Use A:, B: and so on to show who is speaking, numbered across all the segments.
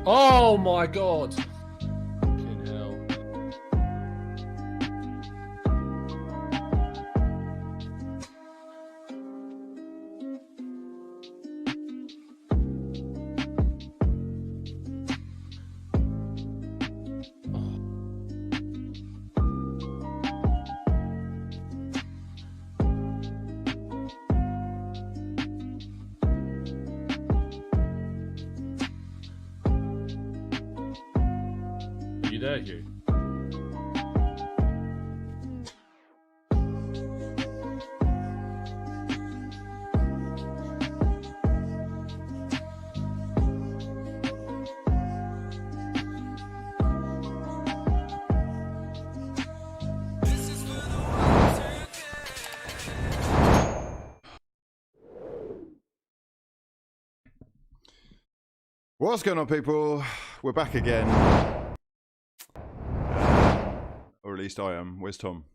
A: Oh my God. Fucking hell. Are you there, Hugh?
B: What's going on, people? We're back again. Or at least I am. Where's Tom?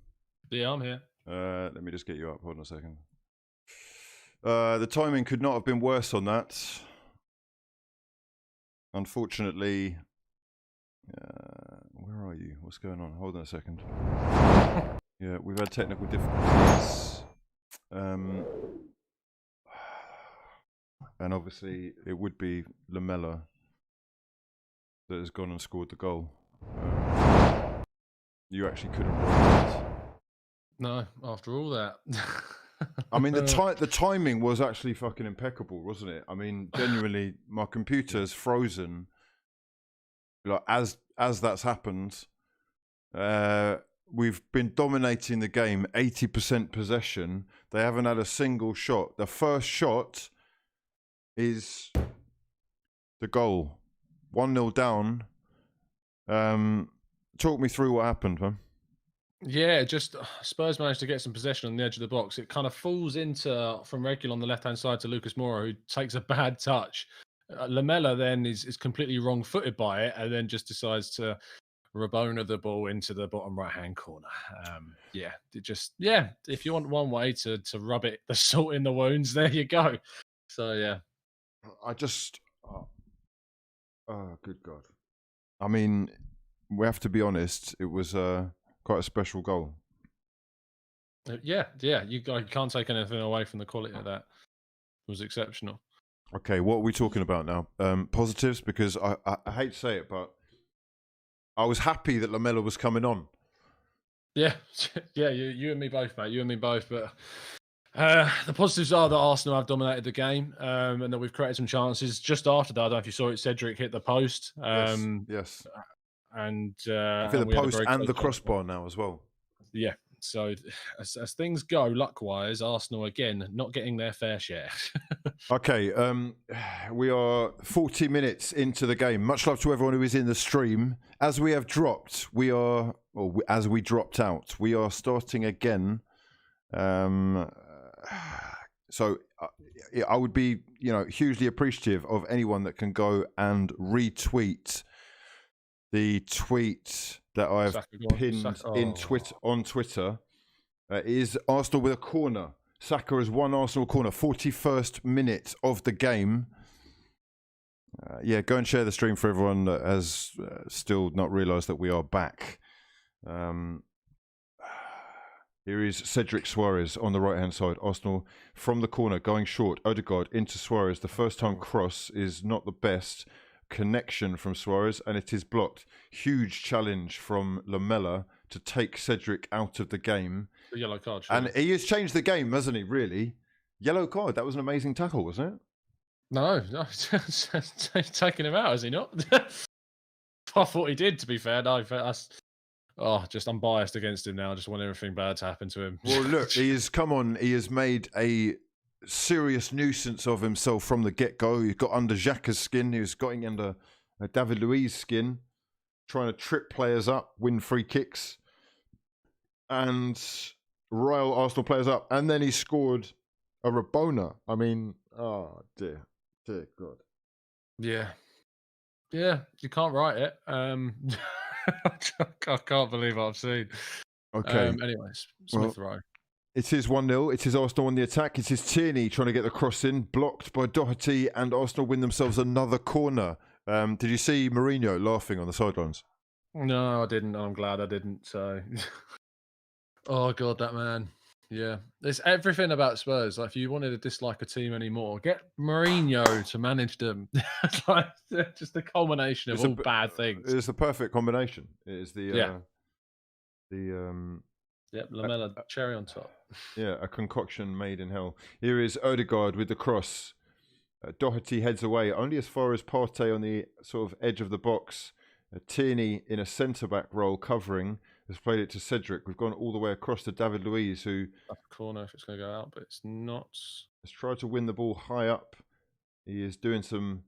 A: Yeah, I'm here.
B: Let me just get you up. Hold on a second. The timing could not have been worse on that. Unfortunately, where are you? What's going on? Hold on a second. Yeah, we've had technical difficulties. And obviously, it would be Lamela that has gone and scored the goal. You actually couldn't write it.
A: No, after all that.
B: I mean, the timing was actually fucking impeccable, wasn't it? I mean, genuinely, my computer's frozen. Like as that's happened, we've been dominating the game, 80% possession. They haven't had a single shot. The first shot is the goal. 1-0 down. Talk me through what happened, man.
A: Yeah, just Spurs managed to get some possession on the edge of the box. It kind of falls into from Regular on the left-hand side to Lucas Moura, who takes a bad touch. Lamela then is completely wrong-footed by it, and then just decides to Rabona the ball into the bottom right-hand corner. If you want one way to rub it, the salt in the wounds, there you go. So yeah,
B: I just, oh good God. I mean, we have to be honest. It was quite a special goal.
A: Yeah. You can't take anything away from the quality of that. It was exceptional.
B: Okay, what are we talking about now? Positives, because I hate to say it, but I was happy that Lamela was coming on.
A: Yeah, you and me both, mate. You and me both. But the positives are that Arsenal have dominated the game and that we've created some chances. Just after that, I don't know if you saw it, Cedric hit the post.
B: Yes.
A: And
B: I think the post and the crossbar now as well.
A: Yeah. So as things go, luck-wise, Arsenal again not getting their fair share.
B: Okay, we are 40 minutes into the game. Much love to everyone who is in the stream. As we have dropped, as we dropped out, we are starting again. So I would be, hugely appreciative of anyone that can go and retweet the tweet that I've pinned on Twitter. Is Arsenal with a corner. Saka has won Arsenal corner. 41st minute of the game. Go and share the stream for everyone that has still not realised that we are back. Here is Cedric Suarez on the right-hand side. Arsenal from the corner, going short. Odegaard into Suarez. The first-time cross is not the best connection from Suarez, and it is blocked. Huge challenge from Lamela to take Cedric out of the game.
A: The yellow card.
B: Sure. And he has changed the game, hasn't he, really? Yellow card. That was an amazing tackle, wasn't it?
A: No. Taking him out, has he not? I thought he did, to be fair. No, I'm biased against him now. I just want everything bad to happen to him.
B: Well, look, he has made a serious nuisance of himself from the get-go. He got under Xhaka's skin. He was getting under David Luiz's skin, trying to trip players up, win free kicks, and rile Arsenal players up. And then he scored a Rabona. I mean, oh, dear God.
A: Yeah, you can't write it. I can't believe what I've seen.
B: Okay.
A: Anyways, Smith Rowe.
B: It is 1-0. It is Arsenal on the attack. It is Tierney trying to get the cross in, blocked by Doherty, and Arsenal win themselves another corner. Did you see Mourinho laughing on the sidelines?
A: No, I didn't. I'm glad I didn't. So, oh god, that man. Yeah, it's everything about Spurs. Like, if you wanted to dislike a team anymore, get Mourinho to manage them. It's like just the culmination of all bad things.
B: It's the perfect combination. It is
A: Yeah.
B: the
A: Yep, Lamella cherry on top.
B: yeah, a concoction made in hell. Here is Odegaard with the cross. Doherty heads away only as far as Partey on the sort of edge of the box. Tierney in a centre-back role covering has played it to Cedric. We've gone all the way across to David Luiz, who
A: Up corner if it's going to go out, but it's not.
B: has tried to win the ball high up. He is doing some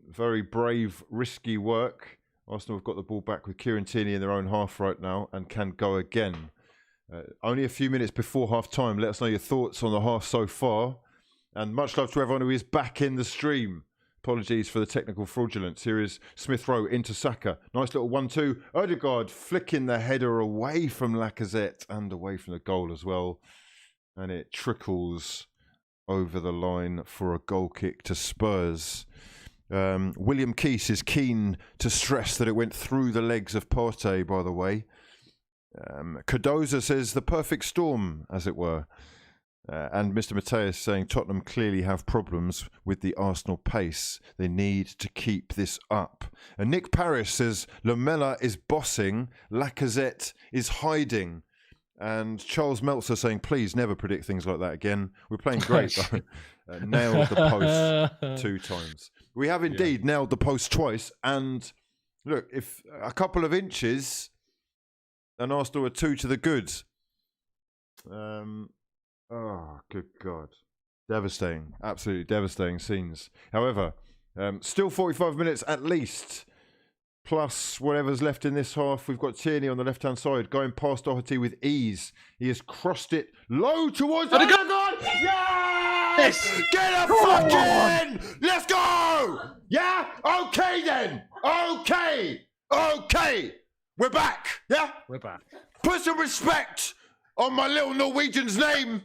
B: very brave, risky work. Arsenal have got the ball back with Kieran Tierney in their own half right now and can go again. Only a few minutes before half-time. Let us know your thoughts on the half so far. And much love to everyone who is back in the stream. Apologies for the technical fraudulence. Here is Smith Rowe into Saka. Nice little 1-2. Odegaard flicking the header away from Lacazette and away from the goal as well. And it trickles over the line for a goal kick to Spurs. William Keese is keen to stress that it went through the legs of Partey, by the way. Cardoza says the perfect storm, as it were. And Mr. Mateus saying Tottenham clearly have problems with the Arsenal pace. They need to keep this up. And Nick Parrish says Lamella is bossing, Lacazette is hiding. And Charles Meltzer saying, please never predict things like that again. We're playing great, though. Nailed the post 2 times. We have indeed nailed the post twice. And look, if a couple of inches, and Arsenal are 2 to the goods. Oh, good God. Devastating. Absolutely devastating scenes. However, still 45 minutes at least. Plus whatever's left in this half. We've got Tierney on the left-hand side going past Doherty with ease. He has crossed it low towards Odegaard. Yes! Get a fucking! Let's go! Yeah? Okay then. Okay. We're back. Yeah?
A: We're back.
B: Put some respect on my little Norwegian's name.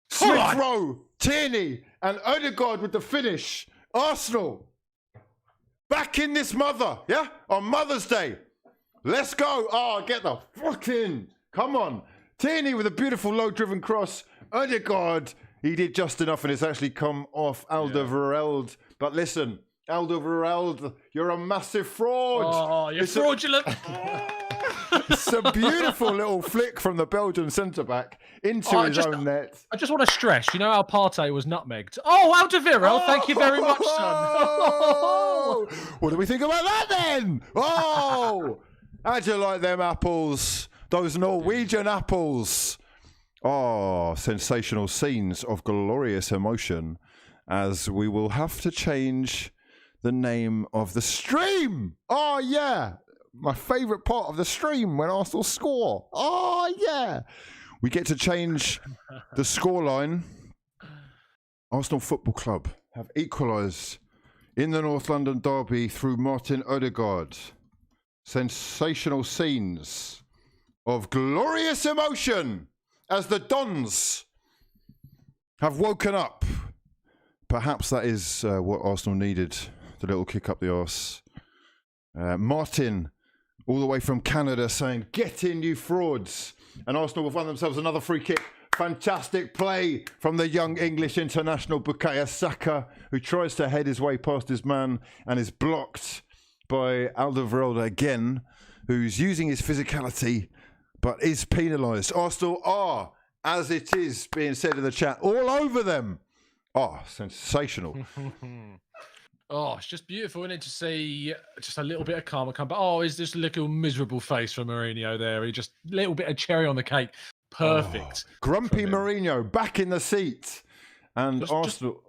B: Smith Rowe, Tierney, and Odegaard with the finish. Arsenal back in this mother, yeah? On Mother's Day. Let's go. Oh, get the fucking. Come on. Tierney with a beautiful low-driven cross. Odegaard, he did just enough, and it's actually come off Alderweireld. But listen, Alderweireld, you're a massive fraud.
A: Oh, you're fraudulent.
B: It's a beautiful little flick from the Belgian centre-back into his own net.
A: I just want to stress, you know how Partey was nutmegged? Oh, Alderweireld, thank you very much, son.
B: What do we think about that then? Oh, how'd you like them apples? Those Norwegian apples. Oh, sensational scenes of glorious emotion as we will have to change the name of the stream. Oh, yeah. My favourite part of the stream when Arsenal score. Oh, yeah. We get to change the scoreline. Arsenal Football Club have equalised in the North London derby through Martin Odegaard. Sensational scenes of glorious emotion as the Dons have woken up. Perhaps that is what Arsenal needed, the little kick up the arse. Martin, all the way from Canada, saying, get in, you frauds. And Arsenal have won themselves another free kick. Fantastic play from the young English international Bukayo Saka, who tries to head his way past his man and is blocked by Alderweireld again, who's using his physicality but is penalised. Arsenal are, as it is being said in the chat, all over them. Oh, sensational.
A: Oh, it's just beautiful, isn't it, to see just a little bit of karma come back. Oh, is this little miserable face from Mourinho there? He just a little bit of cherry on the cake. Perfect.
B: Oh, grumpy Mourinho back in the seat. And Arsenal,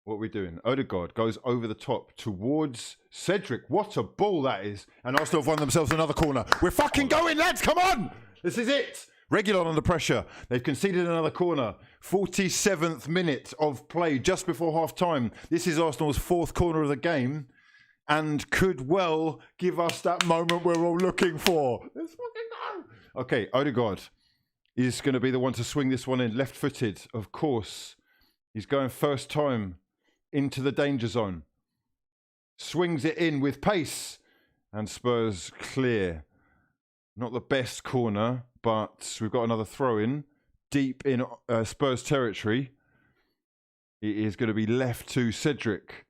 B: what are we doing? Odegaard goes over the top towards Cedric. What a ball that is. And Arsenal have won themselves another corner. We're fucking going, lads. Come on. This is it. Reguilon under pressure. They've conceded another corner. 47th minute of play just before half-time. This is Arsenal's 4th corner of the game and could well give us that moment we're all looking for. Let's fucking go. Okay, Odegaard is going to be the one to swing this one in. Left-footed, of course. He's going first time into the danger zone. swings it in with pace, and Spurs clear. Not the best corner, but we've got another throw-in deep in Spurs territory. It is going to be left to Cedric,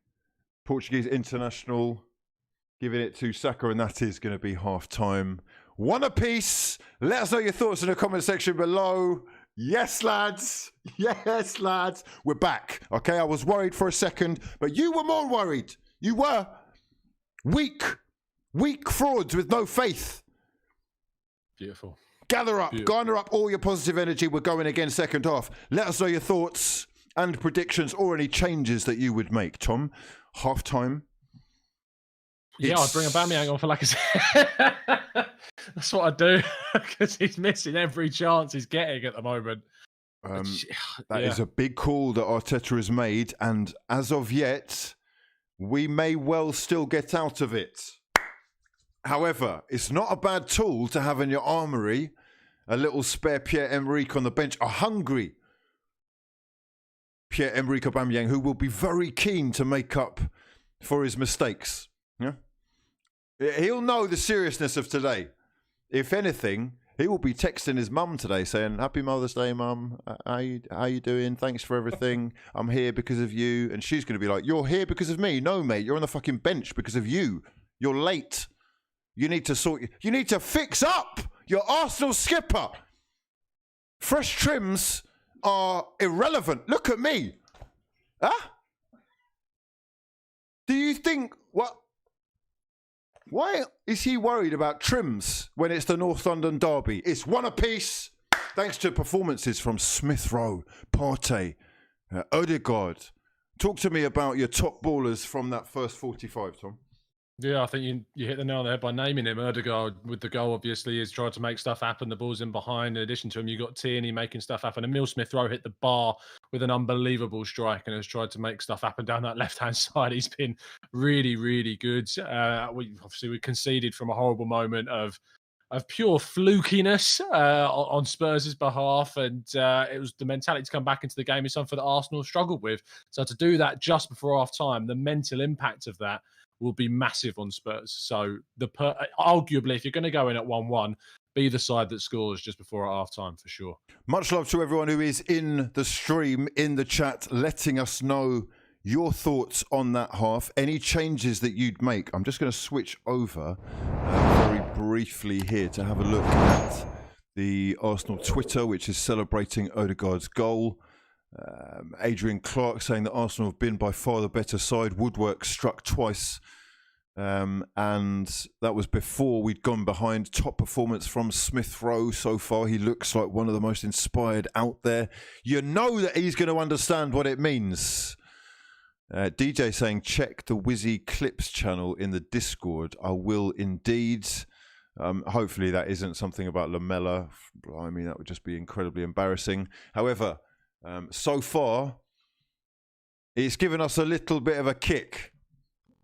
B: Portuguese international, giving it to Saka, and that is going to be half-time. One apiece. Let us know your thoughts in the comment section below. Yes, lads. Yes, lads. We're back. Okay, I was worried for a second, but you were more worried. You were weak frauds with no faith.
A: Beautiful.
B: Gather up,
A: Beautiful.
B: garner up all your positive energy. We're going again second half. Let us know your thoughts and predictions or any changes that you would make, Tom. Half time.
A: Yeah, I'd bring Aubameyang on for Lacazette. That's what I do, because he's missing every chance he's getting at the moment.
B: That is a big call that Arteta has made, and as of yet, we may well still get out of it. However, it's not a bad tool to have in your armoury. A little spare Pierre-Emerick on the bench, a hungry Pierre-Emerick Aubameyang, who will be very keen to make up for his mistakes. Yeah, he'll know the seriousness of today. If anything, he will be texting his mum today saying, "Happy Mother's Day, Mum. How you doing? Thanks for everything. I'm here because of you." And she's going to be like, "You're here because of me." No, mate, you're on the fucking bench because of you. You're late. You need to you need to fix up. You're Arsenal skipper. Fresh trims are irrelevant. Look at me. Huh? Do you think what? Why is he worried about trims when it's the North London derby? It's one apiece, thanks to performances from Smith Rowe, Partey, Odegaard. Talk to me about your top ballers from that first 45, Tom.
A: Yeah, I think you hit the nail on the head by naming him. Odegaard with the goal, obviously, is trying to make stuff happen. The ball's in behind. In addition to him, you got Tierney making stuff happen. And Smith Rowe hit the bar with an unbelievable strike and has tried to make stuff happen down that left-hand side. He's been really, really good. We conceded from a horrible moment of pure flukiness on Spurs' behalf, and it was the mentality to come back into the game is something that Arsenal struggled with. So to do that just before half-time, the mental impact of that will be massive on Spurs. So arguably, if you're going to go in at 1-1, be the side that scores just before half-time for sure.
B: Much love to everyone who is in the stream, in the chat, letting us know your thoughts on that half. Any changes that you'd make. I'm just going to switch over very briefly here to have a look at the Arsenal Twitter, which is celebrating Odegaard's goal. Adrian Clark saying that Arsenal have been by far the better side. Woodwork struck twice. And that was before we'd gone behind. Top performance from Smith Rowe so far. He looks like one of the most inspired out there. You know that he's going to understand what it means. DJ saying, check the Wizzy Clips channel in the Discord. I will indeed. Hopefully that isn't something about Lamella. I mean, that would just be incredibly embarrassing. However, so far, it's given us a little bit of a kick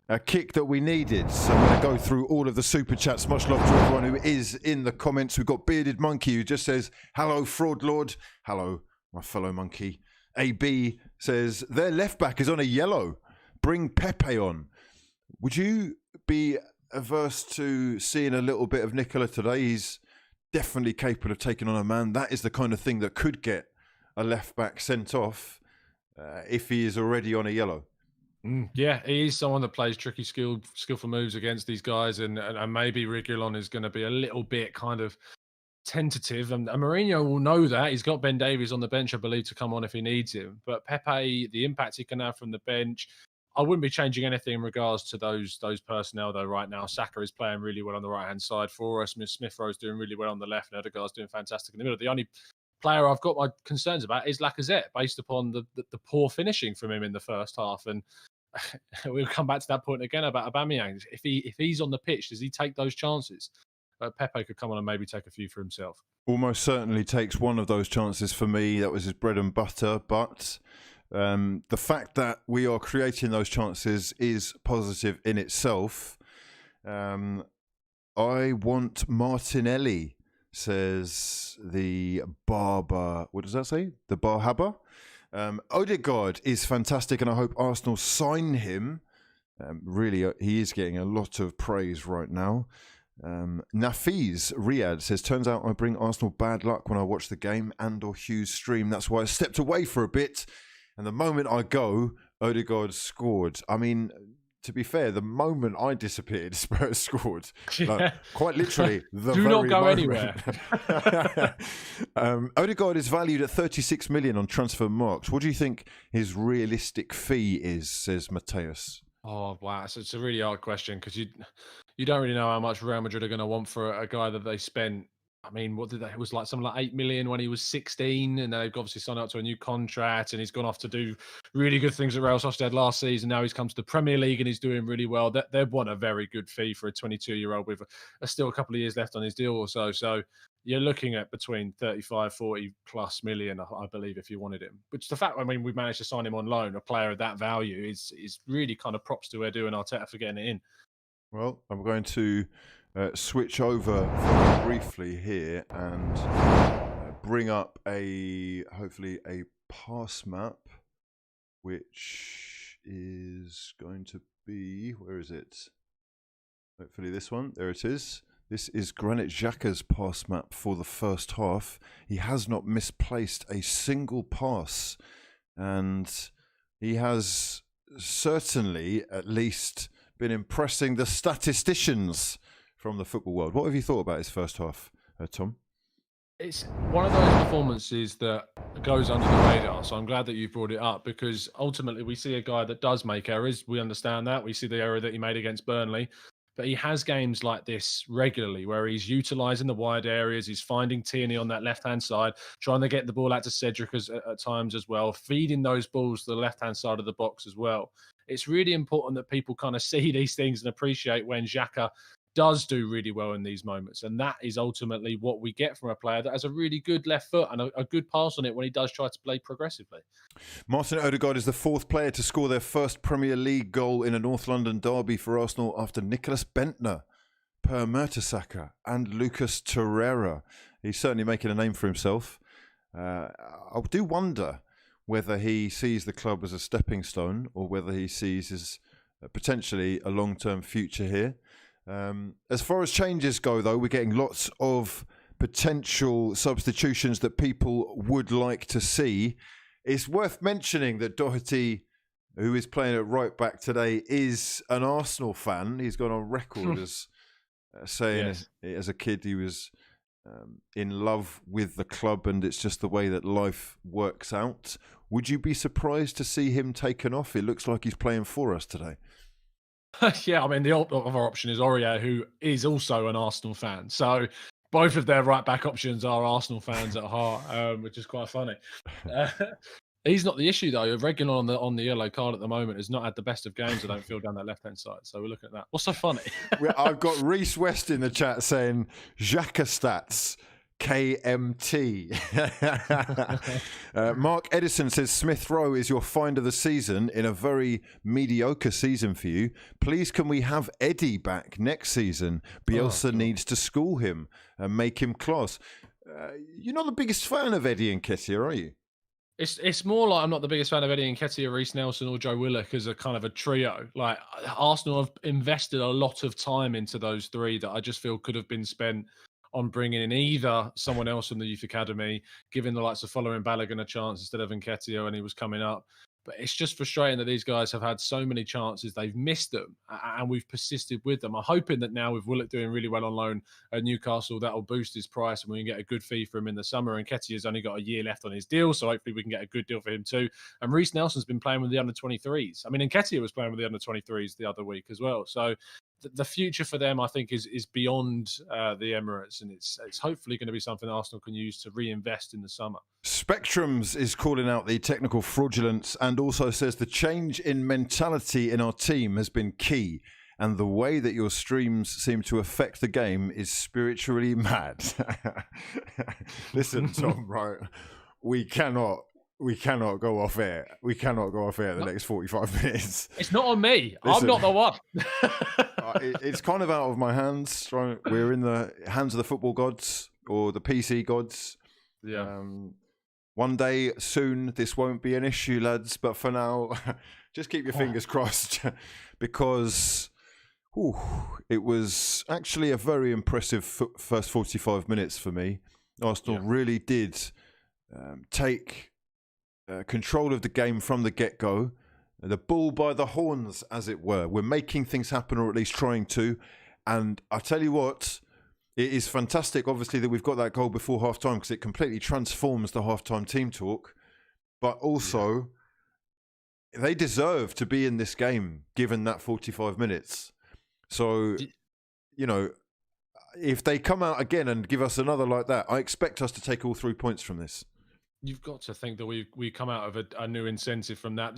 B: that we needed. So I'm going to go through all of the super chats. Much love to everyone who is in the comments. We've got Bearded Monkey who just says, hello, Fraud Lord. Hello, my fellow monkey. AB says, their left back is on a yellow. Bring Pepe on. Would you be averse to seeing a little bit of Nicola today? He's definitely capable of taking on a man. That is the kind of thing that could get a left back sent off if he is already on a yellow.
A: Yeah, he is someone that plays tricky, skillful moves against these guys, and maybe Reguilon is going to be a little bit kind of tentative, and Mourinho will know that. He's got Ben Davies on the bench, I believe, to come on if he needs him. But Pepe, the impact he can have from the bench, I wouldn't be changing anything in regards to those personnel though. Right now, Saka is playing really well on the right hand side for us. Smith Rowe's doing really well on the left, and Odegaard's doing fantastic in the middle. The only player I've got my concerns about is Lacazette, based upon the poor finishing from him in the first half. And we'll come back to that point again about Aubameyang. If he's on the pitch, does he take those chances? Pepe could come on and maybe take a few for himself.
B: Almost certainly takes one of those chances for me. That was his bread and butter. But the fact that we are creating those chances is positive in itself. I want Martinelli, says the Barber. What does that say? The Barhaba. Odegaard is fantastic, and I hope Arsenal sign him. Really, he is getting a lot of praise right now. Nafiz Riyadh says, turns out I bring Arsenal bad luck when I watch the game and or Hughes stream. That's why I stepped away for a bit. And the moment I go, Odegaard scored. I mean, to be fair, the moment I disappeared, Spurs scored. Like, quite literally, the
A: Do
B: very
A: not go
B: moment.
A: anywhere.
B: Odegaard is valued at 36 million on Transfer Marks. What do you think his realistic fee is, says Mateus?
A: Oh, wow. So it's a really hard question because you don't really know how much Real Madrid are going to want for a guy that they spent. I mean, what did they? It was like something like 8 million when he was 16, and they've obviously signed up to a new contract, and he's gone off to do really good things at Real Sociedad last season. Now he's come to the Premier League and he's doing really well. They've won a very good fee for a 22-year-old with still a couple of years left on his deal or so. So you're looking at between 35, 40 plus million, I believe, if you wanted him. Which the fact, I mean, we managed to sign him on loan, a player of that value, is really kind of props to Edu and Arteta for getting it in.
B: Well, I'm going to switch over very briefly here and bring up hopefully a pass map, which is going to be, where is it? Hopefully this one. There it is. This is Granit Xhaka's pass map for the first half. He has not misplaced a single pass, and he has certainly at least been impressing the statisticians from the football world. What have you thought about his first half, Tom?
A: It's one of those performances that goes under the radar. So I'm glad that you've brought it up, because ultimately we see a guy that does make errors. We understand that. We see the error that he made against Burnley. But he has games like this regularly where he's utilising the wide areas. He's finding Tierney on that left-hand side, trying to get the ball out to Cedric at times as well, feeding those balls to the left-hand side of the box as well. It's really important that people kind of see these things and appreciate when Xhaka does do really well in these moments. And that is ultimately what we get from a player that has a really good left foot and a good pass on it when he does try to play progressively.
B: Martin Odegaard is the fourth player to score their first Premier League goal in a North London derby for Arsenal after Nicholas Bentner, Per Mertesacker and Lucas Torreira. He's certainly making a name for himself. I do wonder whether he sees the club as a stepping stone or whether he sees as potentially a long-term future here. As far as changes go, though, we're getting lots of potential substitutions that people would like to see. It's worth mentioning that Doherty, who is playing at right back today, is an Arsenal fan. He's gone on record as saying as a kid he was in love with the club, and it's just the way that life works out. Would you be surprised to see him taken off? It looks like he's playing for us today.
A: Yeah, I mean, the other option is Aurier, who is also an Arsenal fan. So both of their right-back options are Arsenal fans at heart, which is quite funny. He's not the issue, though. Reguilon on the yellow card at the moment has not had the best of games, I don't feel, down that left-hand side. So we're looking at that. What's so funny?
B: I've got Reese West in the chat saying, Xhaka stats, KMT. Mark Edison says, Smith Rowe is your find of the season in a very mediocre season for you. Please, can we have Eddie back next season? Bielsa needs to school him and make him class. You're not the biggest fan of Eddie Nketiah, are you?
A: It's more like I'm not the biggest fan of Eddie Nketiah, Reece Nelson or Joe Willock as a kind of a trio. Like, Arsenal have invested a lot of time into those three that I just feel could have been spent on bringing in either someone else from the youth academy, giving the likes of following Balogun a chance instead of Nketiah when he was coming up. But it's just frustrating that these guys have had so many chances. They've missed them, and we've persisted with them. I'm hoping that now with Willock doing really well on loan at Newcastle, that will boost his price and we can get a good fee for him in the summer. And Nketiah's only got a year left on his deal, so hopefully we can get a good deal for him too. And Reece Nelson's been playing with the under-23s. I mean, Nketiah was playing with the under-23s the other week as well. So the future for them, I think, is beyond the Emirates, and it's hopefully going to be something Arsenal can use to reinvest in the summer.
B: Spectrums is calling out the technical fraudulence and also says the change in mentality in our team has been key, and the way that your streams seem to affect the game is spiritually mad. Listen, Tom, right? We cannot go off air. We cannot go off air the next 45 minutes.
A: It's not on me.
B: Listen,
A: I'm not the one.
B: It's kind of out of my hands. We're in the hands of the football gods or the PC gods.
A: Yeah.
B: One day soon, this won't be an issue, lads. But for now, just keep your fingers crossed because it was actually a very impressive first 45 minutes for me. Arsenal really did take control of the game from the get-go. The bull by the horns, as it were. We're making things happen, or at least trying to. And I tell you what, it is fantastic, obviously, that we've got that goal before half-time because it completely transforms the half-time team talk. But also, they deserve to be in this game, given that 45 minutes. So, you know, if they come out again and give us another like that, I expect us to take all 3 points from this.
A: You've got to think that we come out of a new incentive from that.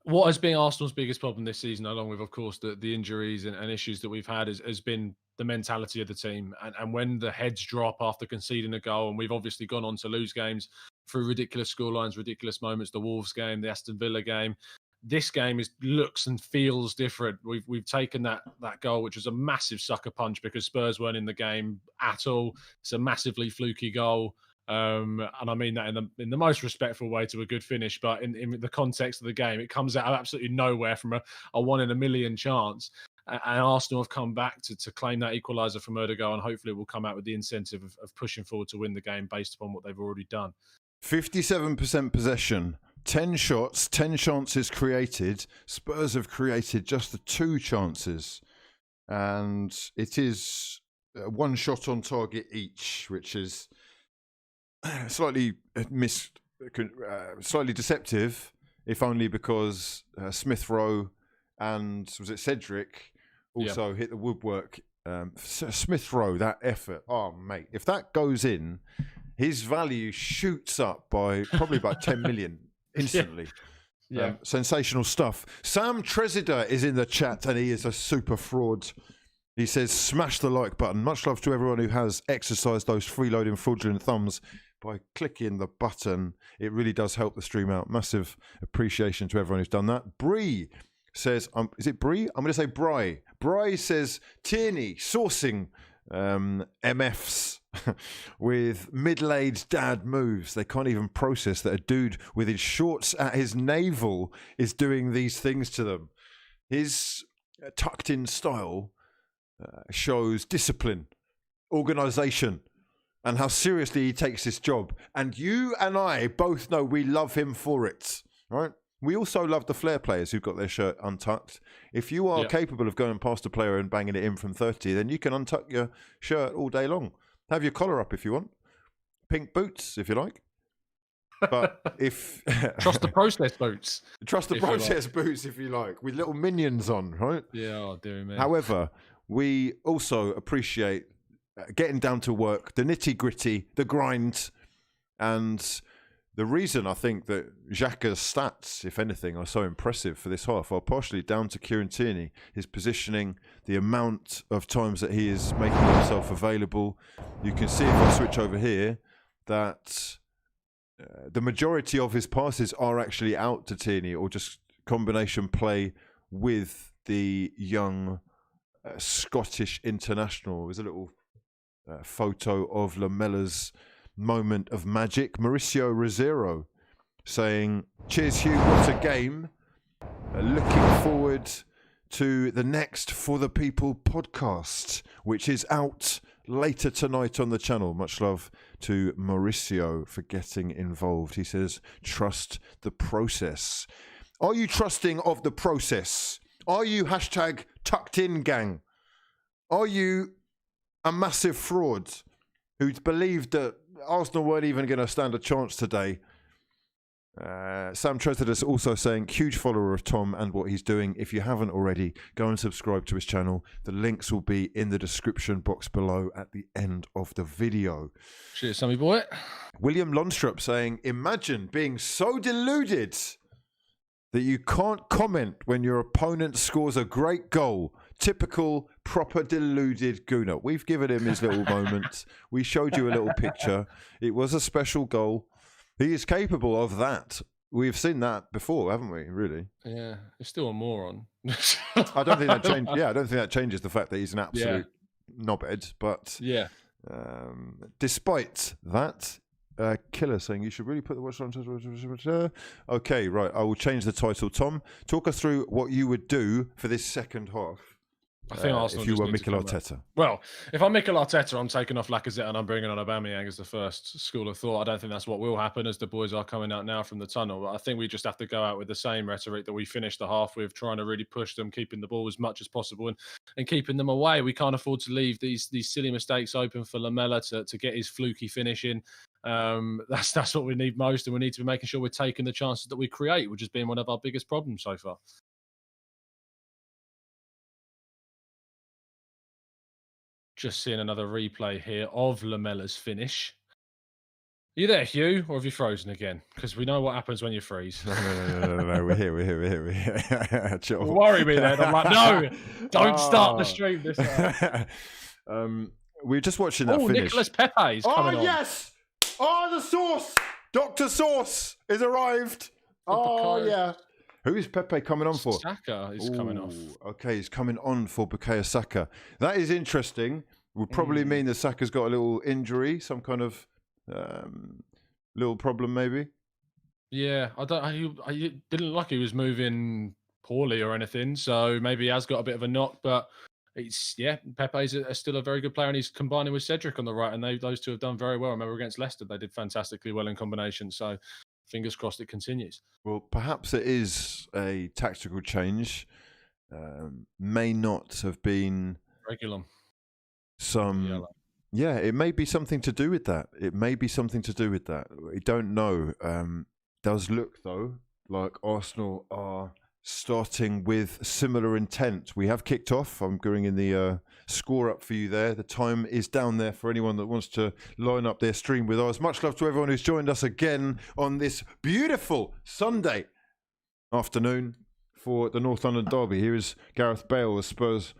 A: What has been Arsenal's biggest problem this season, along with, of course, the injuries and issues that we've had, has been the mentality of the team. And when the heads drop after conceding a goal, and we've obviously gone on to lose games through ridiculous scorelines, ridiculous moments, the Wolves game, the Aston Villa game. This game looks and feels different. We've taken that goal, which was a massive sucker punch because Spurs weren't in the game at all. It's a massively fluky goal. And I mean that in the most respectful way to a good finish, but in the context of the game, it comes out of absolutely nowhere from a 1 in a million chance. And Arsenal have come back to claim that equaliser from Erdogan, and hopefully will come out with the incentive of pushing forward to win the game based upon what they've already done.
B: 57% possession, 10 shots, 10 chances created. Spurs have created just the 2 chances, and it is 1 shot on target each, which is slightly slightly deceptive, if only because Smith Rowe and was it Cedric also hit the woodwork. Smith Rowe, that effort, oh mate, if that goes in, his value shoots up by probably about 10 million instantly. Sensational stuff. Sam Tresidder is in the chat and he is a super fraud. He says, smash the like button. Much love to everyone who has exercised those freeloading fraudulent thumbs by clicking the button. It really does help the stream out. Massive appreciation to everyone who's done that. Bree says, is it Bree? I'm going to say Bry. Bry says, Tierney sourcing MFs with middle-aged dad moves. They can't even process that a dude with his shorts at his navel is doing these things to them. His tucked-in style shows discipline, organisation, and how seriously he takes his job. And you and I both know we love him for it, right? We also love the flair players who've got their shirt untucked. If you are capable of going past a player and banging it in from 30, then you can untuck your shirt all day long. Have your collar up if you want. Pink boots, if you like. But if...
A: Trust the process boots.
B: Trust the process boots, if you like, with little minions on, right?
A: Yeah, oh, dear me.
B: However, we also appreciate getting down to work, the nitty-gritty, the grind, and the reason I think that Xhaka's stats, if anything, are so impressive for this half are partially down to Kieran Tierney, his positioning, the amount of times that he is making himself available. You can see if I switch over here that the majority of his passes are actually out to Tierney or just combination play with the young Scottish international. There's a little photo of Lamella's moment of magic. Mauricio Rosero saying, cheers Hugh, what a game. Looking forward to the next For the People podcast, which is out later tonight on the channel. Much love to Mauricio for getting involved. He says, trust the process. Are you trusting of the process? Are you hashtag tucked in gang? Are you a massive fraud who believed that Arsenal weren't even going to stand a chance today? Sam Tresidder is also saying, huge follower of Tom and what he's doing. If you haven't already, go and subscribe to his channel. The links will be in the description box below at the end of the video.
A: Cheers, Sammy boy.
B: William Lundstrup saying, imagine being so deluded that you can't comment when your opponent scores a great goal. Typical, proper deluded Gooner. We've given him his little moment. We showed you a little picture. It was a special goal. He is capable of that. We've seen that before, haven't we? Really?
A: Yeah, he's still a moron.
B: I don't think that changes. Yeah, I don't think that changes the fact that he's an absolute knobhead. But
A: yeah,
B: despite that, Killer saying you should really put the watch on. Okay, right. I will change the title. Tom, talk us through what you would do for this second half.
A: I think Arsenal
B: if you
A: just
B: were
A: need to
B: Mikel
A: come back.
B: Arteta.
A: Well, if I'm Mikel Arteta, I'm taking off Lacazette and I'm bringing on Aubameyang as the first school of thought. I don't think that's what will happen as the boys are coming out now from the tunnel. But I think we just have to go out with the same rhetoric that we finished the half with, trying to really push them, keeping the ball as much as possible and keeping them away. We can't afford to leave these silly mistakes open for Lamela to get his fluky finish in. That's what we need most, and we need to be making sure we're taking the chances that we create, which has been one of our biggest problems so far. Just seeing another replay here of Lamela's finish. Are you there, Hugh, or have you frozen again? Because we know what happens when you freeze.
B: No. We're here. Chill.
A: Worry me then. I'm like, no, don't start the stream this time.
B: We're just watching that finish.
A: Nicolas Pepe is coming on.
B: Yes! Oh, the sauce! Dr. Sauce has arrived. Yeah. Who is Pepe coming on for?
A: Saka is coming off.
B: Okay, he's coming on for Bukayo Saka. That is interesting. Would probably mean that Saka's got a little injury, some kind of little problem, maybe.
A: Yeah, I didn't look like he was moving poorly or anything, so maybe he has got a bit of a knock. But Pepe's still a very good player, and he's combining with Cedric on the right, and those two have done very well. I remember against Leicester, they did fantastically well in combination. So fingers crossed it continues. Well,
B: perhaps it is a tactical change. May not have been
A: Regulon.
B: It may be something to do with that. We don't know. Does look, though, like Arsenal are starting with similar intent. We have kicked off. I'm going in the score up for you there. The time is down there for anyone that wants to line up their stream with us. Much love to everyone who's joined us again on this beautiful Sunday afternoon for the North London derby. Here is Gareth Bale, the Spurs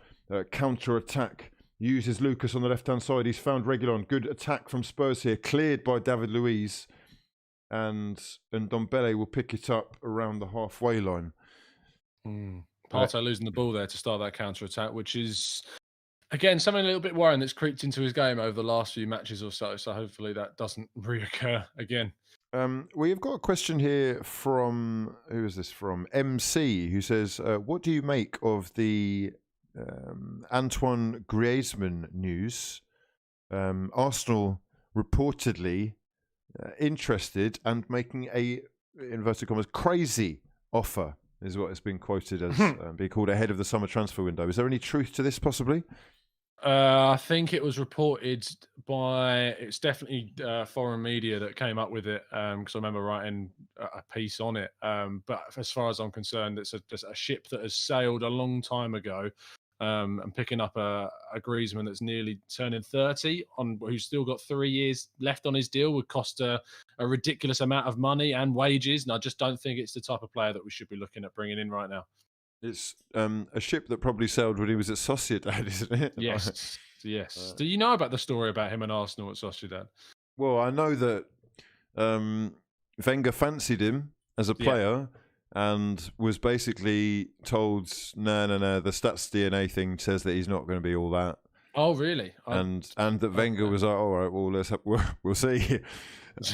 B: counter-attack. Uses Lucas on the left-hand side. He's found Reguilon. Good attack from Spurs here. Cleared by David Luiz. And Ndombele will pick it up around the halfway line.
A: Partey losing the ball there to start that counter-attack, which is, again, something a little bit worrying that's creeped into his game over the last few matches or so. So hopefully that doesn't reoccur again.
B: We've got a question here from, who is this from? MC, who says, what do you make of the Antoine Griezmann news? Arsenal reportedly interested and making a, inverted commas, crazy offer, is what it's been quoted as being called ahead of the summer transfer window. Is there any truth to this, possibly?
A: I think it was reported by, it's definitely foreign media that came up with it, because I remember writing a piece on it. But as far as I'm concerned, it's just a ship that has sailed a long time ago, and picking up a Griezmann that's nearly turning 30, who's still got 3 years left on his deal, would cost a ridiculous amount of money and wages. And I just don't think it's the type of player that we should be looking at bringing in right now.
B: It's a ship that probably sailed when he was at Sociedad, isn't it?
A: Yes, yes. Do you know about the story about him and Arsenal at Sociedad?
B: Well, I know that Wenger fancied him as a player and was basically told, no, the stats DNA thing says that he's not going to be all that.
A: Oh, really?
B: And that Wenger was like, all right, well, we'll see.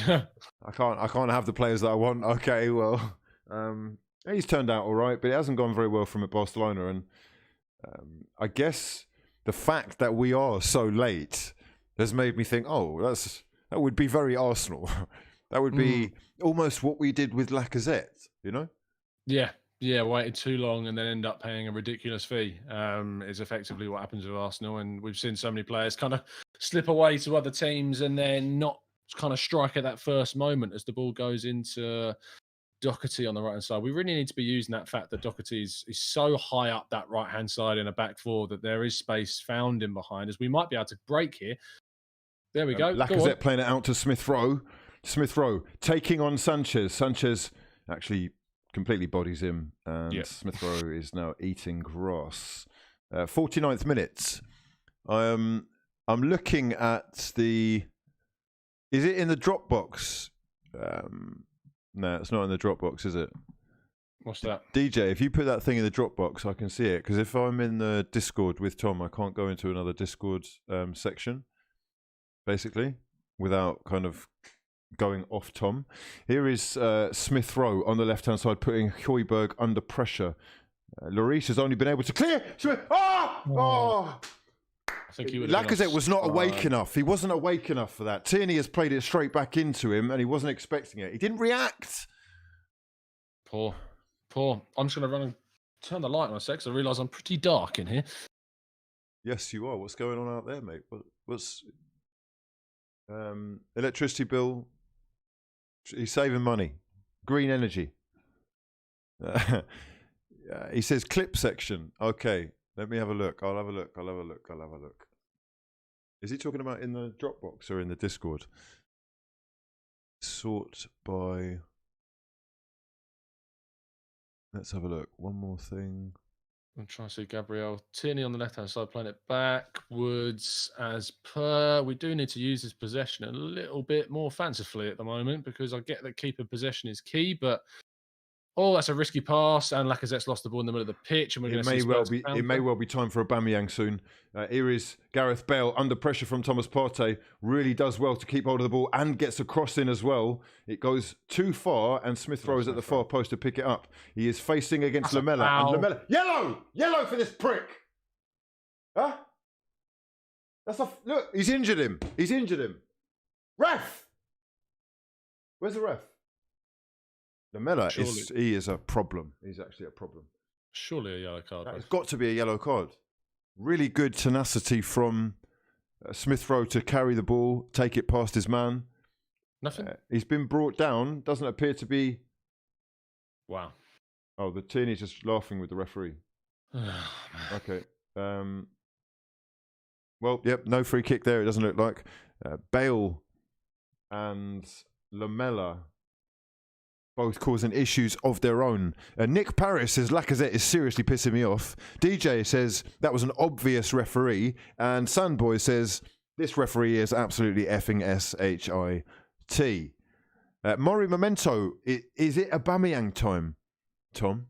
B: I can't have the players that I want. Okay, well. He's turned out all right, but it hasn't gone very well from at Barcelona. And I guess the fact that we are so late has made me think, that would be very Arsenal. That would be almost what we did with Lacazette, you know?
A: Yeah, waited too long and then end up paying a ridiculous fee is effectively what happens with Arsenal. And we've seen so many players kind of slip away to other teams and then not kind of strike at that first moment as the ball goes into Doherty on the right-hand side. We really need to be using that fact that Doherty is so high up that right-hand side in a back four that there is space found in behind, as we might be able to break here. There we go.
B: Lacazette playing it out to Smith Rowe. Smith Rowe taking on Sanchez. Sanchez actually completely bodies him, and Smith Rowe is now eating grass. 49th minute. I'm looking at the... Is it in the Dropbox? No, it's not in the Dropbox, is it?
A: What's that?
B: DJ, if you put that thing in the Dropbox, I can see it. Because if I'm in the Discord with Tom, I can't go into another Discord section, basically, without kind of going off Tom. Here is Smith Rowe on the left-hand side, putting Højbjerg under pressure. Lloris has only been able to clear. Oh!
A: I think he
B: Lacazette was not awake enough. He wasn't awake enough for that. Tierney has played it straight back into him, and he wasn't expecting it. He didn't react.
A: Poor. I'm just going to run and turn the light on a sec, because I realise I'm pretty dark in here.
B: Yes, you are. What's going on out there, mate? What's electricity bill? He's saving money. Green energy. He says clip section. Okay, let me have a look. I'll have a look. Is he talking about in the Dropbox or in the Discord? Sort by... Let's have a look. One more thing.
A: I'm trying to see Gabriel. Tierney on the left-hand side playing it backwards as per. We do need to use this possession a little bit more fancifully at the moment, because I get that keeper possession is key, but that's a risky pass, and Lacazette's lost the ball in the middle of the pitch, and we're going to see Spurs counter.
B: It may well be time for Aubameyang soon. Here is Gareth Bale under pressure from Thomas Partey. Really does well to keep hold of the ball and gets a cross in as well. It goes too far, and Smith Rowe is at the far post to pick it up. He is facing against Lamela. And Lamela, yellow for this prick. Huh? Look. He's injured him. Ref. Where's the ref? Lamela he is a problem. He's actually a problem.
A: Surely a yellow card.
B: It's got to be a yellow card. Really good tenacity from Smith Rowe to carry the ball, take it past his man.
A: Nothing.
B: He's been brought down. Doesn't appear to be.
A: Wow.
B: Oh, the Tierney's just laughing with the referee. Okay. Well, yep, no free kick there. It doesn't look like. Bale and Lamela both causing issues of their own. Nick Paris says Lacazette is seriously pissing me off. DJ says that was an obvious referee. And Sandboy says this referee is absolutely effing shit. Mori Memento, is it Aubameyang time, Tom?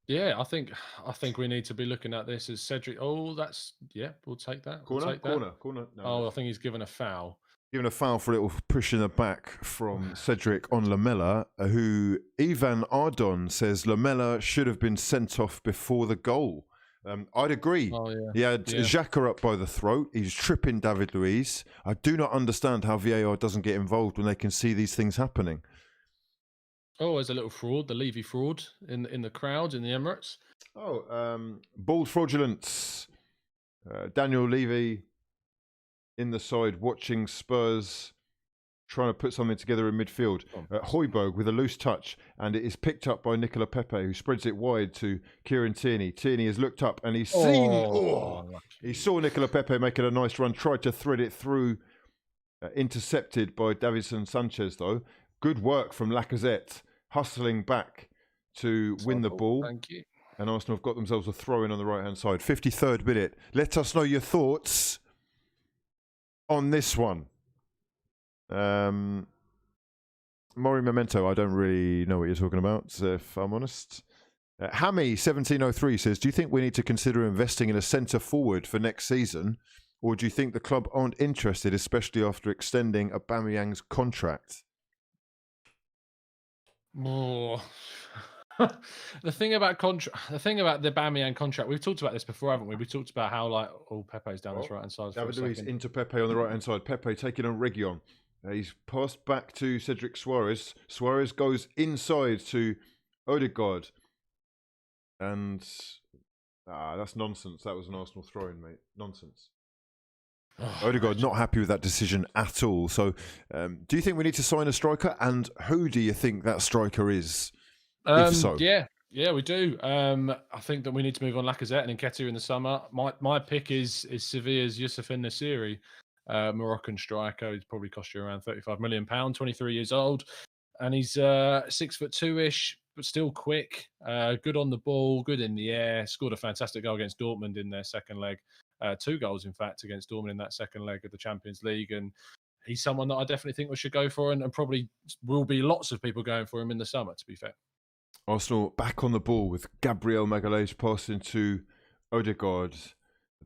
A: Yeah, I think we need to be looking at this as Cedric. Oh, we'll take that.
B: Corner. No.
A: I think he's given a foul.
B: Given a foul for a little push in the back from Cedric on Lamela, who Ivan Ardon says Lamela should have been sent off before the goal. I'd agree.
A: Oh, yeah.
B: He had Xhaka up by the throat. He's tripping David Luiz. I do not understand how VAR doesn't get involved when they can see these things happening.
A: Oh, there's a little fraud, the Levy fraud in the crowd in the Emirates.
B: Bald fraudulence. Daniel Levy in the side, watching Spurs trying to put something together in midfield. Højbjerg with a loose touch, and it is picked up by Nicola Pepe, who spreads it wide to Kieran Tierney. Tierney has looked up and he's seen... he saw Nicola Pepe making a nice run, tried to thread it through, intercepted by Davinson Sanchez, though. Good work from Lacazette, hustling back to win the ball.
A: Thank you.
B: And Arsenal have got themselves a throw-in on the right-hand side. 53rd minute. Let us know your thoughts on this one. Mori Memento, I don't really know what you're talking about, if I'm honest. Hammy1703 says, do you think we need to consider investing in a centre forward for next season? Or do you think the club aren't interested, especially after extending Aubameyang's contract?
A: More. The thing about the Aubameyang contract, we've talked about this before, haven't we? We talked about how Pepe's down this right hand side.
B: David Luiz into Pepe on the right hand side. Pepe taking on Reguilon. He's passed back to Cedric Suarez. Suarez goes inside to Odegaard, and that's nonsense. That was an Arsenal throw-in, mate. Nonsense. Odegaard not happy with that decision at all. So, do you think we need to sign a striker? And who do you think that striker is? If so,
A: yeah, we do. I think that we need to move on Lacazette and Nketiah in the summer. My pick is Sevilla's Youssef Nesyri, Moroccan striker. He's probably cost you around £35 million. 23 years old, and he's 6'2" but still quick. Good on the ball, good in the air. Scored a fantastic goal against Dortmund in their second leg. 2 goals, in fact, against Dortmund in that second leg of the Champions League. And he's someone that I definitely think we should go for, and probably will be lots of people going for him in the summer, to be fair.
B: Arsenal back on the ball with Gabriel Magalhaes passing to Odegaard.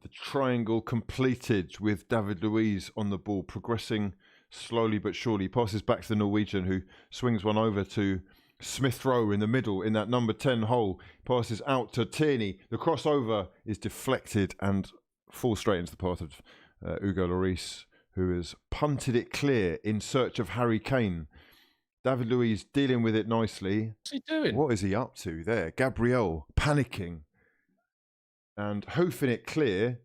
B: The triangle completed with David Luiz on the ball, progressing slowly but surely. Passes back to the Norwegian, who swings one over to Smith Rowe in the middle in that number 10 hole. Passes out to Tierney. The crossover is deflected and falls straight into the path of Hugo Lloris, who has punted it clear in search of Harry Kane. David Luiz dealing with it nicely.
A: What's he doing?
B: What is he up to there? Gabriel panicking and hoofing it clear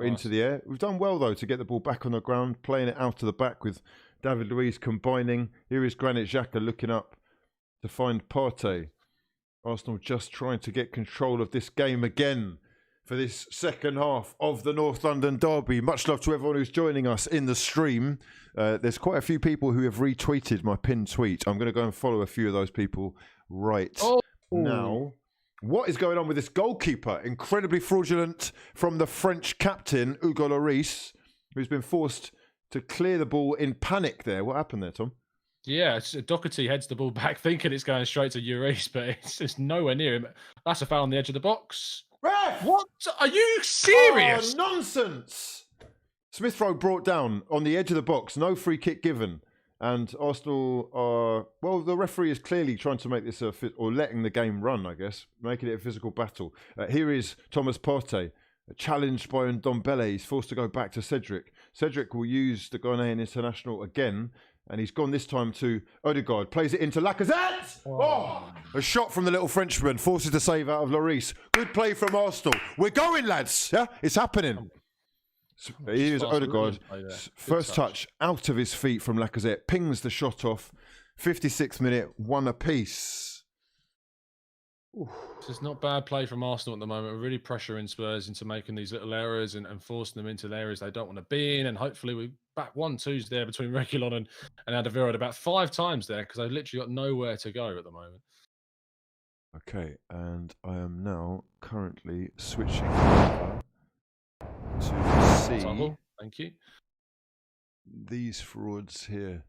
B: into the air. We've done well, though, to get the ball back on the ground, playing it out to the back with David Luiz combining. Here is Granit Xhaka looking up to find Partey. Arsenal just trying to get control of this game again for this second half of the North London derby. Much love to everyone who's joining us in the stream. There's quite a few people who have retweeted my pinned tweet. I'm going to go and follow a few of those people right now. What is going on with this goalkeeper? Incredibly fraudulent from the French captain, Hugo Lloris, who's been forced to clear the ball in panic there. What happened there, Tom?
A: Yeah, Doherty heads the ball back thinking it's going straight to Lloris, but it's just nowhere near him. That's a foul on the edge of the box.
B: Ref!
A: What? Are you serious?
B: Oh, nonsense! Smith Rowe brought down on the edge of the box, no free kick given. And Arsenal are, well, the referee is clearly trying to make this or letting the game run, I guess, making it a physical battle. Here is Thomas Partey, challenged by Ndombele. He's forced to go back to Cedric. Cedric will use the Ghanaian international again, and he's gone this time to Odegaard. Plays it into Lacazette. Oh, a shot from the little Frenchman, forces the save out of Lloris. Good play from Arsenal. We're going, lads. Yeah, it's happening. Here's Odegaard. First touch out of his feet from Lacazette. Pings the shot off. 56th minute, 1 apiece.
A: It's not bad play from Arsenal at the moment. We're really pressuring Spurs into making these little errors and forcing them into the areas they don't want to be in. And hopefully we back 1-2s there between Reguilon and Alderweireld about 5 times there, because they've literally got nowhere to go at the moment.
B: Okay, and I am now currently switching over to see.
A: Thank you.
B: These frauds here.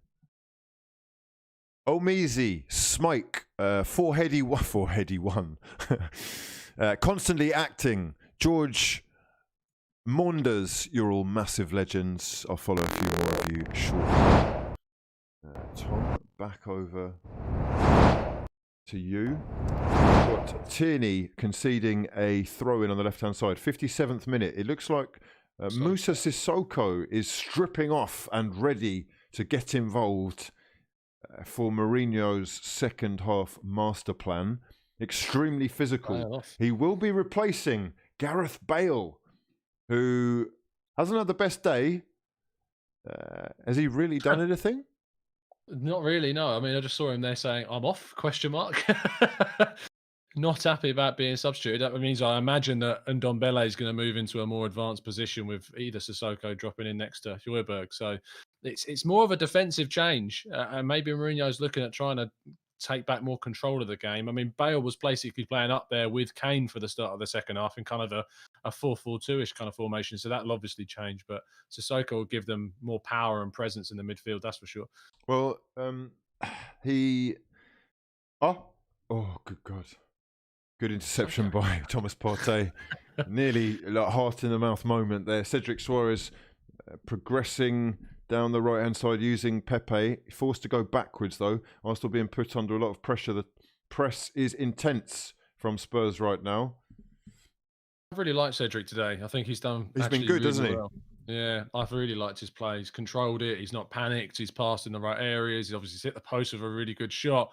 B: Omizi, Smike, four-heady one. Constantly acting. George Maunders, you're all massive legends. I'll follow a few more of you shortly. Tom, back over to you. Got Tierney conceding a throw-in on the left-hand side. 57th minute. It looks like Moussa Sissoko is stripping off and ready to get involved for Mourinho's second half master plan. Extremely physical. He will be replacing Gareth Bale, who hasn't had the best day. Has he really done anything?
A: Not really, no. I mean, I just saw him there saying, "I'm off?" ? Not happy about being substituted. That means I imagine that Ndombele is going to move into a more advanced position with either Sissoko dropping in next to Højbjerg. So it's more of a defensive change. And maybe Mourinho's looking at trying to take back more control of the game. I mean, Bale was basically playing up there with Kane for the start of the second half in kind of a 4-4-2-ish kind of formation. So that'll obviously change. But Sissoko will give them more power and presence in the midfield, that's for sure.
B: Well, Oh, good God. Good interception by Thomas Partey. Nearly like heart in the mouth moment there. Cedric Suarez progressing down the right hand side using Pepe. Forced to go backwards though. Arsenal being put under a lot of pressure. The press is intense from Spurs right now.
A: I've really liked Cedric today. I think he's been good,
B: really hasn't he?
A: Well. Yeah, I've really liked his play. He's controlled it. He's not panicked. He's passed in the right areas. He's obviously hit the post with a really good shot.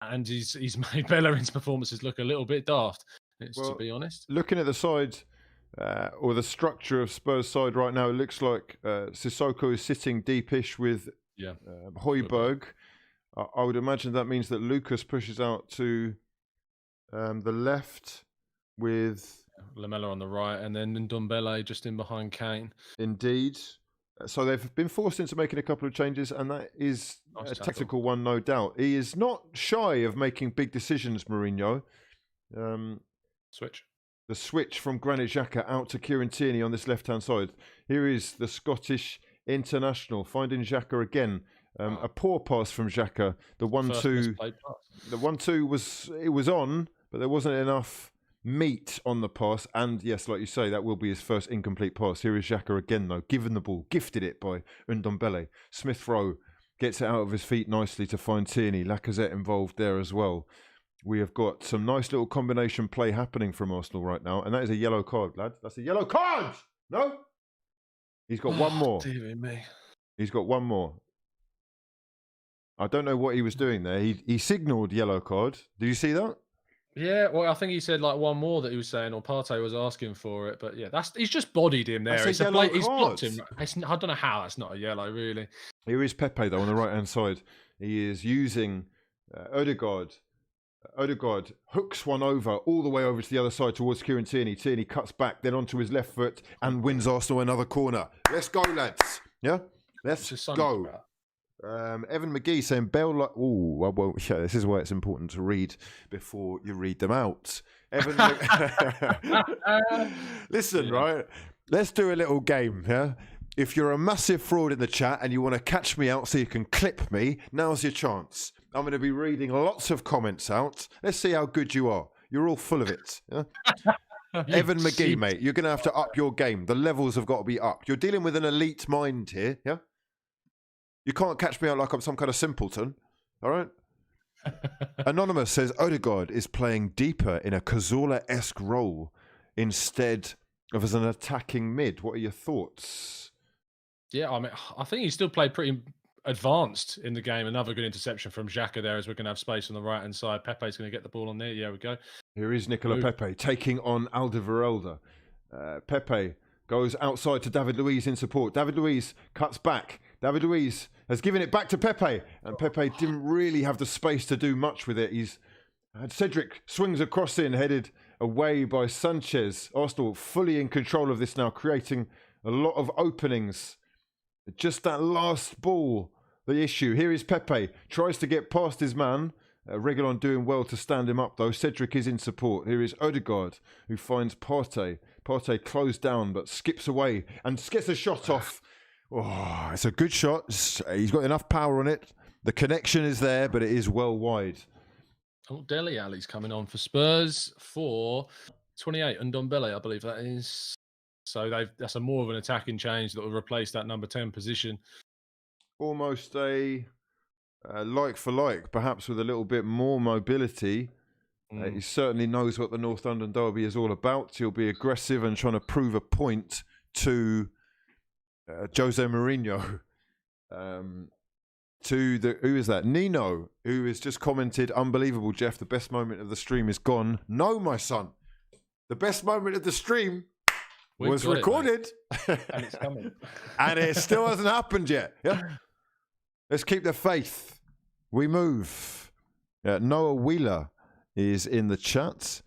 A: And he's made Bellerin's performances look a little bit daft, to be honest.
B: Looking at the side or the structure of Spurs' side right now, it looks like Sissoko is sitting deepish with Højbjerg. I would imagine that means that Lucas pushes out to the left with
A: Lamela on the right, and then Ndombele just in behind Kane.
B: Indeed. So they've been forced into making a couple of changes, and that is a tactical one, no doubt. He is not shy of making big decisions, Mourinho.
A: Switch.
B: The switch from Granit Xhaka out to Kieran Tierney on this left-hand side. Here is the Scottish international finding Xhaka again. A poor pass from Xhaka. The 1-2 was on, but there wasn't enough meat on the pass. And yes, like you say, that will be his first incomplete pass. Here is Xhaka again, though, given the ball, gifted it by Ndombele. Smith Rowe gets it out of his feet nicely to find Tierney. Lacazette involved there as well. We have got some nice little combination play happening from Arsenal right now. And that is a yellow card, lad. That's a yellow card! No? He's got one more.
A: Dear me.
B: He's got one more. I don't know what he was doing there. He signalled yellow card. Did you see that?
A: Yeah, well, I think he said like one more that he was saying, or Partey was asking for it. But yeah, he's just bodied him there.
B: That's a yellow
A: He's blocked
B: card.
A: him. I don't know how that's not a yellow, really.
B: Here is Pepe, though, on the right-hand side. He is using Odegaard. Odegaard hooks one over, all the way over to the other side towards Kieran Tierney. Tierney cuts back, then onto his left foot and wins Arsenal another corner. Let's go, lads. Yeah? Let's go. Evan McGee saying, Bell, this is why it's important to read before you read them out. Evan Listen, right? Let's do a little game, yeah? If you're a massive fraud in the chat and you want to catch me out so you can clip me, now's your chance. I'm going to be reading lots of comments out. Let's see how good you are. You're all full of it. Yeah? Evan McGee, mate, you're going to have to up your game. The levels have got to be up. You're dealing with an elite mind here, yeah? You can't catch me out like I'm some kind of simpleton, all right? Anonymous says, Odegaard is playing deeper in a Cazorla-esque role instead of as an attacking mid. What are your thoughts?
A: Yeah, I mean, I think he still played pretty advanced in the game. Another good interception from Xhaka there, as we're going to have space on the right-hand side. Pepe's going to get the ball on there. Yeah, we go.
B: Here is Nicola Pepe taking on Alderweireld. Pepe goes outside to David Luiz in support. David Luiz cuts back. David Luiz has given it back to Pepe, and Pepe didn't really have the space to do much with it. He's had Cedric swings across in, headed away by Sanchez. Arsenal fully in control of this now, creating a lot of openings. Just that last ball, the issue. Here is Pepe, tries to get past his man. Reguilon doing well to stand him up, though. Cedric is in support. Here is Odegaard, who finds Partey. Partey closed down, but skips away and gets a shot off. Oh, it's a good shot. He's got enough power on it. The connection is there, but it is well wide.
A: Oh, Dele Alli's coming on for Spurs for 28. Ndombele, I believe that is. So that's a more of an attacking change that will replace that number 10 position.
B: Almost a like for like, perhaps with a little bit more mobility. He certainly knows what the North London derby is all about. He'll be aggressive and trying to prove a point to Jose Mourinho. Who is that? Nino, who has just commented, unbelievable, Jeff, the best moment of the stream is gone. No, my son. The best moment of the stream was recorded.
A: And it's coming.
B: And it still hasn't happened yet. Yeah. Let's keep the faith. We move. Noah Wheeler is in the chat.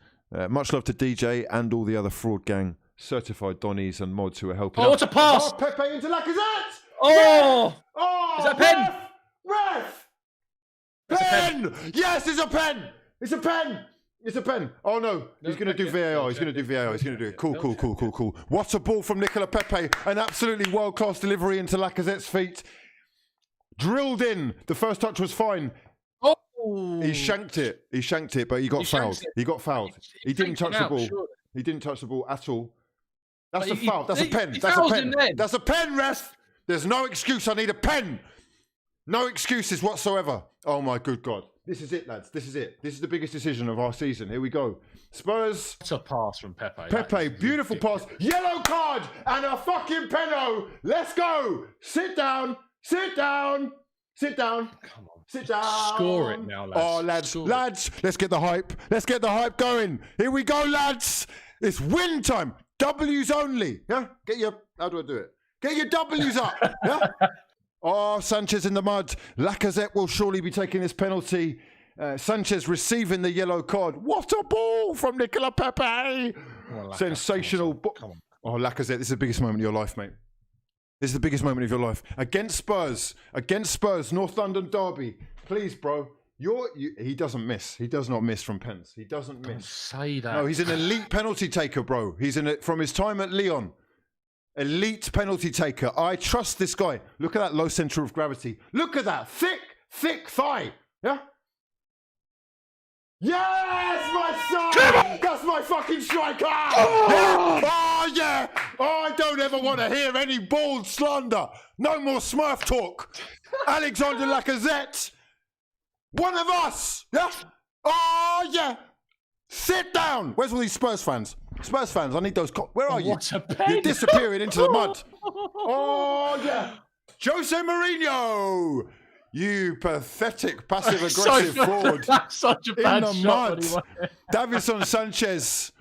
B: Much love to DJ and all the other fraud gang, certified Donnies and mods who are helping.
A: Oh, what a pass!
B: Oh, Pepe into Lacazette!
A: Oh!
B: Oh!
A: Is that a pen?
B: Ref! Pen! Yes, it's a pen! It's a pen! It's a pen. Oh, no. He's going to do VAR. He's going to do VAR. He's going to do it. Cool. What a ball from Nicola Pepe. An absolutely world-class delivery into Lacazette's feet. Drilled in. The first touch was fine.
A: Oh!
B: He shanked it, but he got fouled. He got fouled. He didn't touch the ball.
A: Surely.
B: He didn't touch the ball at all. That's a foul. That's a pen. That's a pen. That's a pen, ref. There's no excuse. I need a pen. No excuses whatsoever. Oh, my good God. This is it, lads. This is it. This is the biggest decision of our season. Here we go. Spurs.
A: It's a pass from Pepe.
B: Pepe, beautiful pass. Yellow card and a fucking penalty. Let's go. Sit down. Sit down. Sit down.
A: Come on.
B: Sit down.
A: Score it now, lads.
B: Oh, lads. Let's get the hype. Let's get the hype going. Here we go, lads. It's win time. W's only. Yeah? How do I do it? Get your W's up. Yeah? Oh, Sanchez in the mud. Lacazette will surely be taking this penalty. Sanchez receiving the yellow card. What a ball from Nicola Pepe. Sensational.
A: Come on.
B: Oh, Lacazette, this is the biggest moment of your life, mate. This is the biggest moment of your life. Against Spurs, North London derby. Please, bro. He doesn't miss. He does not miss from pens. He doesn't miss.
A: Don't say that.
B: No, he's an elite penalty taker, bro. He's from his time at Lyon. Elite penalty taker. I trust this guy. Look at that low center of gravity. Look at that thick thigh. Yeah? Yes, my son! That's my fucking striker! Oh, yeah! Oh, I don't ever want to hear any bald slander. No more Smurf talk. Alexander Lacazette, one of us! Yeah? Oh, yeah! Sit down! Where's all these Spurs fans? Spurs fans, I need those. Where are you?
A: What a pain.
B: You're disappearing into the mud. Oh, yeah. Jose Mourinho! You pathetic, passive-aggressive forward.
A: That's such a bad
B: in the
A: shot.
B: mud.
A: Anyway.
B: Davison Sanchez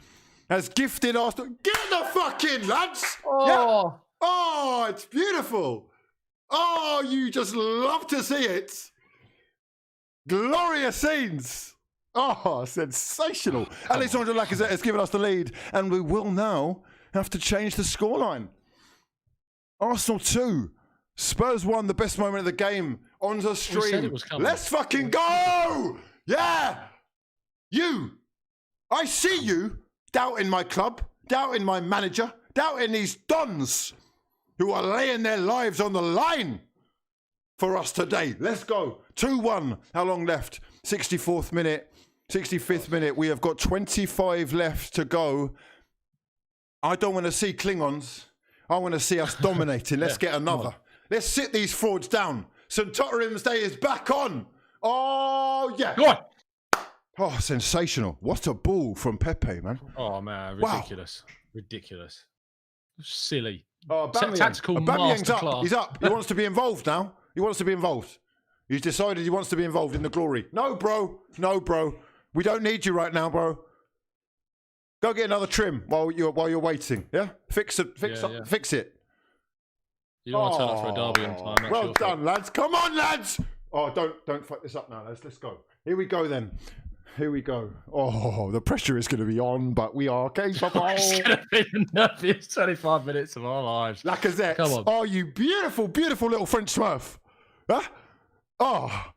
B: has gifted Arsenal. Get the fuck in, lads!
A: Oh.
B: Yeah. Oh, it's beautiful. Oh, you just love to see it. Glorious scenes. Oh, sensational. Alexander Lacazette has given us the lead, and we will now have to change the scoreline. Arsenal 2. Spurs 1, the best moment of the game on the stream. Let's fucking go! Yeah! I see you doubting my club, doubting my manager, doubting these dons who are laying their lives on the line for us today. Let's go. 2-1. How long left? 64th minute, 65th minute. We have got 25 left to go. I don't want to see Klingons. I want to see us dominating. Let's get another. Let's sit these frauds down. St. Tottenham's Day is back on. Oh, yeah.
A: Go on.
B: Oh, sensational. What a ball from Pepe, man.
A: Oh, man. Ridiculous. Wow. Ridiculous. Silly.
B: Oh,
A: tactical
B: Aubameyang's
A: masterclass.
B: up. He's up. He wants to be involved now. He wants to be involved. He's decided he wants to be involved in the glory. No, bro. No, bro. We don't need you right now, bro. Go get another trim while you're waiting. Yeah? Fix it. Fix it.
A: You don't want to turn up for a derby on time.
B: Well done, lads. Come on, lads. Oh, don't fuck this up now, lads. Let's go. Here we go, then. Here we go. Oh, the pressure is going to be on, but we are capable.
A: It's going to be the nerviest 25 minutes of our lives.
B: Lacazette.
A: Come on.
B: Oh, you beautiful, beautiful little French Smurf. Huh? Oh,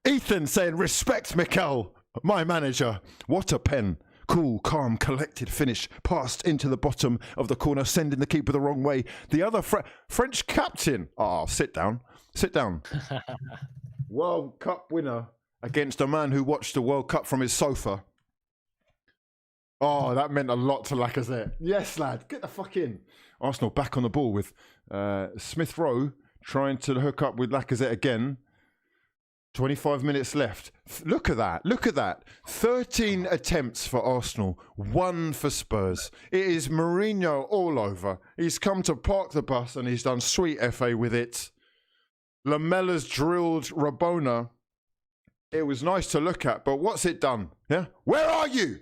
B: Ethan saying, respect Mikel, my manager. What a pen. Cool, calm, collected finish. Passed into the bottom of the corner, sending the keeper the wrong way. The other French captain. Oh, sit down. Sit down. World Cup winner against a man who watched the World Cup from his sofa. Oh, that meant a lot to Lacazette. Yes, lad. Get the fuck in. Arsenal back on the ball with Smith Rowe trying to hook up with Lacazette again. 25 minutes left. Look at that. Look at that. 13 attempts for Arsenal, 1 for Spurs. It is Mourinho all over. He's come to park the bus and he's done sweet FA with it. Lamella's drilled Rabona. It was nice to look at, but what's it done? Yeah? Where are you?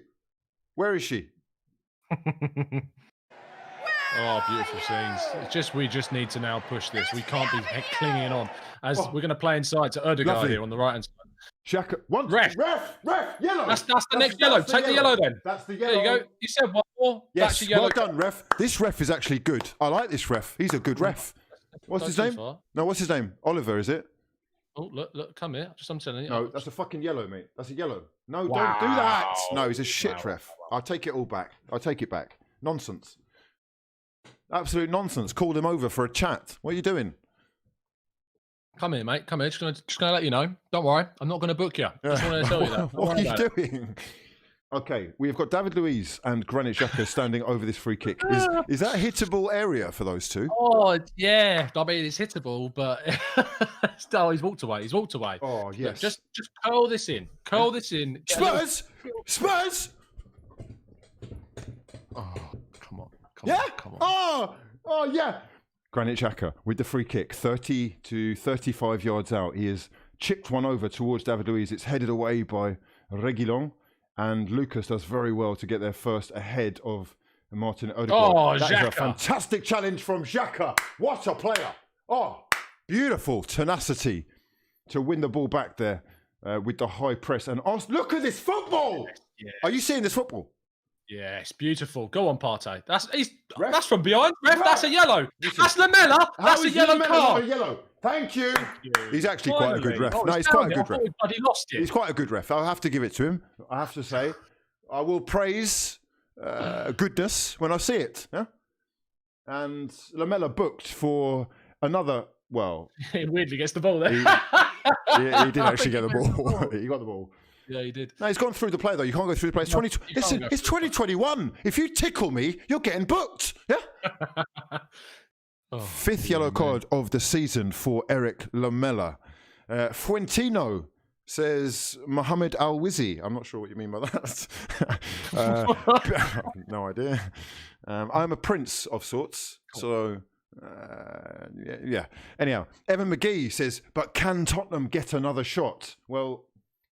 B: Where is she?
A: Oh, beautiful scenes. We just need to now push this. We can't be clinging on. As we're going to play inside to Erdegaard here on the right hand side.
B: Xhaka. One.
A: Ref,
B: yellow.
A: That's the next yellow. Take the yellow then.
B: That's the yellow.
A: There you go. You said one more.
B: Yes,
A: That's yellow.
B: well done, ref. This ref is actually good. I like this ref. He's a good ref. What's his name? No, what's his name? Oliver, is it?
A: Oh, look, come here. I'm telling you.
B: No, that's a fucking yellow, mate. That's a yellow. No, don't do that. No, he's a shit ref. I'll take it all back. I'll take it back. Nonsense. Absolute nonsense. Called him over for a chat. What are you doing?
A: Come here, mate. Come here. Just gonna let you know. Don't worry. I'm not going to book you. Just want to tell you that.
B: What are you doing? Okay, we've got David Luiz and Granit Xhaka standing over this free kick. Is that a hittable area for those two?
A: Oh, yeah. I mean, it's hittable, but still, he's walked away. He's walked away.
B: Oh, yes.
A: Just curl this in. Curl this in.
B: Spurs! Spurs!
A: Oh, come on.
B: Come on. Oh, yeah. Granit Xhaka with the free kick, 30 to 35 yards out. He has chipped one over towards David Luiz. It's headed away by Reguilon. And Lucas does very well to get there first ahead of Martin Odegaard.
A: Oh,
B: that
A: Xhaka.
B: is a fantastic challenge from Xhaka. What a player. Oh, beautiful tenacity to win the ball back there with the high press. And look at this football.
A: Yes.
B: Are you seeing this football?
A: Yes, beautiful. Go on, Partey. That's from behind. Ref, that's a yellow. That's Lamella. That's a yellow card.
B: A yellow. Thank you. He's actually quite a good ref. No, he's quite a good ref.
A: He lost it.
B: He's quite a good ref. I'll have to give it to him. I have to say, I will praise goodness when I see it. Yeah? And Lamella booked for another. Well,
A: he weirdly gets the ball there.
B: He did actually get the ball. He got the ball.
A: Yeah, he did.
B: No, he's gone through the play, though. You can't go through the play. It's 2021. If you tickle me, you're getting booked. Yeah? Fifth yellow card of the season for Eric Lamela. Fuentino says Mohamed Al-Wizi. I'm not sure what you mean by that. No idea. I'm a prince of sorts, so yeah. Anyhow, Evan McGee says, but can Tottenham get another shot? Well,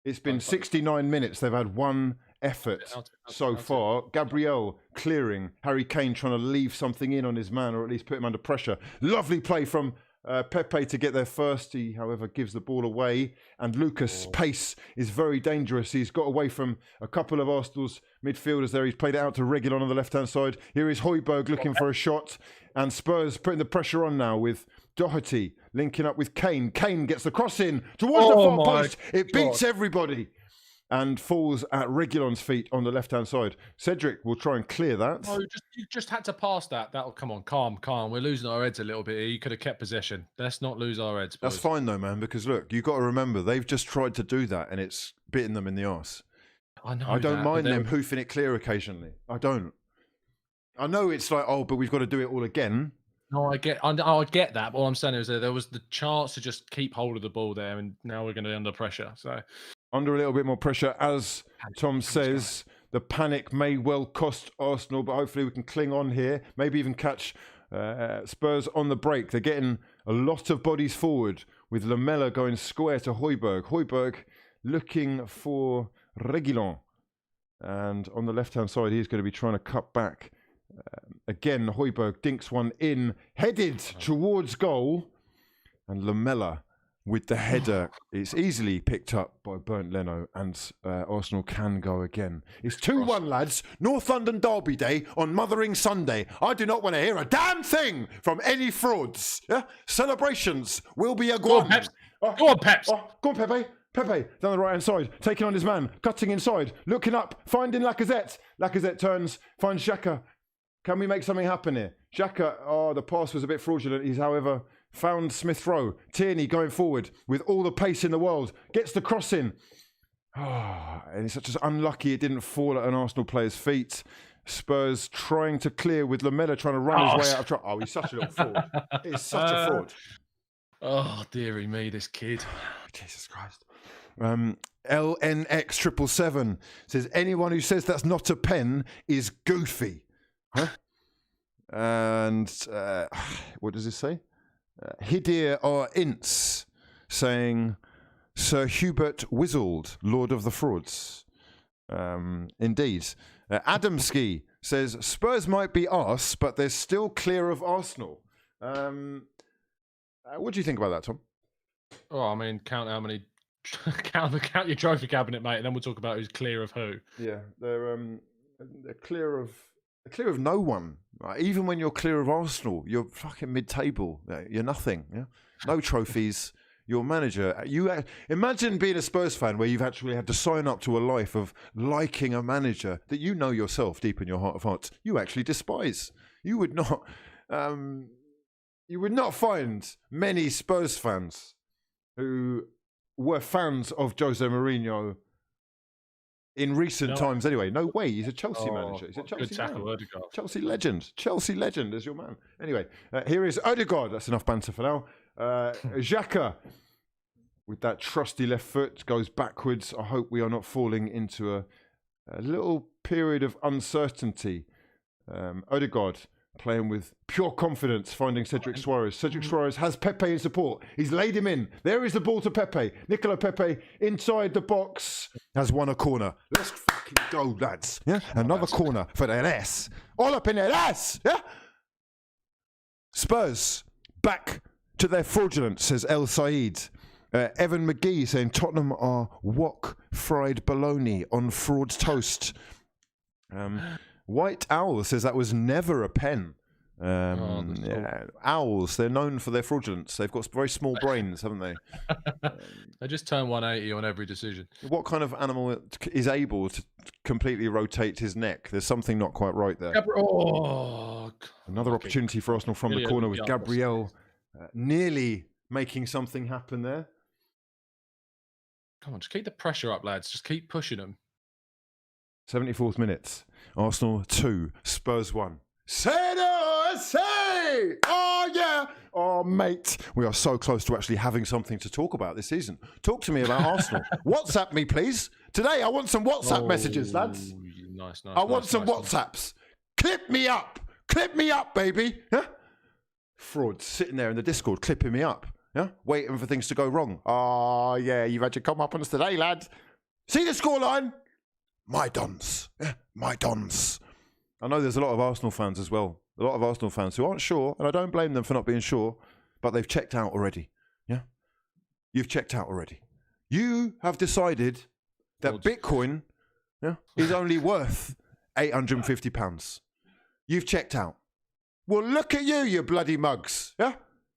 B: it's been 69 minutes. They've had one effort so far. Gabriel clearing. Harry Kane trying to leave something in on his man, or at least put him under pressure. Lovely play from Pepe to get there first. He, however, gives the ball away. And Lucas' pace is very dangerous. He's got away from a couple of Arsenal's midfielders there. He's played it out to Reguilon on the left-hand side. Here is Højbjerg looking for a shot. And Spurs putting the pressure on now with Doherty linking up with Kane. Kane gets the cross in towards the far post. It beats everybody and falls at Reguilon's feet on the left-hand side. Cedric will try and clear that.
A: No, you just had to pass that. That'll come on, calm. We're losing our heads a little bit here. You could have kept possession. Let's not lose our heads. Boys.
B: That's fine though, man, because look, you've got to remember they've just tried to do that and it's bitten them in the arse.
A: I know.
B: I don't mind them hoofing it clear occasionally. I don't. I know it's like, oh, but we've got to do it all again.
A: No, I get that. But all I'm saying is that there was the chance to just keep hold of the ball there, and now we're going to be under pressure. So
B: under a little bit more pressure, as Tom says, the panic may well cost Arsenal, but hopefully we can cling on here. Maybe even catch Spurs on the break. They're getting a lot of bodies forward with Lamela going square to Højbjerg. Højbjerg looking for Reguilon. And on the left-hand side, he's going to be trying to cut back. Again, Højbjerg dinks one in, headed towards goal. And Lamela with the header. It's easily picked up by Bernd Leno, and Arsenal can go again. It's 2-1, lads. North London Derby Day on Mothering Sunday. I do not want to hear a damn thing from any frauds. Yeah? Celebrations will be a
A: Go on, Peps. Go on, Peps.
B: Go on, Pepe. Pepe, down the right-hand side, taking on his man, cutting inside, looking up, finding Lacazette. Lacazette turns, finds Xhaka. Can we make something happen here? Xhaka, the pass was a bit fraudulent. He's, however, found Smith Rowe. Tierney going forward with all the pace in the world. Gets the cross in. And it's just unlucky it didn't fall at an Arsenal player's feet. Spurs trying to clear with Lamela trying to run his way out of trouble. Oh, he's such a little fraud. He's such a fraud.
A: Oh, dearie me, this kid.
B: Jesus Christ. LNX777 says, anyone who says that's not a pen is goofy. Huh? And what does this say? Hidir or Ince saying, Sir Hubert Wizzled, Lord of the Frauds. Indeed. Adamski says, Spurs might be arse, but they're still clear of Arsenal. What do you think about that, Tom?
A: Oh, I mean, count how many... count your trophy cabinet, mate, and then we'll talk about who's clear of who.
B: Yeah, they're clear of no one. Right? Even when you're clear of Arsenal, you're fucking mid-table. You're nothing. Yeah, no trophies. Your manager. You imagine being a Spurs fan where you've actually had to sign up to a life of liking a manager that you know yourself deep in your heart of hearts you actually despise. You would not find many Spurs fans who were fans of Jose Mourinho in recent times anyway. No way. He's a Chelsea manager. He's a Chelsea man. Chelsea legend is your man. Anyway, here is Odegaard. That's enough banter for now. Xhaka, with that trusty left foot, goes backwards. I hope we are not falling into a little period of uncertainty. Odegaard playing with pure confidence, finding Cedric Suarez. Cedric Suarez has Pepe in support. He's laid him in. There is the ball to Pepe. Nicola Pepe inside the box has won a corner. Let's fucking go, lads. Yeah, another corner for the LS. All up in the LS. Yeah. Spurs back to their fraudulence, says El Said. Evan McGee saying Tottenham are wok fried bologna on fraud's toast. White Owl says that was never a pen. Owls, they're known for their fraudulence. They've got very small brains, haven't they?
A: They just turn 180 on every decision.
B: What kind of animal is able to completely rotate his neck? There's something not quite right there. Another opportunity for Arsenal from the corner with Gabriel nearly making something happen there.
A: Come on, just keep the pressure up, lads. Just keep pushing them.
B: 74th minute. Arsenal 2, Spurs 1. Say no, say! Oh, yeah! Oh, mate. We are so close to actually having something to talk about this season. Talk to me about Arsenal. WhatsApp me, please. Today, I want some WhatsApp messages, lads.
A: Nice.
B: I want some WhatsApps. Clip me up. Clip me up, baby. Huh? Frauds sitting there in the Discord clipping me up. Yeah, waiting for things to go wrong. Oh, yeah, you've had your come up on us today, lad. See the scoreline? My Dons. Yeah, my Dons. I know there's a lot of Arsenal fans as well. A lot of Arsenal fans who aren't sure, and I don't blame them for not being sure, but they've checked out already. Yeah? You've checked out already. You have decided that Bitcoin is only worth £850. You've checked out. Well, look at you, you bloody mugs. Yeah?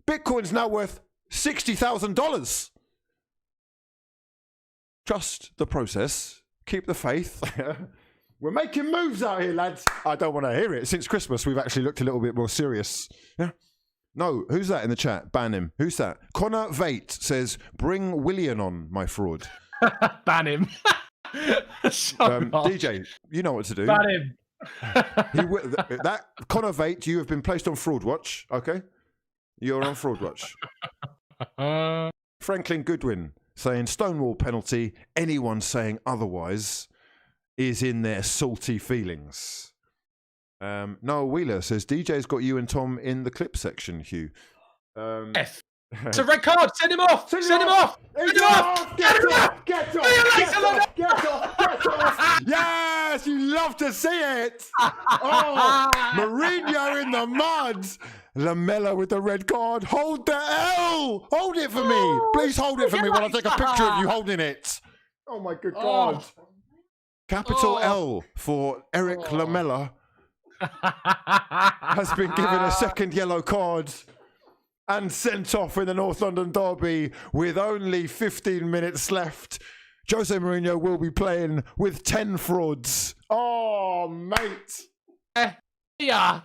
B: Bitcoin's now worth $60,000. Trust the process. Keep the faith. We're making moves out here, lads. I don't want to hear it. Since Christmas, we've actually looked a little bit more serious. Yeah. No, who's that in the chat? Ban him. Who's that? Connor Vate says, bring Willian on, my fraud.
A: Ban him.
B: DJ, you know what to do.
A: Ban him.
B: That Connor Vate, you have been placed on Fraud Watch. Okay, you're on Fraud Watch. Franklin Goodwin saying Stonewall penalty. Anyone saying otherwise is in their salty feelings. Noah Wheeler says DJ's got you and Tom in the clip section. Hugh.
A: F. It's a red card. Send him off. Send him off. Get off. Get off.
B: Yes, you love to see it. Oh, Mourinho in the mud. Lamella with the red card. Hold the L. Hold it for me. Please hold it for me while I take a picture of you holding it. Oh, my good God. Capital L for Eric Lamella has been given a second yellow card and sent off in the North London derby with only 15 minutes left. Jose Mourinho will be playing with 10 frauds. Oh, mate.
A: Yeah.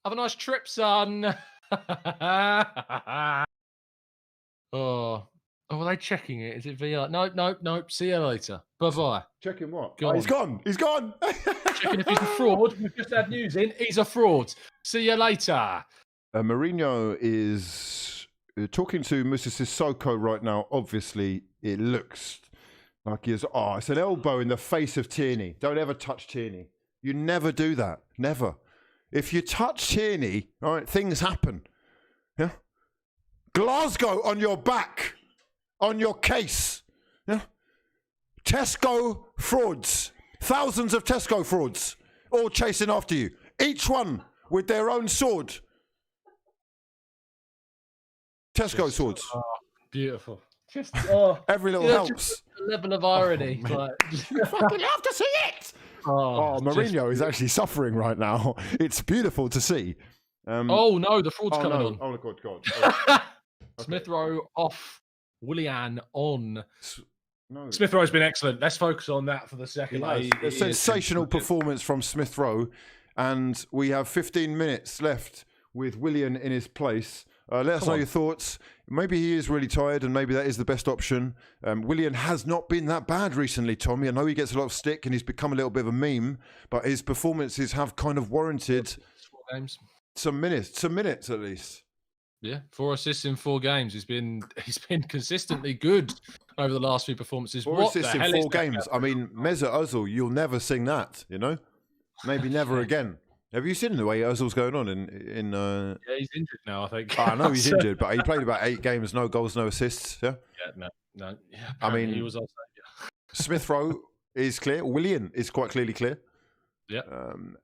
A: Have a nice trip, son. Oh, are they checking it? Is it VR? No. See you later. Bye-bye.
B: Checking what?
A: He's
B: gone. He's gone.
A: Checking if he's a fraud. We've just had news in. He's a fraud. See you later.
B: Mourinho is talking to Moussa Sissoko right now. Obviously, it looks like he is. Oh, it's an elbow in the face of Tierney. Don't ever touch Tierney. You never do that. Never. If you touch Tierney, all right, things happen. Yeah. Glasgow on your back, on your case. Yeah. Tesco frauds. Thousands of Tesco frauds, all chasing after you. Each one with their own sword. Tesco swords.
A: Oh, beautiful. Just
B: every little helps.
A: Just the level of irony.
B: You fucking love to see it. Mourinho is actually suffering right now. It's beautiful to see.
A: Oh no, the fraud's coming on.
B: Oh God.
A: Okay. Smith Rowe off. Willian on.
B: No.
A: Smith Rowe's been excellent. Let's focus on that for the second.
B: A sensational performance from Smith Rowe, and we have 15 minutes left with Willian in his place. Let us know your thoughts. Maybe he is really tired, and maybe that is the best option. Willian has not been that bad recently, Tommy. I know he gets a lot of stick, and he's become a little bit of a meme, but his performances have kind of warranted some minutes at least.
A: Yeah, 4 assists in 4 games. He's been consistently good over the last few performances.
B: 4 assists in 4 games. I mean, Mesut Ozil, you'll never sing that, you know? Maybe never again. Have you seen the way Ozil's going on in
A: Yeah, he's injured now, I think.
B: I know he's injured, but he played about 8 games, no goals, no assists. Yeah.
A: Yeah, no. Yeah,
B: I mean,
A: he was also.
B: Smith Rowe is clear. Willian is quite clearly clear.
A: Yeah.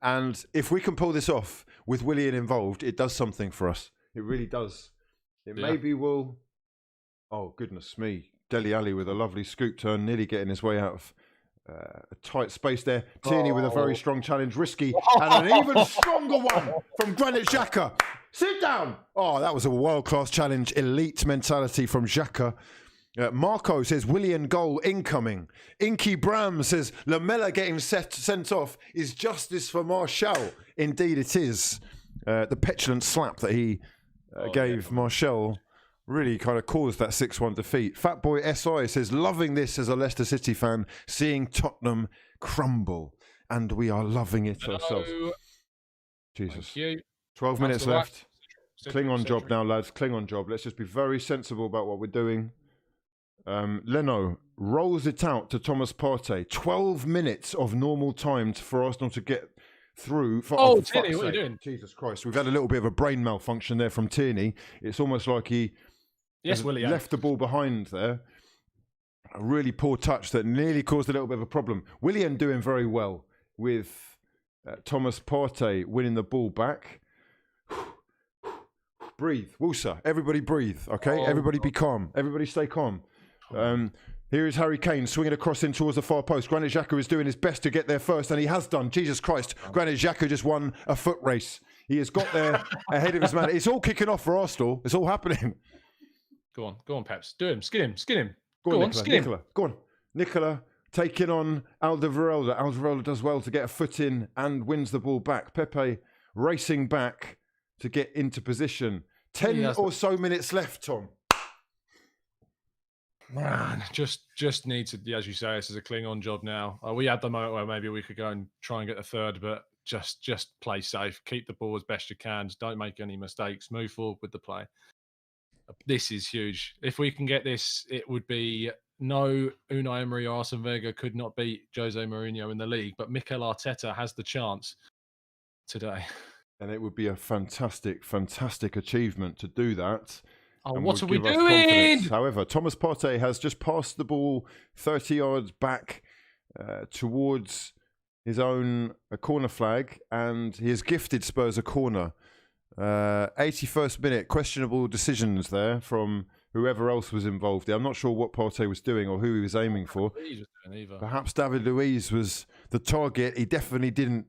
B: And if we can pull this off with Willian involved, it does something for us. It really does. Maybe will. Oh goodness me! Dele Alli with a lovely scoop turn, nearly getting his way out of a tight space there. Tierney with a very strong challenge, risky, and an even stronger one from Granit Xhaka. Sit down. Oh, that was a world-class challenge. Elite mentality from Xhaka. Marco says Willian goal incoming. Inky Bram says Lamella getting sent off is justice for Martial. Indeed, it is. The petulant slap that he gave Martial really kind of caused that 6-1 defeat. Fatboy SI says, loving this as a Leicester City fan, seeing Tottenham crumble. And we are loving it ourselves. Jesus.
A: Thank you.
B: 12 minutes left. Cling on job now, lads. Cling on job. Let's just be very sensible about what we're doing. Leno rolls it out to Thomas Partey. 12 minutes of normal time for Arsenal to get through.
A: Tierney, what are you doing?
B: Jesus Christ. We've had a little bit of a brain malfunction there from Tierney. It's almost like he left the ball behind there. A really poor touch that nearly caused a little bit of a problem. Willian doing very well with Thomas Partey winning the ball back. Breathe. Woosa. Everybody breathe, okay? Everybody be calm. Everybody stay calm. Here is Harry Kane swinging across in towards the far post. Granit Xhaka is doing his best to get there first, and he has done. Jesus Christ. Granit Xhaka just won a foot race. He has got there ahead of his man. It's all kicking off for Arsenal. It's all happening.
A: Go on, Peps. Do him. Skin him.
B: Go on, Nicola. Go on. Nicola taking on Alderweireld. Alderweireld does well to get a foot in and wins the ball back. Pepe racing back to get into position. 10 or so minutes left, Tom.
A: Man, just need to, as you say, this is a cling-on job now. We had the moment where maybe we could go and try and get the third, but just play safe. Keep the ball as best you can. Don't make any mistakes. Move forward with the play. This is huge. If we can get this, it would be no Unai Emery, Arsene Wenger could not beat Jose Mourinho in the league, but Mikel Arteta has the chance today. And
B: it would be a fantastic, fantastic achievement to do that.
A: Oh, what are we doing?
B: However, Thomas Partey has just passed the ball 30 yards back towards his own corner flag, and he has gifted Spurs a corner. 81st minute, questionable decisions there from whoever else was involved there. I'm not sure what Partey was doing or who he was aiming for. Perhaps David Luiz was the target. He definitely didn't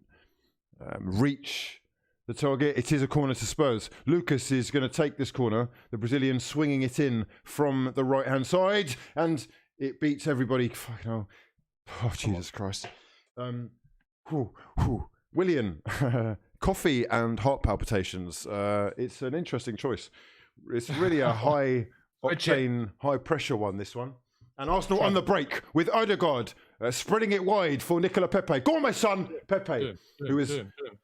B: reach the target. It is a corner to Spurs. Lucas is going to take this corner. The Brazilian swinging it in from the right-hand side, and it beats everybody. Fucking hell. Oh, Jesus Christ. Willian, coffee and heart palpitations. It's an interesting choice. It's really a high-octane, high-pressure one, this one. And Arsenal on the break with Odegaard spreading it wide for Nicola Pepe. Go on, my son, Pepe, who is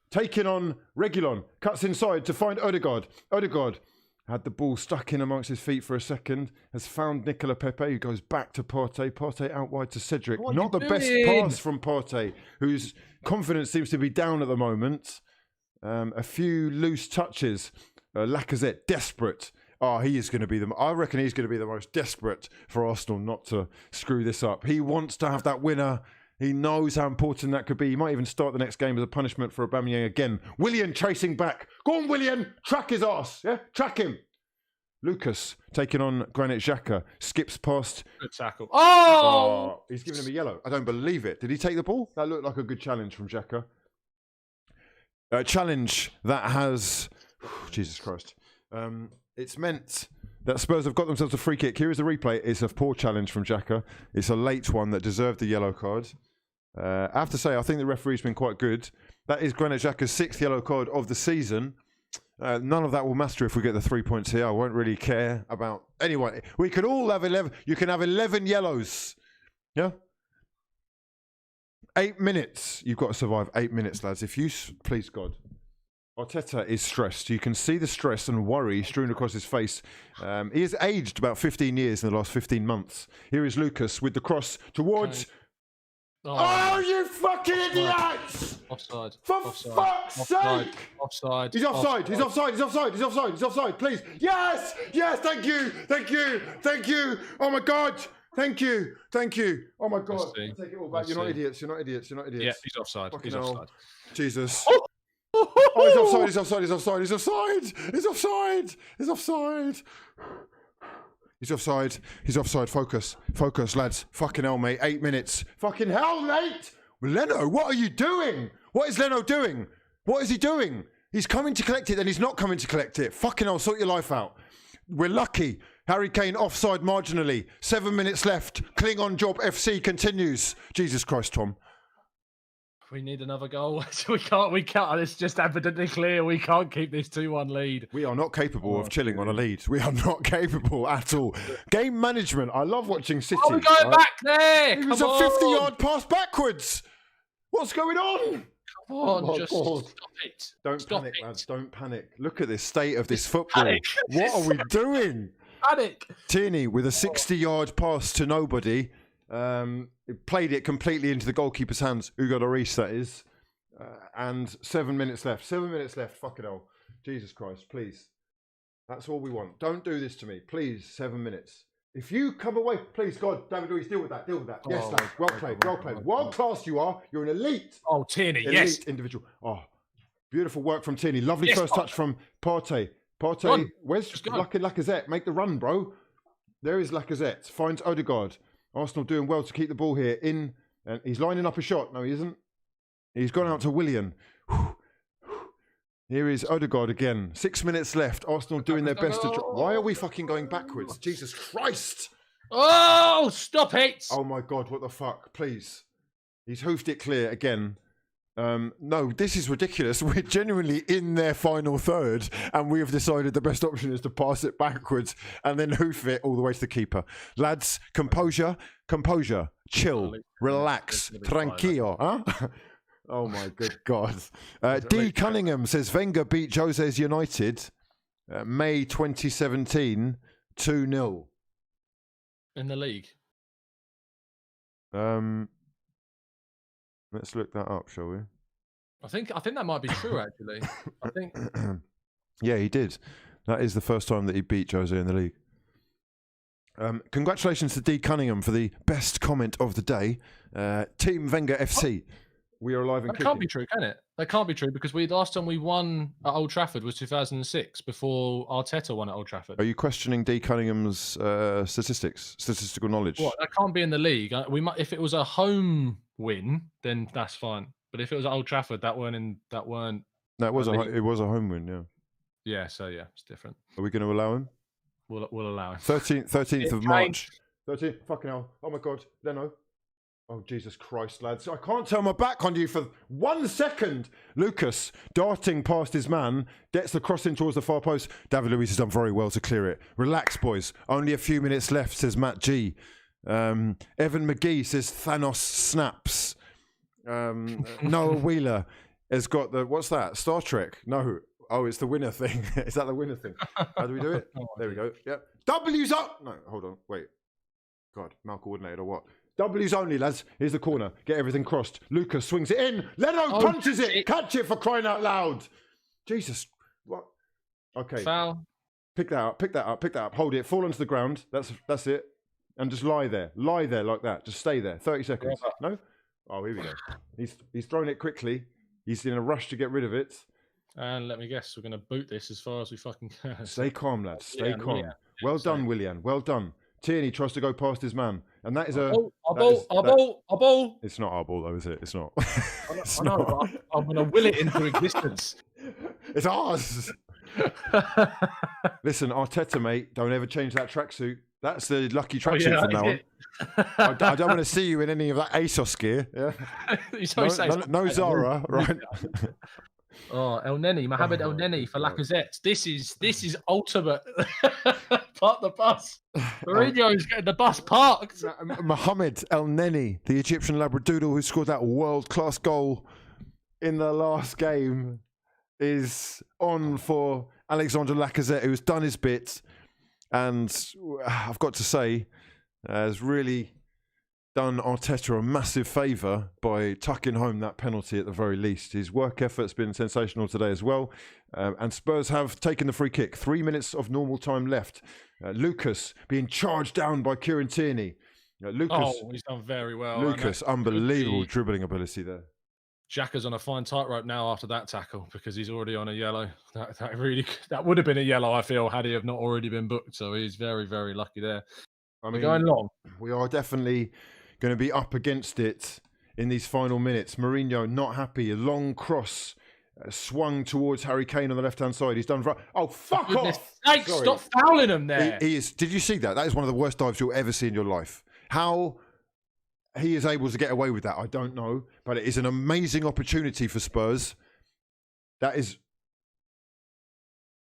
B: taking on Reguilon. Cuts inside to find Odegaard. Odegaard had the ball stuck in amongst his feet for a second. Has found Nicola Pepe, who goes back to Partey. Partey out wide to Cedric. Not the best pass from Partey, whose confidence seems to be down at the moment. A few loose touches. Lacazette, desperate. Oh, he is going to be I reckon he's going to be the most desperate for Arsenal not to screw this up. He wants to have that winner. He knows how important that could be. He might even start the next game as a punishment for Aubameyang again. Willian chasing back. Go on, Willian. Track his ass. Yeah, track him. Lucas taking on Granit Xhaka. Skips past.
A: Good tackle.
B: He's giving him a yellow. I don't believe it. Did he take the ball? That looked like a good challenge from Xhaka. Challenge that has... Jesus Christ. It's meant that Spurs have got themselves a free kick. Here is the replay. It's a poor challenge from Xhaka. It's a late one that deserved the yellow card. I have to say, I think the referee's been quite good. That is Granit Xhaka's 6th yellow card of the season. None of that will matter if we get the 3 points here. I won't really care about... Anyway, we could all have 11. You can have 11 yellows. Yeah? 8 minutes. You've got to survive 8 minutes, lads. If you... Please, God. Arteta is stressed. You can see the stress and worry strewn across his face. He has aged about 15 years in the last 15 months. Here is Lucas with the cross towards... Oh, you fucking idiots!
A: Offside.
B: For fuck's sake!
A: Offside.
B: He's offside. He's offside. He's offside. He's offside. He's offside. Please. Yes! Yes! Thank you! Thank you! Thank you! Oh my God! Thank you! Thank you! Oh my God! I take it all back. You're not idiots. You're not idiots. You're not idiots.
A: Yeah, he's offside. He's offside.
B: Jesus. Oh, he's offside, he's offside, he's offside, he's offside, he's offside, he's offside. He's offside, he's offside, focus, lads. Fucking hell, mate, 8 minutes. Fucking hell, mate! Leno, what are you doing? What is Leno doing? What is he doing? He's coming to collect it, then he's not coming to collect it. Fucking hell, sort your life out. We're lucky. Harry Kane offside marginally. 7 minutes left. Cling on job FC continues. Jesus Christ, Tom.
A: We need another goal. We can't. It's just evidently clear we can't keep this 2-1 lead.
B: We are not capable of chilling on a lead. We are not capable at all. Game management. I love watching City.
A: Are we going back there?
B: It was a 50-yard pass backwards. What's going on?
A: Come on, just stop it.
B: Don't panic, lads. Don't panic. Look at this state of this football. What are we doing?
A: Panic.
B: Tierney with a 60-yard pass to nobody. Played it completely into the goalkeeper's hands. Hugo Lloris, that is. And 7 minutes left. 7 minutes left. Fucking hell. Jesus Christ, please. That's all we want. Don't do this to me. Please, 7 minutes. If you come away, please, God, David Luiz, deal with that. Deal with that. Yes, lad. Well played. Well played. World class you are. You're an elite.
A: Oh, Tierney,
B: elite individual. Oh, beautiful work from Tierney. Lovely first touch from Partey. Partey, where's Lacazette? Make the run, bro. There is Lacazette. Finds Odegaard. Arsenal doing well to keep the ball here in, and he's lining up a shot. No, he isn't. He's gone out to Willian. Here is Odegaard again. 6 minutes left. Arsenal doing their best to try. Why are we fucking going backwards? Jesus Christ!
A: Oh, stop it!
B: Oh my God, what the fuck? Please. He's hoofed it clear again. No, this is ridiculous. We're genuinely in their final third, and we have decided the best option is to pass it backwards and then hoof it all the way to the keeper. Lads, composure, chill, relax, tranquillo. Huh? Oh my good God. D. Cunningham says Wenger beat Jose's United May 2017 2-0.
A: In the league.
B: Let's look that up, shall we?
A: I think that might be true, actually. I think.
B: Yeah, he did. That is the first time that he beat Jose in the league. Congratulations to D. Cunningham for the best comment of the day. Team Wenger FC. We are alive and kicking.
A: That can't be true, can it? That can't be true because last time we won at Old Trafford was 2006, before Arteta won at Old Trafford.
B: Are you questioning D. Cunningham's statistical knowledge?
A: What? That can't be in the league. If it was a home win, then that's fine. But if it was at Old Trafford, it was a home win, yeah. Yeah, so yeah, it's different.
B: Are we going to allow him?
A: We'll allow him.
B: 13th of March. 13th. Fucking hell. Oh my God. Leno. Oh, Jesus Christ, lads. I can't turn my back on you for 1 second. Lucas, darting past his man, gets the cross in towards the far post. David Luiz has done very well to clear it. Relax, boys. Only a few minutes left, says Matt G. Evan McGee says Thanos snaps. Noah Wheeler has got the, what's that? Star Trek? No. Oh, it's the winner thing. Is that the winner thing? How do we do it? There we go. Yep. W's up. No, hold on. Wait. God, mal-coordinated or what? W's only, lads. Here's the corner. Get everything crossed. Lucas swings it in. Leno punches it. Catch it, for crying out loud. Jesus. What? Okay.
A: Foul.
B: Pick that up. Pick that up. Pick that up. Hold it. Fall onto the ground. That's it. And just lie there. Lie there like that. Just stay there. 30 seconds. No? Oh, here we go. He's thrown it quickly. He's in a rush to get rid of it.
A: And let me guess, we're going to boot this as far as we fucking can.
B: Stay calm, lads. Stay calm. Willian. Well done, Willian. Well done. Tierney tries to go past his man. And that is a ball. It's not our ball, though, is it? It's not.
A: I know, but I'm going to will it into existence.
B: It's ours. Listen, Arteta, mate, don't ever change that tracksuit. That's the lucky tracksuit from now on. I don't want to see you in any of that ASOS gear. Yeah? No Zara, right?
A: Oh, El Neni, Mohamed El Neni for Lacazette. This is ultimate. Park the bus. Mourinho's getting the bus parked.
B: Mohamed El Neni, the Egyptian Labradoodle who scored that world-class goal in the last game, is on for Alexandre Lacazette, who's done his bit. And I've got to say, has really done Arteta a massive favour by tucking home that penalty at the very least. His work effort's been sensational today as well. And Spurs have taken the free kick. 3 minutes of normal time left. Lucas being charged down by Kieran Tierney.
A: He's done very well.
B: Lucas, unbelievable dribbling ability there.
A: Xhaka's on a fine tightrope now after that tackle because he's already on a yellow. That would have been a yellow, I feel, had he have not already been booked. So he's very, very lucky there. We're going long.
B: We are definitely going to be up against it in these final minutes. Mourinho not happy. A long cross swung towards Harry Kane on the left-hand side. He's done. Oh, fuck off!
A: Sake, stop fouling him there.
B: He is. Did you see that? That is one of the worst dives you'll ever see in your life. How he is able to get away with that, I don't know. But it is an amazing opportunity for Spurs.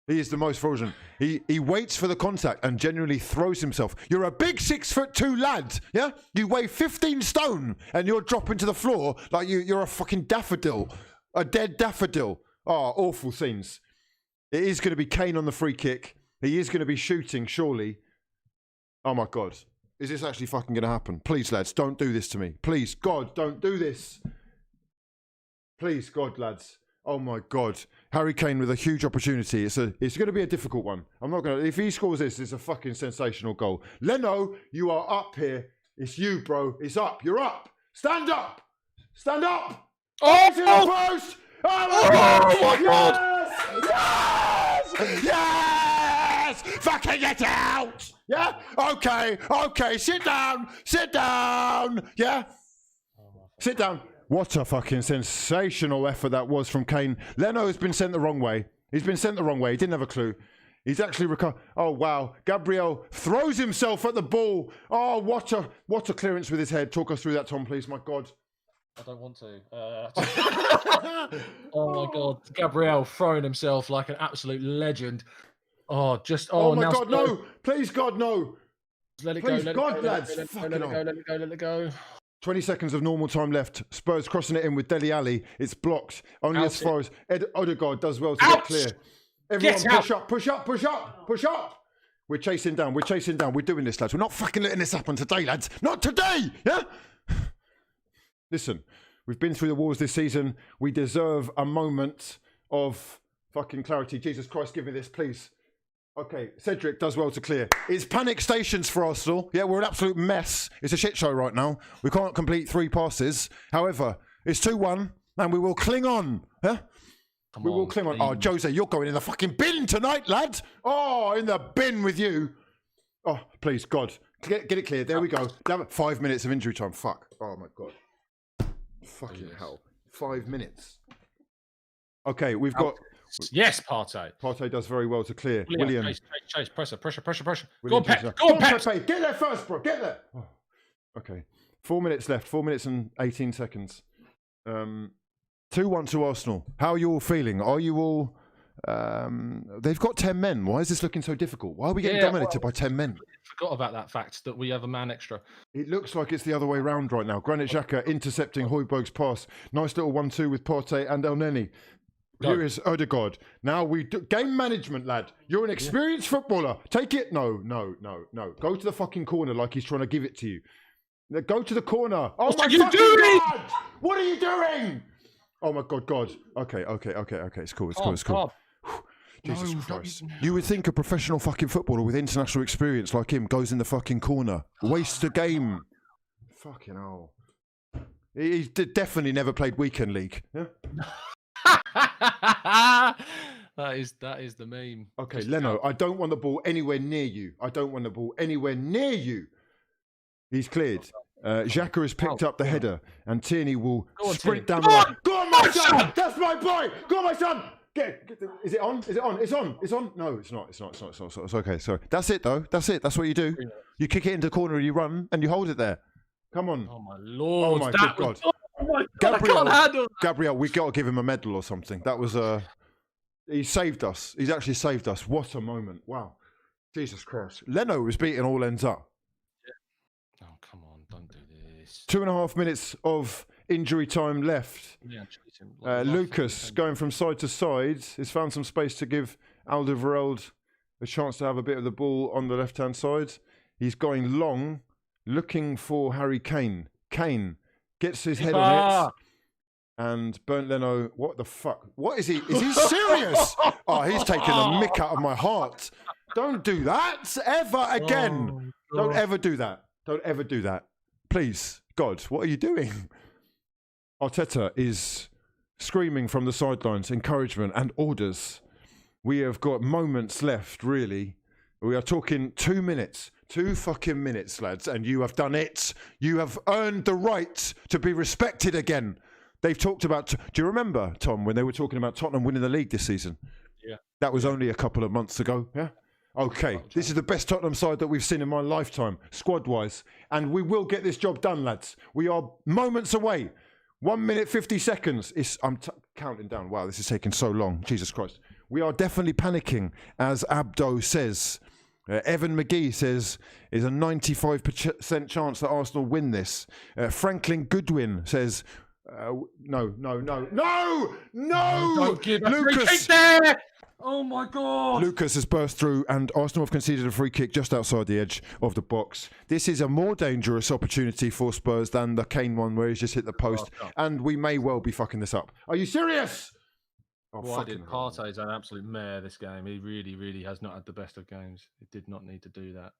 B: He is the most fraudulent. He waits for the contact and genuinely throws himself. You're a big 6'2" lad, yeah? You weigh 15 stone and you're dropping to the floor like you're a fucking daffodil, a dead daffodil. Oh, awful scenes. It is going to be Kane on the free kick. He is going to be shooting, surely. Oh my God. Is this actually fucking going to happen? Please, lads, don't do this to me. Please, God, don't do this. Please, God, lads. Oh my God. Harry Kane with a huge opportunity. It's going to be a difficult one. I'm not going to... If he scores this, it's a fucking sensational goal. Leno, you are up here. It's you, bro. It's up. You're up. Stand up. Stand up.
A: Oh,
B: to the post. Oh my God. Yes! Yes! Fucking get out. Yeah? Okay. Okay. Sit down. Sit down. Yeah? Sit down. What a fucking sensational effort that was from Kane. Leno has been sent the wrong way. He's been sent the wrong way. He didn't have a clue. He's actually recovered. Oh, wow. Gabriel throws himself at the ball. Oh, what a clearance with his head. Talk us through that, Tom, please. My God.
A: I don't want to. Oh, my God. Gabriel throwing himself like an absolute legend. Oh, just...
B: Oh my God, no. Please, God, no.
A: Let it
B: Please,
A: go.
B: God, lads.
A: Let it go.
B: 20 seconds of normal time left. Spurs crossing it in with Dele Alli. It's blocked. Only as far as Odegaard does well to get clear. Everyone push up. We're chasing down. We're doing this, lads. We're not fucking letting this happen today, lads. Not today, yeah? Listen, we've been through the wars this season. We deserve a moment of fucking clarity. Jesus Christ, give me this, please. Okay, Cedric does well to clear. It's panic stations for Arsenal. Yeah, we're an absolute mess. It's a shit show right now. We can't complete 3 passes. However, it's 2-1, and we will cling on. Yeah? We will cling on. Oh, Jose, you're going in the fucking bin tonight, lad. Oh, in the bin with you. Oh, please, God. Get it clear. There we go. 5 minutes of injury time. Fuck. Oh, my God. Fucking hell. 5 minutes. Okay, we've got...
A: Yes, Partey.
B: Partey does very well to clear. William.
A: Chase, pressure.
B: William
A: Go on, Pep.
B: Get there first, bro. Get there. Oh. Okay. 4 minutes left. 4 minutes and 18 seconds. 2-1 to Arsenal. How are you all feeling? Are you all... they've got 10 men. Why is this looking so difficult? Why are we getting dominated by 10 men?
A: Forgot about that fact that we have a man extra.
B: It looks like it's the other way around right now. Granit Xhaka intercepting Højbjerg's pass. Nice little 1-2 with Partey and El Neni. Here is Odegaard. Now we do game management, lad. You're an experienced footballer. Take it. No. Go to the fucking corner like he's trying to give it to you. Go to the corner. Oh
A: what
B: my
A: are you doing?
B: God! What are you doing? Oh my God. Okay. It's cool. Jesus Christ. You would think a professional fucking footballer with international experience like him goes in the fucking corner. Waste a game. Fucking hell. He's definitely never played weekend league. Yeah?
A: that is the meme.
B: Okay, Leno, I don't want the ball anywhere near you. He's cleared. Xhaka has picked up the header, and Tierney will sprint down the line. Go on, my son! That's my boy! Go on, my son! Is it on? It's on. No, it's not. It's okay. Sorry. That's it, though. That's what you do. You kick it into the corner and you run and you hold it there. Come on.
A: Oh, my Lord.
B: Oh, my good God.
A: Oh my God, I can't handle that.
B: Gabriel, we got to give him a medal or something. That was he saved us. He's actually saved us. What a moment! Wow, Jesus Christ. Leno was beating all ends up.
A: Yeah. Oh come on, don't do this.
B: 2.5 minutes of injury time left.
A: Yeah,
B: Lucas going from side to side has found some space to give Alderweireld a chance to have a bit of the ball on the left-hand side. He's going long, looking for Harry Kane. Kane gets his head on it, and Bernd Leno, what the fuck? What is he? Is he serious? Oh, he's taking the mick out of my heart. Don't do that ever again. Don't ever do that. Please, God, what are you doing? Arteta is screaming from the sidelines, encouragement and orders. We have got moments left, really. We are talking 2 minutes. 2 fucking minutes, lads, and you have done it. You have earned the right to be respected again. They've talked about... Do you remember, Tom, when they were talking about Tottenham winning the league this season?
A: Yeah.
B: That was only a couple of months ago, yeah? Okay, this is the best Tottenham side that we've seen in my lifetime, squad-wise. And we will get this job done, lads. We are moments away. 1 minute, 50 seconds. I'm counting down. Wow, this is taking so long. Jesus Christ. We are definitely panicking, as Abdo says. Evan McGee says, is a 95% chance that Arsenal win this. Franklin Goodwin says, no.
A: Don't give a
B: Lucas.
A: free kick there! Oh my God!
B: Lucas has burst through and Arsenal have conceded a free kick just outside the edge of the box. This is a more dangerous opportunity for Spurs than the Kane one where he's just hit the post. And we may well be fucking this up. Are you serious?
A: Oh, why did Partey's an absolute mare this game? He really, really has not had the best of games. He did not need to do that.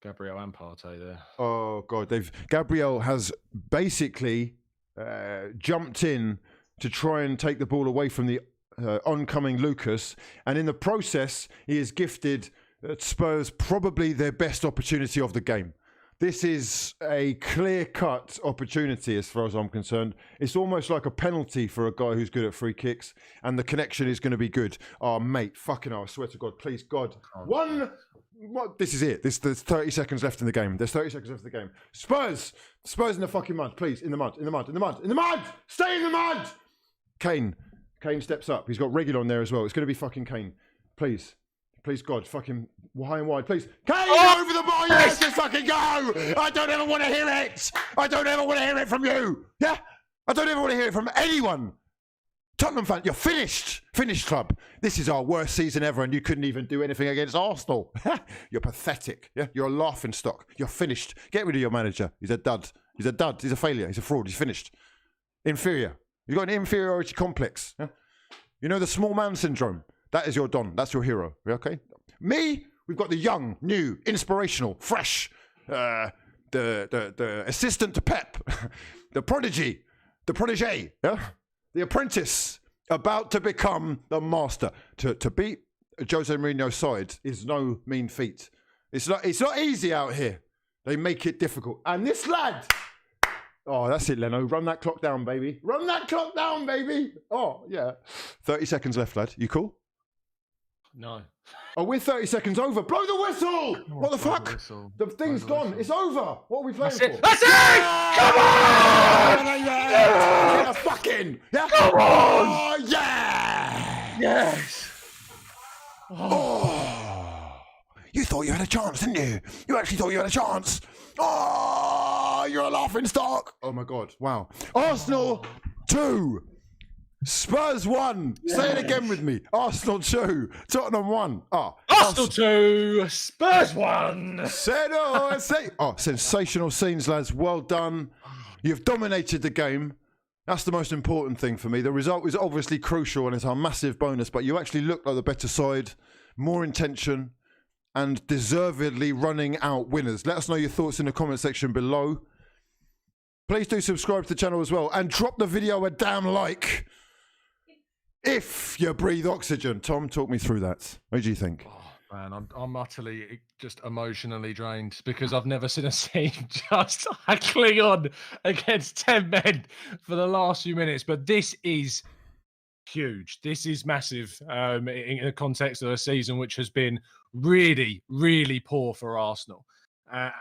A: Gabriel and Partey there.
B: Oh God, Gabriel has basically jumped in to try and take the ball away from the oncoming Lucas, and in the process, he has gifted Spurs probably their best opportunity of the game. This is a clear-cut opportunity as far as I'm concerned. It's almost like a penalty for a guy who's good at free kicks, and the connection is going to be good. Oh, mate, fucking hell, I swear to God, please, God. This is it. There's 30 seconds left in the game. There's 30 seconds left in the game. Spurs in the fucking mud, please, in the mud. Stay in the mud! Kane steps up. He's got Reguilon there as well. It's going to be fucking Kane. Please, God, fucking high and wide, please. Kane, over the ball. Yes, just fucking go. I don't ever want to hear it. I don't ever want to hear it from you. Yeah? I don't ever want to hear it from anyone. Tottenham fan, you're finished. Finished, club. This is our worst season ever, and you couldn't even do anything against Arsenal. You're pathetic. Yeah? You're a laughing stock. You're finished. Get rid of your manager. He's a dud. He's a failure. He's a fraud. He's finished. Inferior. You've got an inferiority complex. Yeah? You know the small man syndrome? That is your Don. That's your hero. Okay? Me, we've got the young, new, inspirational, fresh, the assistant to Pep, the prodigy, the protege, yeah? The apprentice, about to become the master. To beat Jose Mourinho's side is no mean feat. It's not easy out here. They make it difficult. And this lad... Oh, that's it, Leno. Run that clock down, baby. Run that clock down, baby. Oh, yeah. 30 seconds left, lad. You cool?
A: No.
B: Oh, we're 30 seconds over. Blow the whistle! What the fuck? The thing's gone. It's over. What are we playing for?
A: That's it! Come on!
B: Get a fucking... Yeah?
A: Come on!
B: Oh, yeah!
A: Yes!
B: Oh. You thought you had a chance, didn't you? You actually thought you had a chance. Oh, you're a laughing stock. Oh, my God. Wow. Arsenal 2. Spurs 1. Yeah. Say it again with me. Arsenal 2. Tottenham 1. Oh,
A: Arsenal 2. Spurs 1.
B: Sensational scenes, lads. Well done. You've dominated the game. That's the most important thing for me. The result was obviously crucial and it's a massive bonus, but you actually looked like the better side, more intention, and deservedly running out winners. Let us know your thoughts in the comment section below. Please do subscribe to the channel as well and drop the video a damn like if you breathe oxygen. Tom, talk me through that. What do you think?
A: Oh, man, I'm utterly just emotionally drained because I've never seen a scene just cling on against 10 men for the last few minutes. But this is huge. This is massive in the context of a season which has been really, really poor for Arsenal.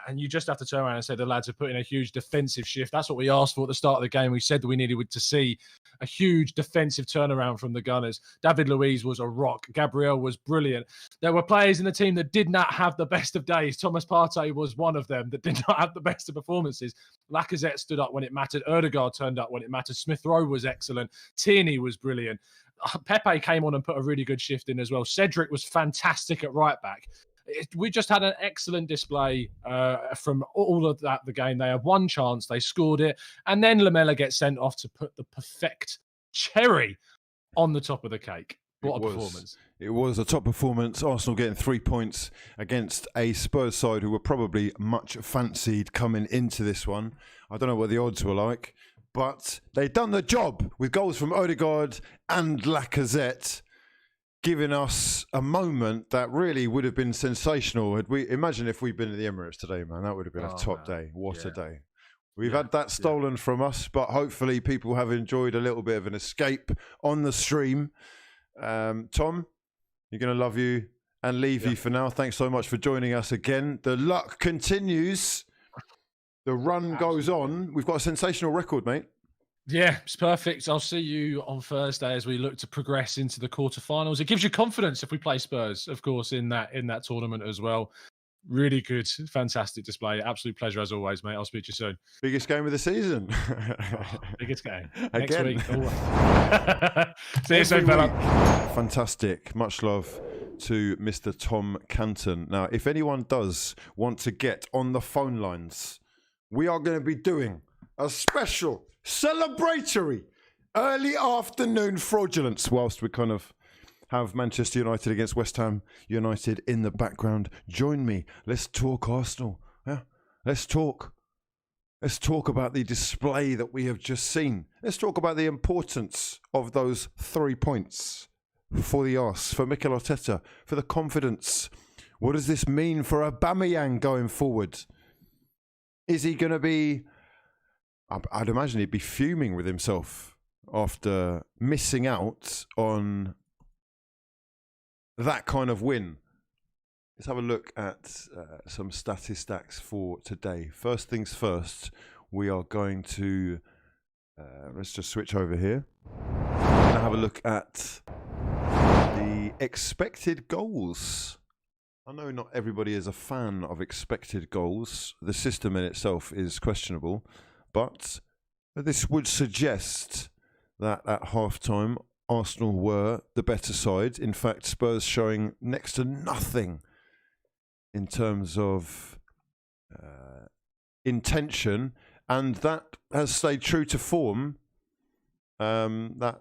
A: And you just have to turn around and say the lads have put in a huge defensive shift. That's what we asked for at the start of the game. We said that we needed to see a huge defensive turnaround from the Gunners. David Luiz was a rock. Gabriel was brilliant. There were players in the team that did not have the best of days. Thomas Partey was one of them that did not have the best of performances. Lacazette stood up when it mattered. Odegaard turned up when it mattered. Smith Rowe was excellent. Tierney was brilliant. Pepe came on and put a really good shift in as well. Cedric was fantastic at right back. We just had an excellent display from all of that. The game, they had one chance, they scored it, and then Lamela gets sent off to put the perfect cherry on the top of the cake. What a performance!
B: It was a top performance. Arsenal getting 3 points against a Spurs side who were probably much fancied coming into this one. I don't know what the odds were like, but they've done the job with goals from Odegaard and Lacazette, giving us a moment that really would have been sensational. Imagine if we'd been in the Emirates today, man. That would have been a top day. What a day. We've had that stolen from us, but hopefully people have enjoyed a little bit of an escape on the stream. Tom, you're going to love you. and leave you for now. Thanks so much for joining us again. The luck continues. The run goes on. We've got a sensational record, mate.
A: Yeah, it's perfect. I'll see you on Thursday as we look to progress into the quarterfinals. It gives you confidence if we play Spurs, of course, in that tournament as well. Really good, fantastic display. Absolute pleasure as always, mate. I'll speak to you soon.
B: Biggest game of the season.
A: Biggest game.
B: Next
A: week. See you soon, fella.
B: Fantastic. Much love to Mr. Tom Canton. Now, if anyone does want to get on the phone lines, we are going to be doing a special celebratory early afternoon fraudulence whilst we kind of have Manchester United against West Ham United in the background. Join me. Let's talk Arsenal. Yeah? Let's talk. Let's talk about the display that we have just seen. Let's talk about the importance of those 3 points for the Ars, for Mikel Arteta, for the confidence. What does this mean for Aubameyang going forward? Is he going to be... I'd imagine he'd be fuming with himself after missing out on that kind of win. Let's have a look at some statistics for today. First things first, we are going to... let's just switch over here. We're going to have a look at the expected goals. I know not everybody is a fan of expected goals. The system in itself is questionable. But this would suggest that at half-time, Arsenal were the better side. In fact, Spurs showing next to nothing in terms of intention. And that has stayed true to form. That...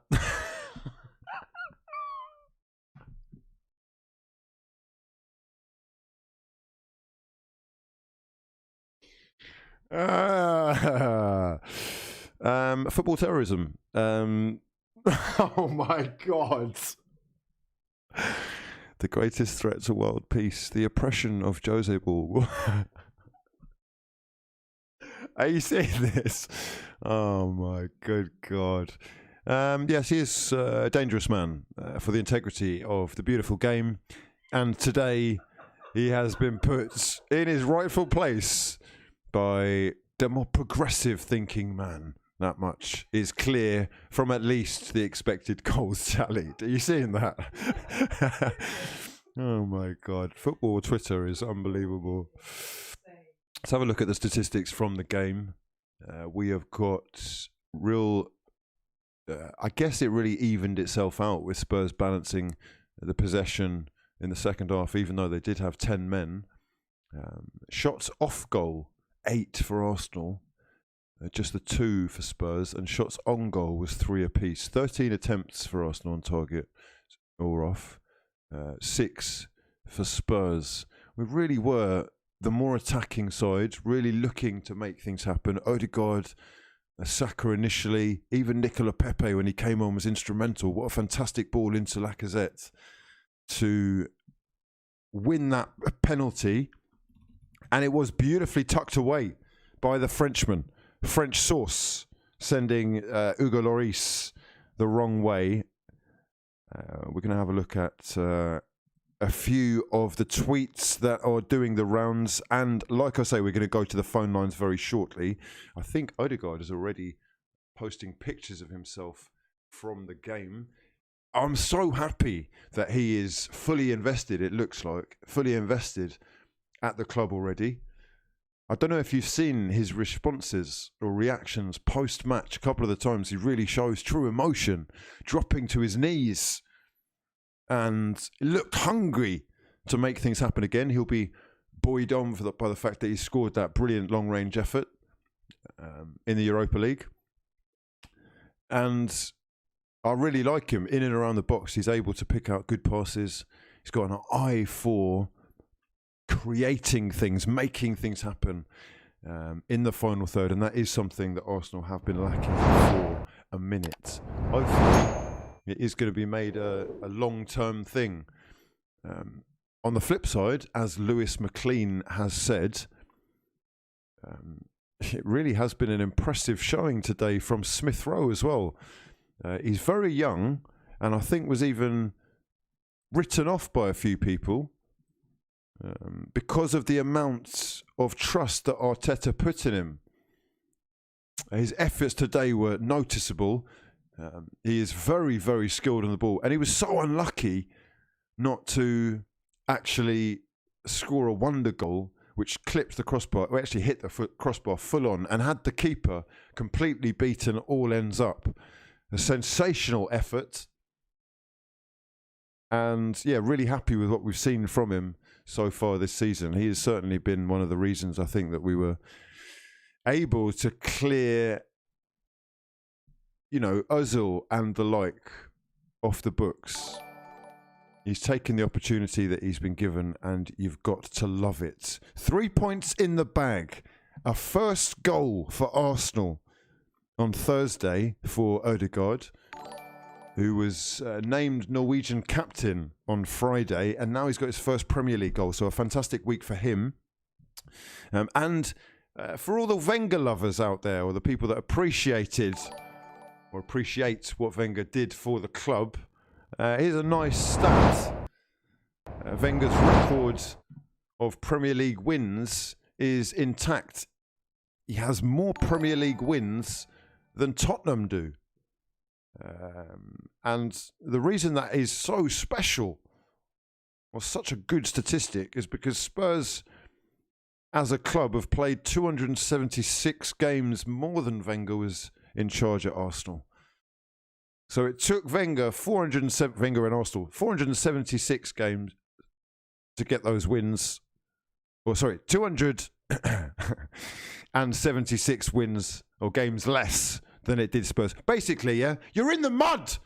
B: football terrorism. Oh my God. The greatest threat to world peace, the oppression of Jose Ball. Are you seeing this? Oh my good God. Yes, he is a dangerous man for the integrity of the beautiful game. And today he has been put in his rightful place by the more progressive thinking man. That much is clear from at least the expected goals tallied. Are you seeing that? Oh my God. Football Twitter is unbelievable. Let's have a look at the statistics from the game. We have got real... I guess it really evened itself out with Spurs balancing the possession in the second half, even though they did have 10 men. Shots off goal, 8 for Arsenal, just the 2 for Spurs, and shots on goal was 3 apiece. 13 attempts for Arsenal on target or off, 6 for Spurs. We really were the more attacking side, really looking to make things happen. Odegaard, Saka initially, even Nicola Pepe when he came on was instrumental. What a fantastic ball into Lacazette to win that penalty. And it was beautifully tucked away by the Frenchman. French sauce, sending Hugo Lloris the wrong way. We're going to have a look at a few of the tweets that are doing the rounds. And like I say, we're going to go to the phone lines very shortly. I think Odegaard is already posting pictures of himself from the game. I'm so happy that he is fully invested, it looks like, fully invested at the club already. I don't know if you've seen his responses or reactions post-match. A couple of the times he really shows true emotion, dropping to his knees, and looked hungry to make things happen again. He'll be buoyed on by the fact that he scored that brilliant long-range effort in the Europa League. And I really like him in and around the box. He's able to pick out good passes. He's got an eye for creating things, making things happen in the final third, and that is something that Arsenal have been lacking for a minute. Hopefully it is going to be made a long-term thing. On the flip side, as Lewis McLean has said, it really has been an impressive showing today from Smith Rowe as well. He's very young, and I think was even written off by a few people because of the amount of trust that Arteta put in him. His efforts today were noticeable. He is very, very skilled on the ball. And he was so unlucky not to actually score a wonder goal, which clipped the crossbar, or actually hit the crossbar full on and had the keeper completely beaten all ends up. A sensational effort. And yeah, really happy with what we've seen from him so far this season. He has certainly been one of the reasons, I think, that we were able to clear, Ozil and the like off the books. He's taken the opportunity that he's been given, and you've got to love it. 3 points in the bag. A first goal for Arsenal on Thursday for Odegaard, who was named Norwegian captain on Friday, and now he's got his first Premier League goal. So a fantastic week for him. And for all the Wenger lovers out there, or the people that appreciate what Wenger did for the club, here's a nice stat. Wenger's record of Premier League wins is intact. He has more Premier League wins than Tottenham do. And the reason that is so special, or such a good statistic, is because Spurs as a club have played 276 games more than Wenger was in charge at Arsenal. So it took Wenger and Arsenal 476 games to get those wins. 276 wins or games less than it did Spurs. Basically, yeah, you're in the mud.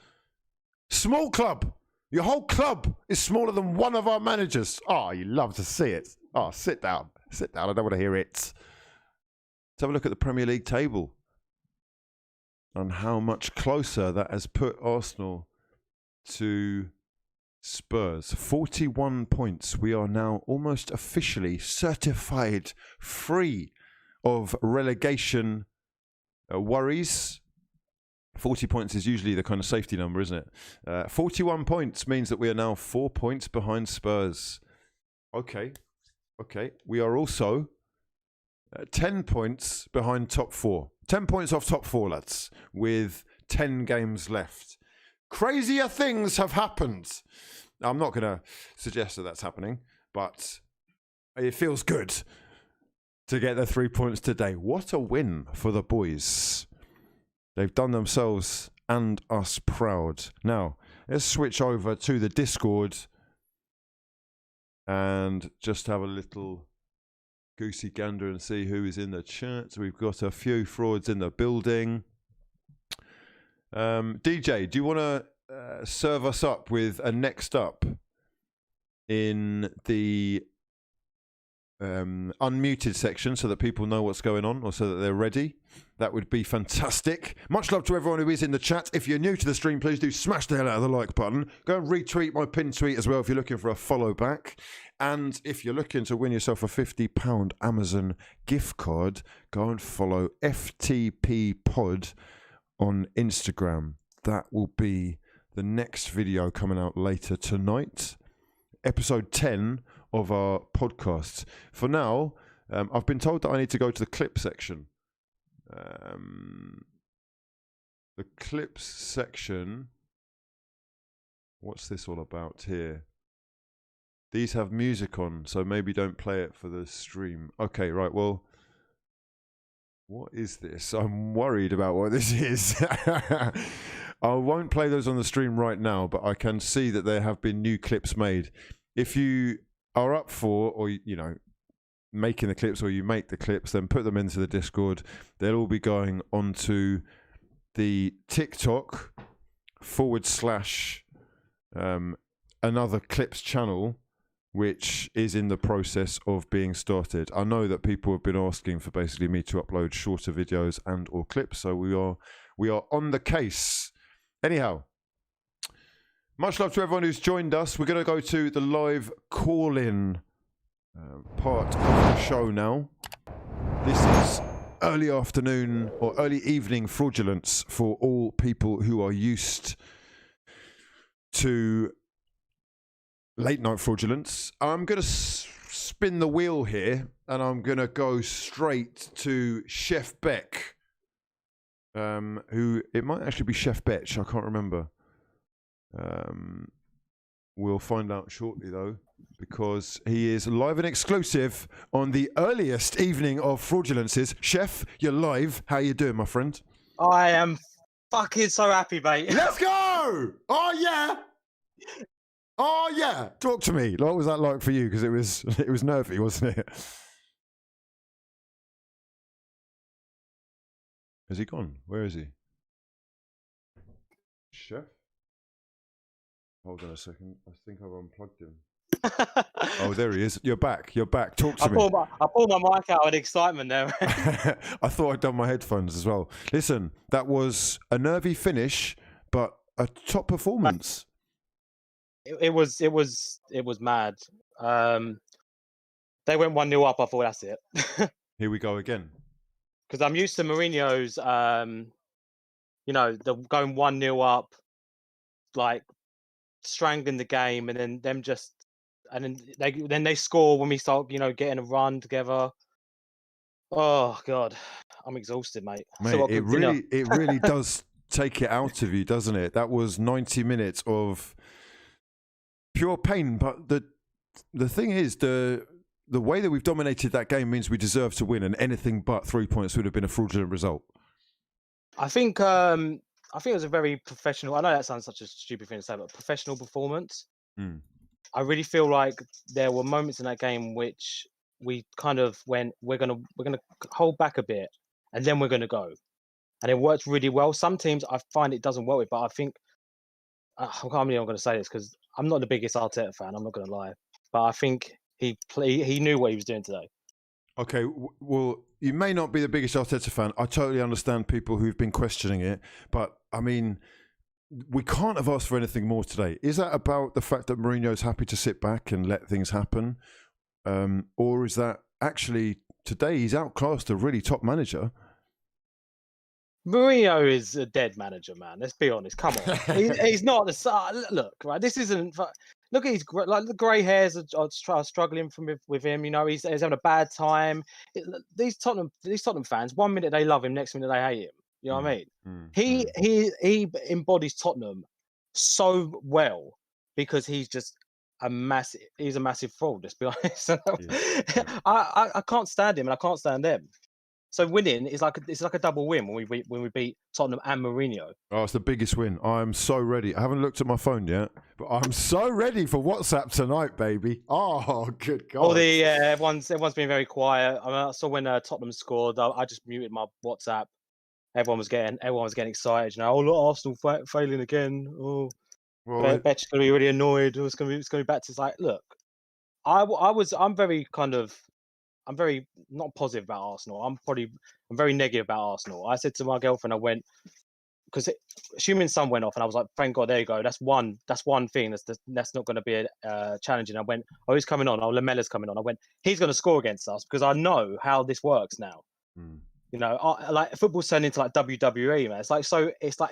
B: Small club. Your whole club is smaller than one of our managers. Oh, you love to see it. Oh, sit down. Sit down. I don't want to hear it. Let's have a look at the Premier League table and how much closer that has put Arsenal to Spurs. 41 points. We are now almost officially certified free of relegation worries. 40 points is usually the kind of safety number, isn't it? 41 points means that we are now 4 points behind Spurs. Okay. We are also 10 points behind top four. 10 points off top four, lads, with 10 games left. Crazier things have happened. I'm not going to suggest that that's happening, but it feels good to get the 3 points today. What a win for the boys. They've done themselves and us proud. Now, let's switch over to the Discord and just have a little goosey gander and see who is in the chat. We've got a few frauds in the building. DJ, do you want to serve us up with a next up in the unmuted section so that people know what's going on, or so that they're ready? That would be fantastic. Much love to everyone who is in the chat. If you're new to the stream, please do smash the hell out of the like button. Go and retweet my pinned tweet as well if you're looking for a follow back. And if you're looking to win yourself a £50 Amazon gift card, go and follow FTP Pod on Instagram. That will be the next video coming out later tonight. Episode 10 of our podcast. For now, I've been told that I need to go to the clip section. The clips section. What's this all about here? These have music on, so maybe don't play it for the stream. Okay, right, well, what is this? I'm worried about what this is. I won't play those on the stream right now, but I can see that there have been new clips made. If you are up for, or making the clips, or you make the clips, then put them into the Discord. They'll all be going onto the TikTok / another clips channel, which is in the process of being started. I know that people have been asking for basically me to upload shorter videos and or clips, so we are on the case. Anyhow, much love to everyone who's joined us. We're going to go to the live call-in part of the show now. This is early afternoon or early evening fraudulence for all people who are used to late night fraudulence. I'm going to spin the wheel here, and I'm going to go straight to Chef Beck, who it might actually be Chef Betch. I can't remember. We'll find out shortly, though, because he is live and exclusive on the earliest evening of fraudulences. Chef, you're live. How you doing, my friend?
C: I am fucking so happy, mate.
B: Let's go! Oh yeah! Oh yeah! Talk to me. What was that like for you? Because it was nervy, wasn't it? Has he gone? Where is he? Chef? Hold on a second. I think I've unplugged him. Oh, there he is. You're back. You're back. Talk to me.
C: I pulled my mic out in excitement there.
B: I thought I'd done my headphones as well. Listen, that was a nervy finish, but a top performance.
C: It was mad. They went 1-0 up. I thought that's it.
B: Here we go again.
C: Because I'm used to Mourinho's, the going 1-0 up, like strangling the game, and then them just, and then they score when we start, getting a run together. Oh God, I'm exhausted, mate.
B: It really does take it out of you, doesn't it? That was 90 minutes of pure pain. But the thing is, the way that we've dominated that game means we deserve to win, and anything but 3 points would have been a fraudulent result.
C: I think it was a very professional. I know that sounds such a stupid thing to say, but professional performance.
B: Mm.
C: I really feel like there were moments in that game which we kind of went, we're gonna hold back a bit, and then we're gonna go, and it worked really well. Some teams I find it doesn't work with, but I think I can't believe I'm going to say this because I'm not the biggest Arteta fan. I'm not going to lie, but I think he knew what he was doing today.
B: Okay, well, you may not be the biggest Arteta fan. I totally understand people who've been questioning it, but I mean, we can't have asked for anything more today. Is that about the fact that Mourinho's happy to sit back and let things happen? Or is that actually today he's outclassed a really top manager?
C: Mourinho is a dead manager, man. Let's be honest. Come on, he's not the look. Right, this isn't. Look at his the grey hairs are struggling with him. He's having a bad time. These Tottenham fans, 1 minute they love him, next minute they hate him. You know what I mean? He embodies Tottenham so well because he's just he's a massive fraud. Let's be honest. I can't stand him and I can't stand them. So winning is like a double win when we beat Tottenham and Mourinho.
B: Oh, it's the biggest win. I'm so ready. I haven't looked at my phone yet, but I'm so ready for WhatsApp tonight, baby. Oh, good God.
C: Everyone's been very quiet. I saw when Tottenham scored, I just muted my WhatsApp. Everyone was getting excited. Oh, look, Arsenal failing again. Oh, Betch's gonna be really annoyed. It's gonna be back to like, look, I'm very not positive about Arsenal. I'm very negative about Arsenal. I said to my girlfriend, I went, because Heung-min Son went off, and I was like, thank God, there you go. That's one thing that's not going to be challenging. I went, oh, he's coming on. Oh, Lamella's coming on. I went, he's going to score against us because I know how this works now. Mm. Like football's turned into like WWE, man. It's like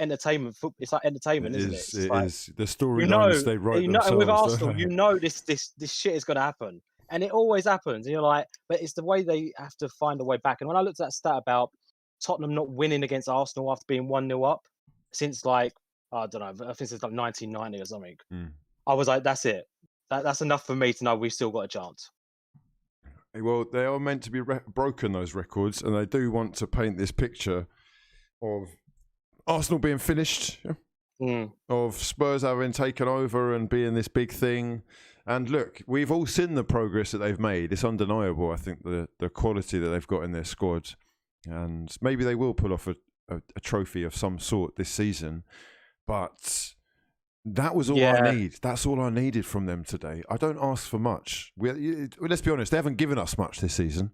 C: entertainment. It's like entertainment, isn't it?
B: It is. The storylines they write themselves.
C: And with Arsenal, this shit is going to happen. And it always happens. And you're like, but it's the way they have to find a way back. And when I looked at that stat about Tottenham not winning against Arsenal after being 1-0 up since like, I don't know, I think it's like 1990 or something. I was like, that's it. That's enough for me to know we've still got a chance.
B: Well, they are meant to be broken, those records, and they do want to paint this picture of Arsenal being finished, of Spurs having taken over and being this big thing. And look, we've all seen the progress that they've made. It's undeniable, I think, the quality that they've got in their squad. And maybe they will pull off a trophy of some sort this season. But that was all I need. That's all I needed from them today. I don't ask for much. Let's be honest, they haven't given us much this season.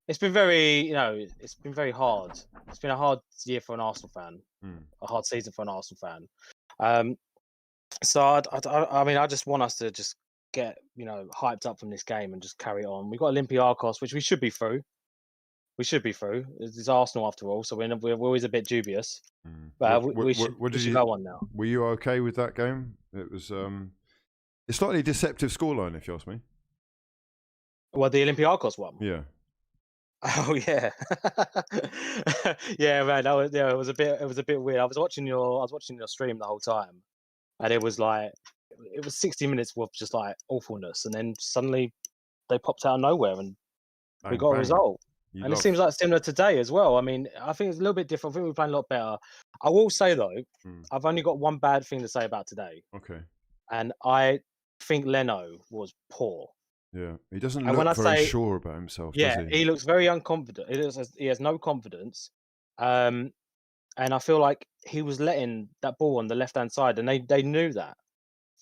C: It's been it's been very hard. It's been a hard year for an Arsenal fan, a hard season for an Arsenal fan. So I just want us to just get hyped up from this game and just carry on. We've got Olympiacos, which we should be through. It's Arsenal after all, so we're always a bit dubious. But we should go on now.
B: Were you okay with that game? It was It's slightly deceptive scoreline, if you ask me.
C: Well, the Olympiacos one.
B: Yeah.
C: Oh yeah, yeah, man. It was a bit weird. I was watching your stream the whole time, and it was 60 minutes worth just like awfulness, and then suddenly they popped out of nowhere and we
B: Bang,
C: got a
B: bang.
C: result. And it seems like similar today as well. I mean, I think it's a little bit different. I think we're playing a lot better. I will say though, I've only got one bad thing to say about today.
B: Okay.
C: And I think Leno was poor.
B: Yeah, he doesn't look very sure about himself, does he?
C: He looks very unconfident. He has no confidence. And I feel like he was letting that ball on the left-hand side, and they knew that.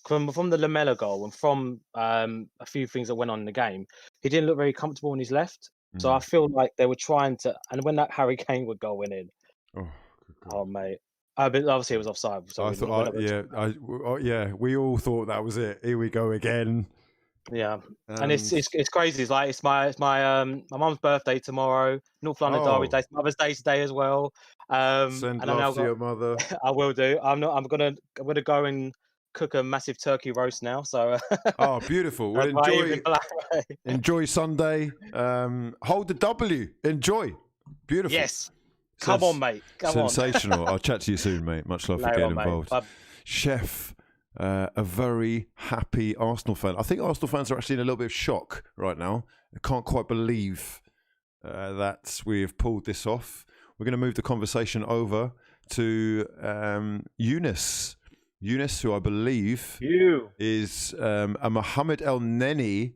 C: From the Lamela goal and from a few things that went on in the game, he didn't look very comfortable on his left. So I feel like they were trying to, and when that Harry Kane would go in, oh mate, but obviously it was offside. So
B: I thought, we all thought that was it. Here we go again.
C: Yeah, and it's crazy. It's my mum's birthday tomorrow. North London Derby Day, Mother's Day today as well.
B: Send love to your mother.
C: I will do. I'm gonna go and cook a massive turkey roast now. So
B: beautiful. Well, enjoy Sunday. Hold the W. Enjoy. Beautiful.
C: Yes. Come on, mate.
B: Sensational. I'll chat to you soon, mate. Much love for getting involved. Chef, a very happy Arsenal fan. I think Arsenal fans are actually in a little bit of shock right now. I can't quite believe that we've pulled this off. We're going to move the conversation over to Eunice. Eunice, who I believe is a Mohamed El Neni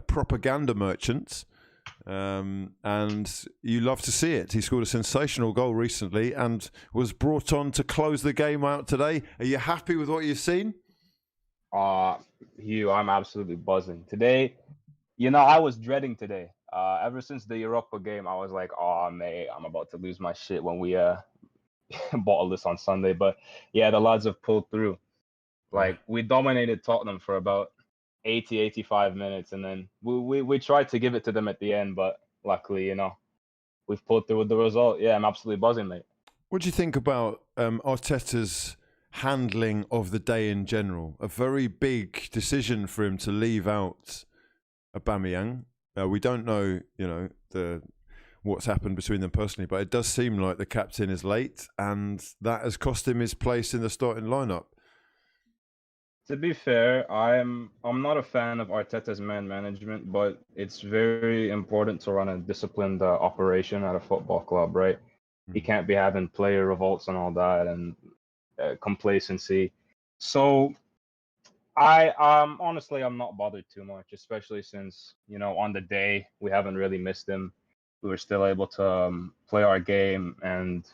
B: propaganda merchant. And you love to see it. He scored a sensational goal recently and was brought on to close the game out today. Are you happy with what you've seen?
D: Hugh, I'm absolutely buzzing. Today, I was dreading today. Ever since the Europa game, I was like, oh, mate, I'm about to lose my shit when we bottle this on Sunday. But yeah, the lads have pulled through. Like, we dominated Tottenham for about 85 minutes, and then we tried to give it to them at the end, but luckily, we've pulled through with the result. Yeah, I'm absolutely buzzing, mate.
B: What do you think about Arteta's handling of the day in general? A very big decision for him to leave out Aubameyang. We don't know, what's happened between them personally, but it does seem like the captain is late, and that has cost him his place in the starting lineup.
D: To be fair, I'm not a fan of Arteta's man management, but it's very important to run a disciplined operation at a football club, right? You can't be having player revolts and all that and complacency. So honestly, I'm not bothered too much, especially since, on the day we haven't really missed him. We were still able to play our game, and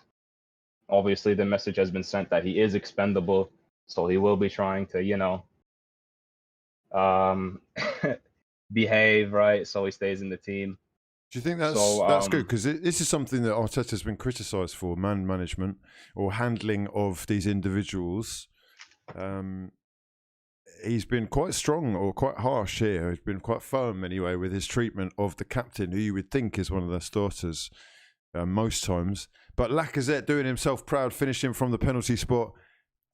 D: obviously the message has been sent that he is expendable. So he will be trying to, behave, right? So he stays in the team.
B: Do you think that's good? Because this is something that Arteta's been criticised for, man management or handling of these individuals. He's been quite strong or quite harsh here. He's been quite firm anyway with his treatment of the captain, who you would think is one of the starters most times. But Lacazette doing himself proud, finishing from the penalty spot.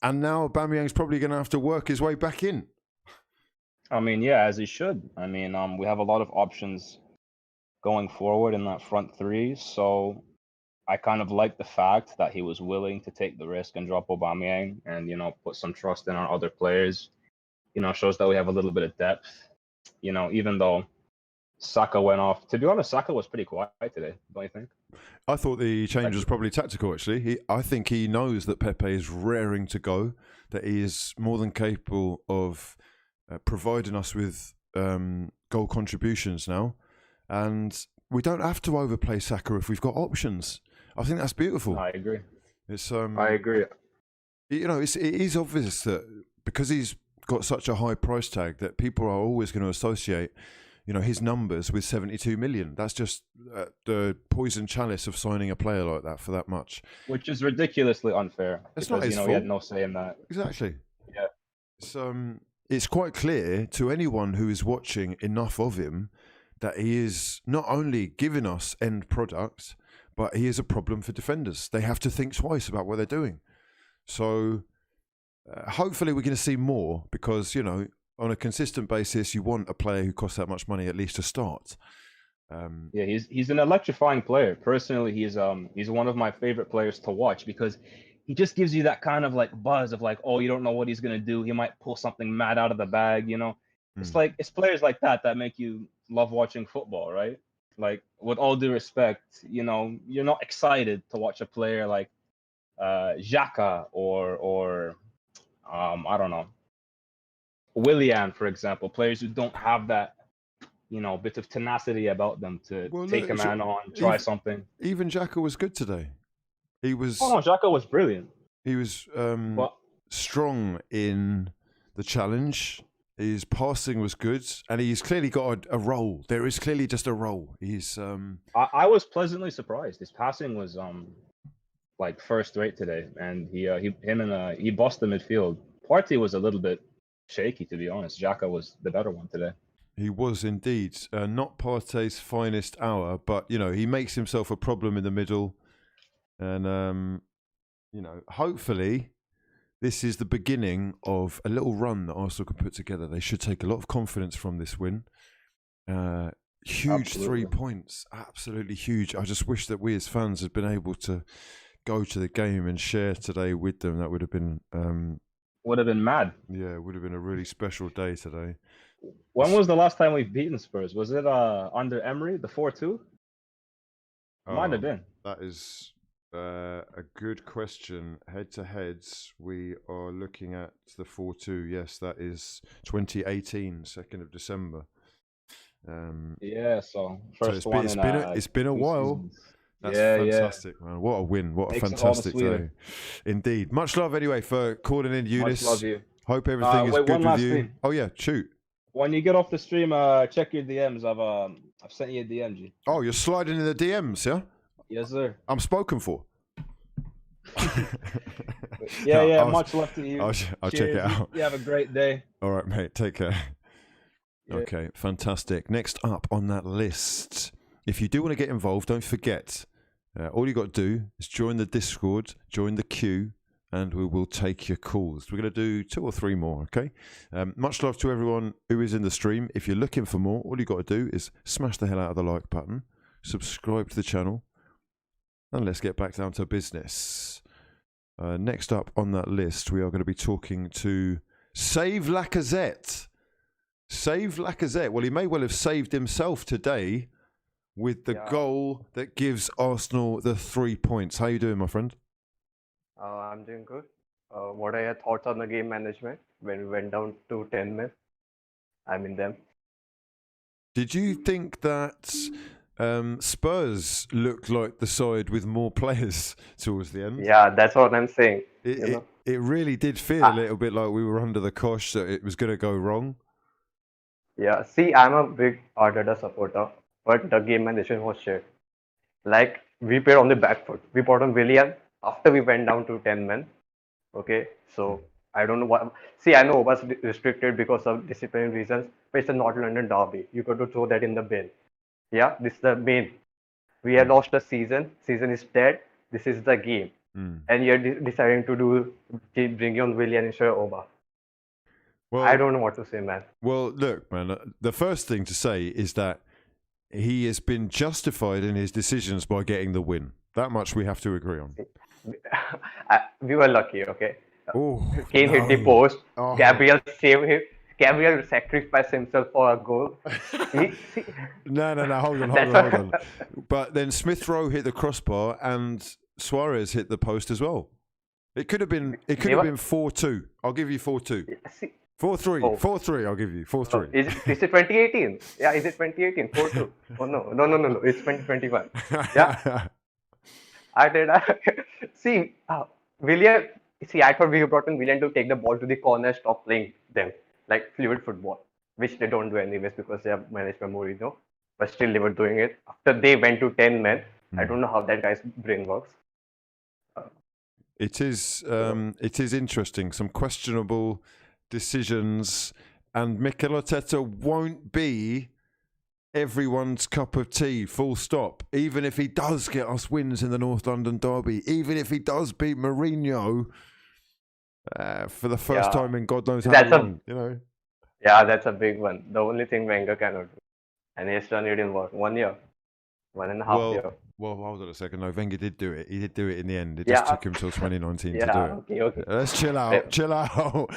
B: And now Aubameyang's probably going to have to work his way back in.
D: I mean, yeah, as he should. I mean, we have a lot of options going forward in that front three. So I kind of like the fact that he was willing to take the risk and drop Aubameyang and, put some trust in our other players. Shows that we have a little bit of depth. Even though Saka went off. To be honest, Saka was pretty quiet today, don't you think?
B: I thought the change was probably tactical, actually. I think he knows that Pepe is raring to go, that he is more than capable of providing us with goal contributions now. And we don't have to overplay Saka if we've got options. I think that's beautiful.
D: I agree.
B: I
D: agree.
B: It is obvious that because he's got such a high price tag that people are always going to associate his numbers with 72 million. That's just the poison chalice of signing a player like that for that much.
D: Which is ridiculously unfair.
B: It's
D: because,
B: not his fault.
D: He had no say in that.
B: Exactly.
D: Yeah.
B: It's quite clear to anyone who is watching enough of him that he is not only giving us end product, but he is a problem for defenders. They have to think twice about what they're doing. So hopefully we're going to see more because, on a consistent basis, you want a player who costs that much money at least to start.
D: Yeah, he's an electrifying player. Personally, he's one of my favorite players to watch because he just gives you that kind of like buzz of like, oh, you don't know what he's gonna do. He might pull something mad out of the bag, you know. It's players like that make you love watching football, right? Like, with all due respect, you know, you're not excited to watch a player like Xhaka or I don't know, Willian, for example, players who don't have that, you know, bit of tenacity about them to take a man on, try something.
B: Even Xhaka was good today. He was.
D: Oh no, Xhaka was brilliant.
B: He was strong in the challenge. His passing was good, and he's clearly got a role. There is clearly just a role. He's.
D: I was pleasantly surprised. His passing was like first rate today, and he bossed the midfield. Partey was a little bit shaky, to be honest. Xhaka was the better one today.
B: He was indeed not Partey's finest hour, but you know he makes himself a problem in the middle, and you know hopefully this is the beginning of a little run that Arsenal can put together. They should take a lot of confidence from this win. Huge 3 points, absolutely huge. I just wish that we as fans had been able to go to the game and share today with them. That would have been
D: mad.
B: Yeah, it would have been a really special day today.
D: When was the last time we've beaten Spurs? Was it under Emery, the 4-2? Might have been.
B: That is a good question. Head-to-heads, we are looking at the 4-2. Yes, that is 2018, 2nd of December.
D: Yeah, so first one
B: it's been a while.
D: Seasons.
B: That's fantastic, man. What a win. What a fantastic day. Indeed. Much love anyway for calling in, Eunice.
D: Much love you.
B: Hope everything is good with you. Thing. Oh yeah, shoot.
D: When you get off the stream, check your DMs. I've sent you a DM, G.
B: Oh, you're sliding in the DMs, yeah?
D: Yes, sir.
B: I'm spoken for.
D: Much love to you.
B: I'll check it out.
D: You have a great day.
B: All right, mate. Take care.
D: Yeah.
B: Okay, fantastic. Next up on that list, if you do want to get involved, don't forget, all you got to do is join the Discord, join the queue, and we will take your calls. We're going to do 2 or 3 more, okay? Much love to everyone who is in the stream. If you're looking for more, all you got to do is smash the hell out of the like button, subscribe to the channel, and let's get back down to business. Next up on that list, we are going to be talking to Save Lacazette. Save Lacazette. Well, he may well have saved himself today with the goal that gives Arsenal the 3 points. How you doing, my friend?
E: I'm doing good. What are your thoughts on the game management when we went down to 10 men? I'm in them.
B: Did you think that Spurs looked like the side with more players towards the end?
E: Yeah, that's what I'm saying.
B: It really did feel a little bit like we were under the cosh that it was going to go wrong.
E: Yeah, see, I'm a big Arteta supporter, but the game management was shit. Like, we played on the back foot. We brought on Willian after we went down to 10 men. Okay, so I don't know what. See, I know it was restricted because of disciplinary reasons, but it's a North London derby. You got to throw that in the bin. Yeah, this is the main. We have lost the season. Season is dead. This is the game. And you're deciding to bring on Willian instead of Oba. Well, I don't know what to say, man.
B: Well, look, man, the first thing to say is that he has been justified in his decisions by getting the win. That much we have to agree on.
E: We were lucky, okay? Kane hit the post. Gabriel saved him. Gabriel sacrificed himself for a goal.
B: No, hold on. But then Smith Rowe hit the crossbar and Suarez hit the post as well. It could have been 4-2. I'll give you 4-2. 4-3. 4-3. I'll give you 4-3.
E: Is it 2018? Yeah, is it 2018? 4-2. Oh no. It's 2021. Yeah. I did. See, Willian. See, I thought we brought in Willian to take the ball to the corner, stop playing them like fluid football, which they don't do anyways because they are managed by Mourinho. But still, they were doing it after they went to 10 men. I don't know how that guy's brain works.
B: It is interesting. Some questionable decisions, and Mikel Arteta won't be everyone's cup of tea, full stop. Even if he does get us wins in the North London derby, even if he does beat Mourinho for the first time in God knows how long, you know.
E: Yeah, that's a big one. The only thing Wenger cannot do. And he's done it in what? 1 year? 1.5 year?
B: Well, hold on a second. No, Wenger did do it. He did do it in the end. It just
E: Yeah.
B: took him till 2019 to do
E: Yeah,
B: it.
E: okay.
B: Let's chill
E: Yeah,
B: out. Chill out.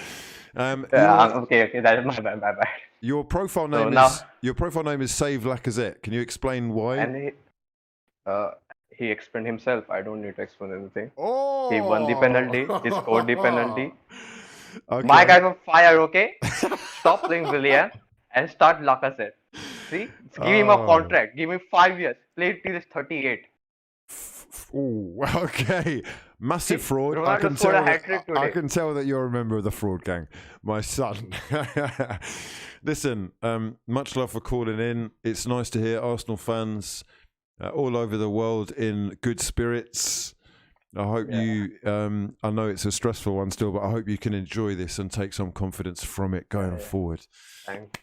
E: okay. That is my bad.
B: Your profile
E: So
B: name
E: now,
B: is Save Lacazette. Can you explain why?
E: and he explained himself. I don't need to explain anything.
B: Oh,
E: He won the penalty. He scored the penalty.
B: Okay.
E: My guy's on fire, okay? Stop playing Willian and start Lacazette. See? Give him a contract. Give him 5 years. Play till he's 38.
B: Oh, okay. Massive fraud.
E: Ronaldo scored a hat-trick today.
B: I can tell that you're a member of the fraud gang, my son. Listen, much love for calling in. It's nice to hear Arsenal fans all over the world in good spirits. I hope you, I know it's a stressful one still, but I hope you can enjoy this and take some confidence from it going forward.
E: Thanks.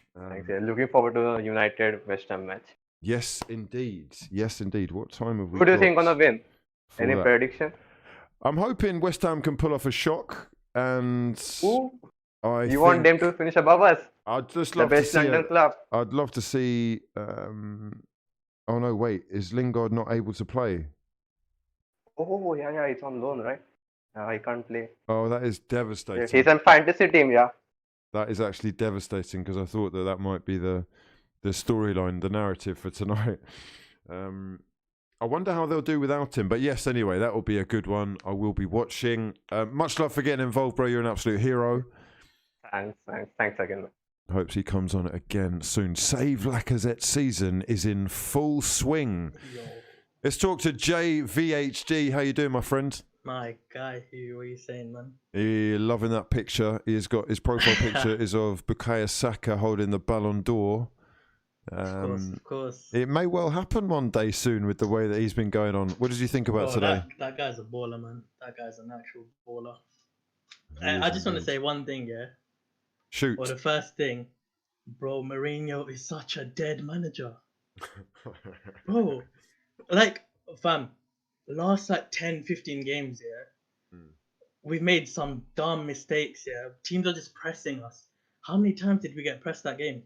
E: Yeah. Looking forward to the United West Ham match.
B: Yes, indeed. Yes, indeed. What time have we
E: Who do you
B: got
E: think gonna win? Any
B: that?
E: prediction?
B: I'm hoping West Ham can pull off a shock, and
E: Who? You want them to finish above us?
B: I'd just love
E: the best
B: to see
E: London club.
B: I'd love to see. Oh no, wait, is Lingard not able to play?
E: Oh yeah, it's on loan, right? I can't play.
B: Oh, that is devastating.
E: He's on fantasy team, yeah.
B: That is actually devastating because I thought that might be the storyline, the narrative for tonight. I wonder how they'll do without him. But yes, anyway, that will be a good one. I will be watching. Much love for getting involved, bro. You're an absolute hero.
E: Thanks again.
B: Hopes he comes on it again soon. Save Lacazette season is in full swing.
F: Yo.
B: Let's talk to JVHD. How you doing, my friend?
F: My guy, what are you saying, man?
B: Loving that picture. He's got his profile picture is of Bukayo Saka holding the Ballon d'Or.
F: Of course.
B: It may well happen one day soon with the way that he's been going on. What did you think about today?
F: That guy's a baller, man. That guy's an actual baller. I just want to say one thing, yeah?
B: Shoot.
F: Well, the first thing, bro, Mourinho is such a dead manager. Bro, like, fam, last 10, 15 games, yeah? We've made some dumb mistakes, yeah? Teams are just pressing us. How many times did we get pressed that game?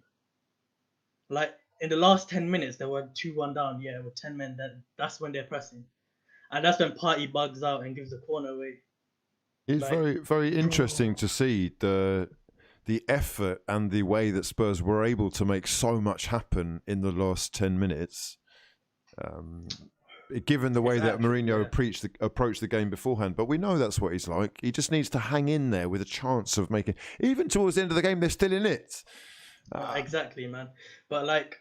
F: Like, in the last 10 minutes, they were 2-1 down, yeah, with 10 men. That's when they're pressing. And that's when Party bugs out and gives the corner away.
B: It's very, very interesting to see the effort and the way that Spurs were able to make so much happen in the last 10 minutes. Given the way that Mourinho approached the game beforehand. But we know that's what he's like. He just needs to hang in there with a chance of making... Even towards the end of the game, they're still in it.
F: Exactly, man. But, like,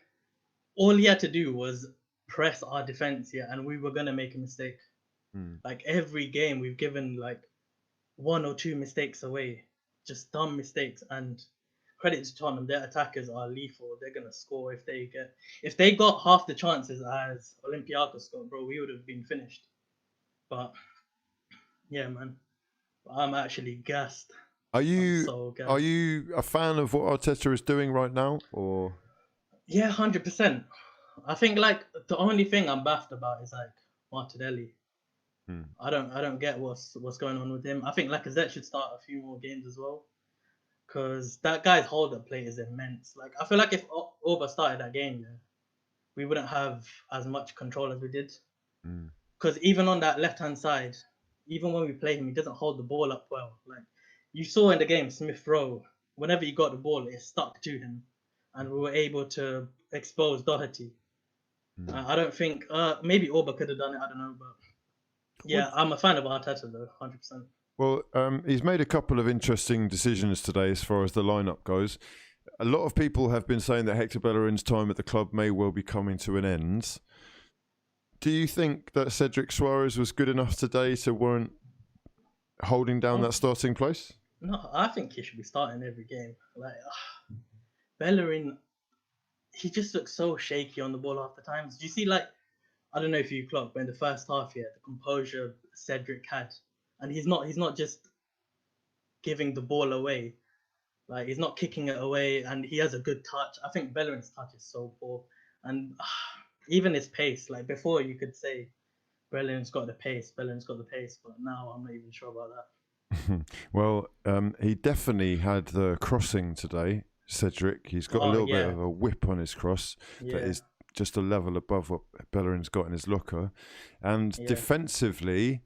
F: all he had to do was press our defense, yeah, and we were going to make a mistake. Like, every game, we've given, like, 1 or 2 mistakes away. Just dumb mistakes. And credit to Tottenham, their attackers are lethal. They're going to score if they got half the chances as Olympiacos got, bro, we would have been finished. But, yeah, man. I'm actually gassed.
B: Are you a fan of what Arteta is doing right now, or?
F: Yeah, 100%. I think like the only thing I'm baffed about is like Martinelli. I don't get what's going on with him. I think Lacazette should start a few more games as well, because that guy's hold-up play is immense. Like I feel like if Oba started that game, yeah, we wouldn't have as much control as we did. Because even on that left-hand side, even when we play him, he doesn't hold the ball up well. Like you saw in the game, Smith Rowe, whenever he got the ball, it stuck to him, and we were able to expose Doherty. I don't think maybe Oba could have done it. I don't know, but yeah, I'm a fan of Arteta though, 100%.
B: Well, he's made a couple of interesting decisions today as far as the lineup goes. A lot of people have been saying that Hector Bellerin's time at the club may well be coming to an end. Do you think that Cedric Suarez was good enough today to warrant holding down that starting place?
F: No, I think he should be starting every game. Like Bellerin, he just looks so shaky on the ball half the times. Do you see, like, I don't know if you clocked, but in the first half here, the composure Cedric had, and he's not just giving the ball away. Like he's not kicking it away, and he has a good touch. I think Bellerin's touch is so poor, and even his pace. Like before, you could say Bellerin's got the pace, but now I'm not even sure about that.
B: Well, he definitely had the crossing today. Cedric. He's got a little bit of a whip on his cross that is just a level above what Bellerin's got in his locker. And defensively,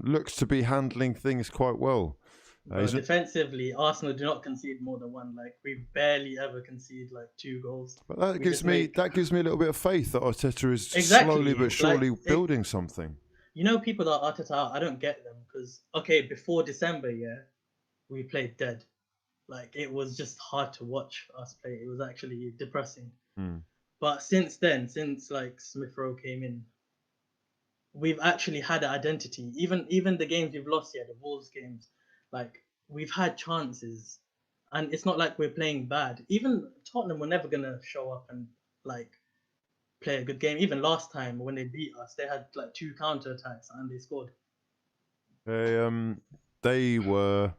B: looks to be handling things quite well.
F: Defensively, Arsenal do not concede more than one. Like, we barely ever concede like 2 goals.
B: But that gives me a little bit of faith that Arteta is slowly but surely building something.
F: You know, people that are Arteta out, I don't get them because before December, we played dead. Like, it was just hard to watch us play. It was actually depressing. But since then, since like Smith Rowe came in, we've actually had an identity. Even the games we've lost the Wolves games, like, we've had chances, and it's not like we're playing bad. Even Tottenham were never gonna show up and like play a good game. Even last time when they beat us, they had like 2 counter attacks and they scored.
B: They were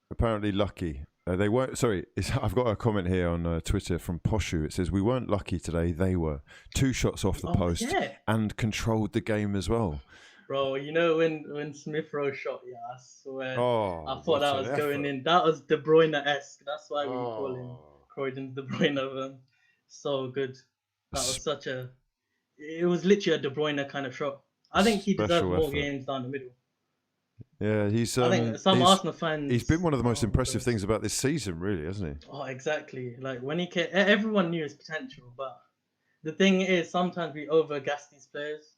B: apparently lucky. They weren't. Sorry, I've got a comment here on Twitter from Poshu. It says, "We weren't lucky today. They were 2 shots off the post and controlled the game as well."
F: Bro, you know when Smith Rowe shot, I swear, I thought that was going in. That was De Bruyne-esque. That's why we call him Croydon's De Bruyne of them. So good. That was such a. It was literally a De Bruyne kind of shot. I think he deserves more games down the middle.
B: Yeah, he's.
F: I think some Arsenal fans.
B: He's been one of the most impressive things about this season, really, hasn't he?
F: Oh, exactly. Like when he came, everyone knew his potential, but the thing is, sometimes we overgas these players.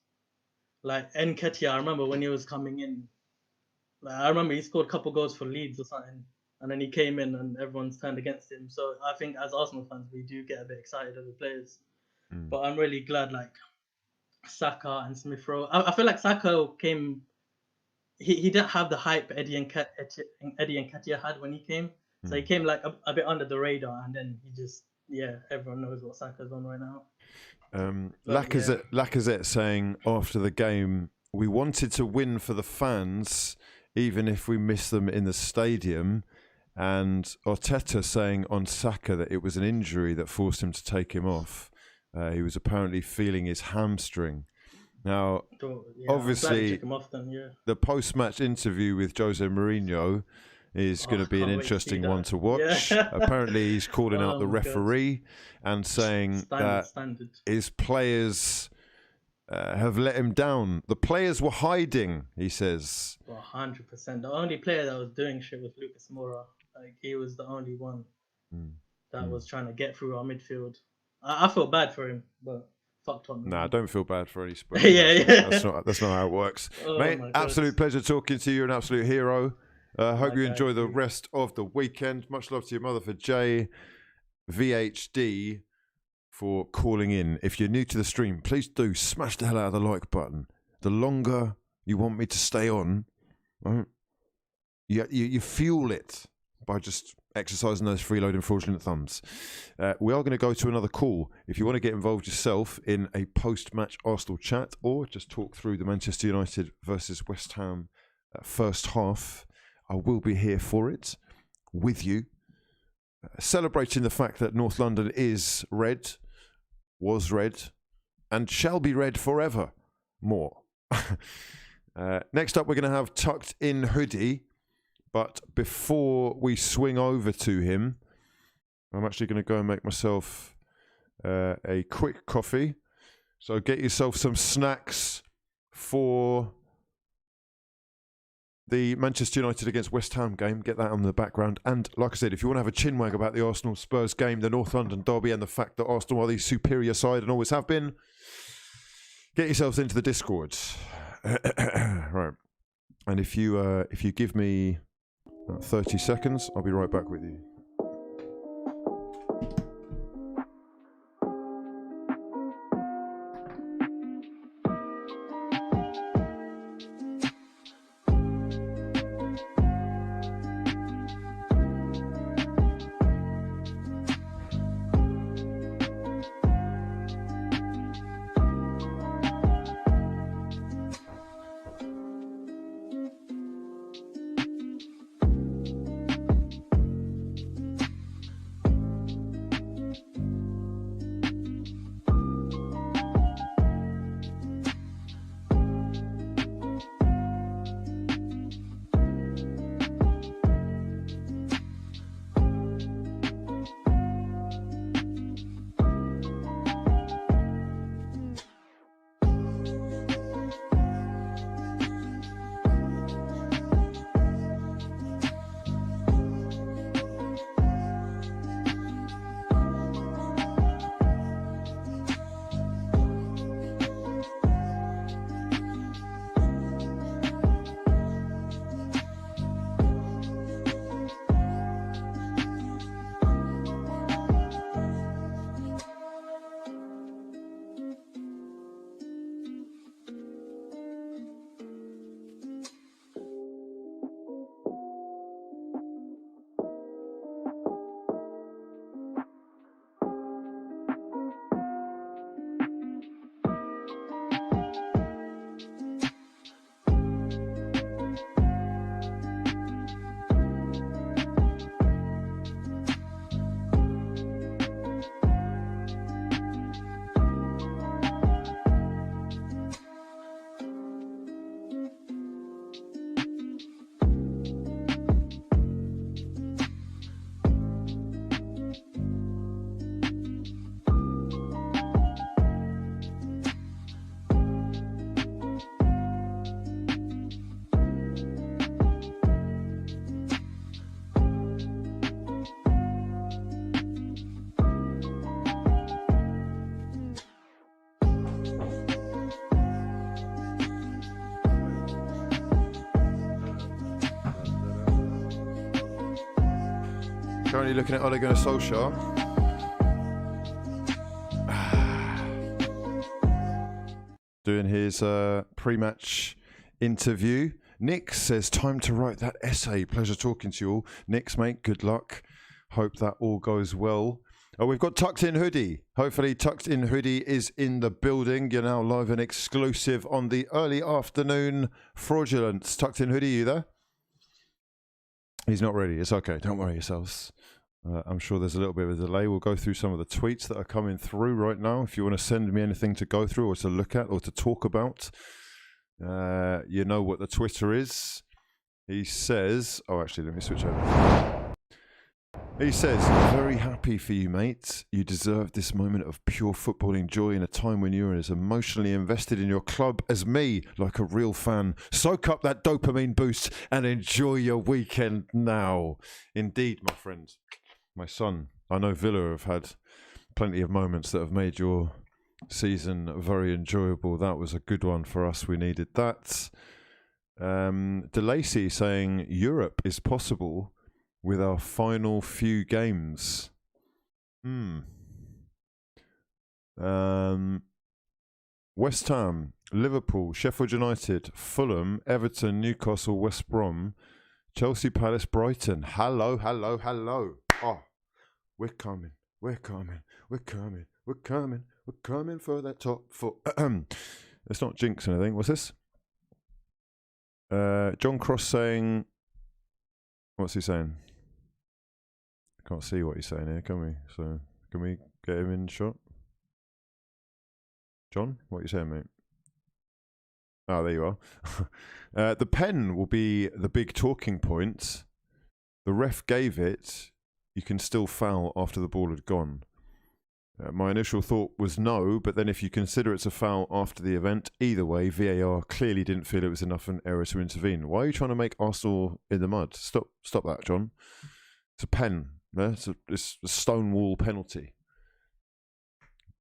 F: Like Nketiah, I remember when he was coming in. Like, I remember he scored a couple goals for Leeds or something, and then he came in and everyone's turned against him. So I think as Arsenal fans, we do get a bit excited over players. But I'm really glad, like Saka and Smith Rowe. I feel like Saka came. He didn't have the hype Eddie Nketiah had when he came. So he came like a bit under the radar, and then he just everyone knows what Saka's on right now.
B: Lacazette saying after the game, "We wanted to win for the fans, even if we miss them in the stadium." And Arteta saying on Saka that it was an injury that forced him to take him off. He was apparently feeling his hamstring. Now, obviously, the post-match interview with Jose Mourinho is going to be an interesting one to watch. Apparently, he's calling out the referee and saying that his players have let him down. The players were hiding, he says.
F: 100%. The only player that was doing shit was Lucas Moura. Like, he was the only one that was trying to get through our midfield. I feel bad for him, but fuck Tottenham.
B: Nah, don't feel bad for any Spurs. That's not how it works. Mate, absolute pleasure talking to you. You're an absolute hero. Hope you enjoy the rest of the weekend. Much love to your mother for JVHD for calling in. If you're new to the stream, please do smash the hell out of the like button. The longer you want me to stay on, right, you fuel it by just exercising those freeloading fraudulent thumbs. We are going to go to another call. If you want to get involved yourself in a post-match Arsenal chat or just talk through the Manchester United versus West Ham first half, I will be here for it with you, celebrating the fact that North London is red, was red, and shall be red forever more. Next up, we're going to have Tucked In Hoodie. But before we swing over to him, I'm actually going to go and make myself a quick coffee. So get yourself some snacks for the Manchester United against West Ham game. Get that on the background. And like I said, if you want to have a chinwag about the Arsenal Spurs game, the North London derby, and the fact that Arsenal are the superior side and always have been, get yourselves into the Discord. Right. And if you give me 30 seconds, I'll be right back with you. Currently looking at Ole Gunnar Solskjaer. Doing his pre-match interview. Nick says, time to write that essay. Pleasure talking to you all. Nick's, mate, good luck. Hope that all goes well. Oh, we've got Tucked In Hoodie. Hopefully Tucked In Hoodie is in the building. You're now live and exclusive on the early afternoon fraudulence. Tucked In Hoodie, you there? He's not ready. It's okay. Don't worry yourselves. I'm sure there's a little bit of a delay. We'll go through some of the tweets that are coming through right now. If you want to send me anything to go through or to look at or to talk about, you know what the Twitter is. He says, oh, actually, let me switch over. He says, very happy for you, mate. You deserve this moment of pure footballing joy in a time when you're as emotionally invested in your club as me, like a real fan. Soak up that dopamine boost and enjoy your weekend now. Indeed, my friend. My son. I know Villa have had plenty of moments that have made your season very enjoyable. That was a good one for us. We needed that. DeLacy saying, Europe is possible with our final few games. West Ham, Liverpool, Sheffield United, Fulham, Everton, Newcastle, West Brom, Chelsea, Palace, Brighton. Hello. Oh, we're coming for that top four. Let's not jinx anything. What's this? John Cross saying, what's he saying? Can't see what he's saying here, can we? So, can we get him in shot? John, what are you saying, mate? Oh, there you are. The pen will be the big talking point. The ref gave it. You can still foul after the ball had gone. My initial thought was no, but then if you consider it's a foul after the event, either way, VAR clearly didn't feel it was enough an error to intervene. Why are you trying to make Arsenal in the mud? Stop that, John. It's a pen. Yeah? It's a stonewall penalty.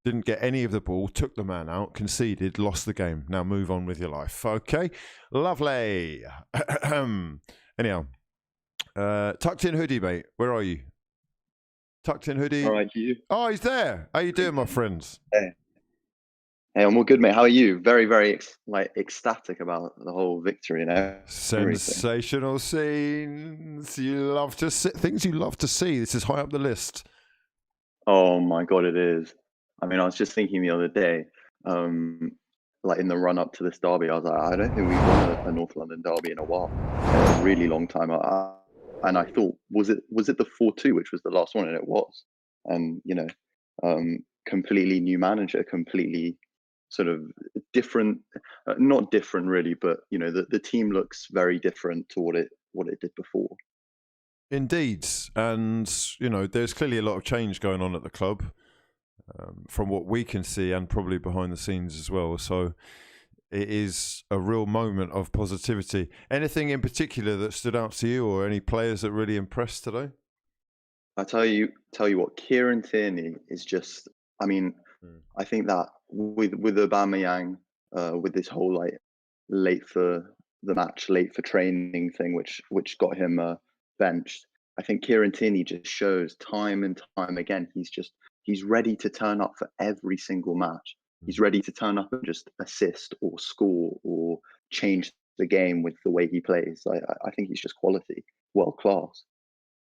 B: Didn't get any of the ball, took the man out, conceded, lost the game. Now move on with your life. Okay, lovely. Anyhow, Tucked In Hoodie, mate. Where are you? Tucked In Hoodie.
G: All right, you.
B: Oh, he's there. How you doing, my friends?
G: Hey, I'm all good, mate. How are you? Very, very ecstatic about the whole victory and everything.
B: Sensational scenes. You love to see things you love to see. This is high up the list.
G: Oh my God, it is. I mean, I was just thinking the other day, like in the run up to this derby, I was like, I don't think we've won a North London derby in a while, a really long time. And I thought, was it the 4-2, which was the last one? And it was. And, you know, completely new manager, completely sort of different, not different really, but, you know, the team looks very different to what it did before.
B: Indeed. And, you know, there's clearly a lot of change going on at the club from what we can see and probably behind the scenes as well. So it is a real moment of positivity. Anything in particular that stood out to you or any players that really impressed today?
G: I tell you what, Kieran Tierney is just, I mean, I think that with Aubameyang, with this whole like late for the match, late for training thing, which got him benched, I think Kieran Tierney just shows time and time again, he's ready to turn up for every single match. He's ready to turn up and just assist or score or change the game with the way he plays. I think he's just quality, world class.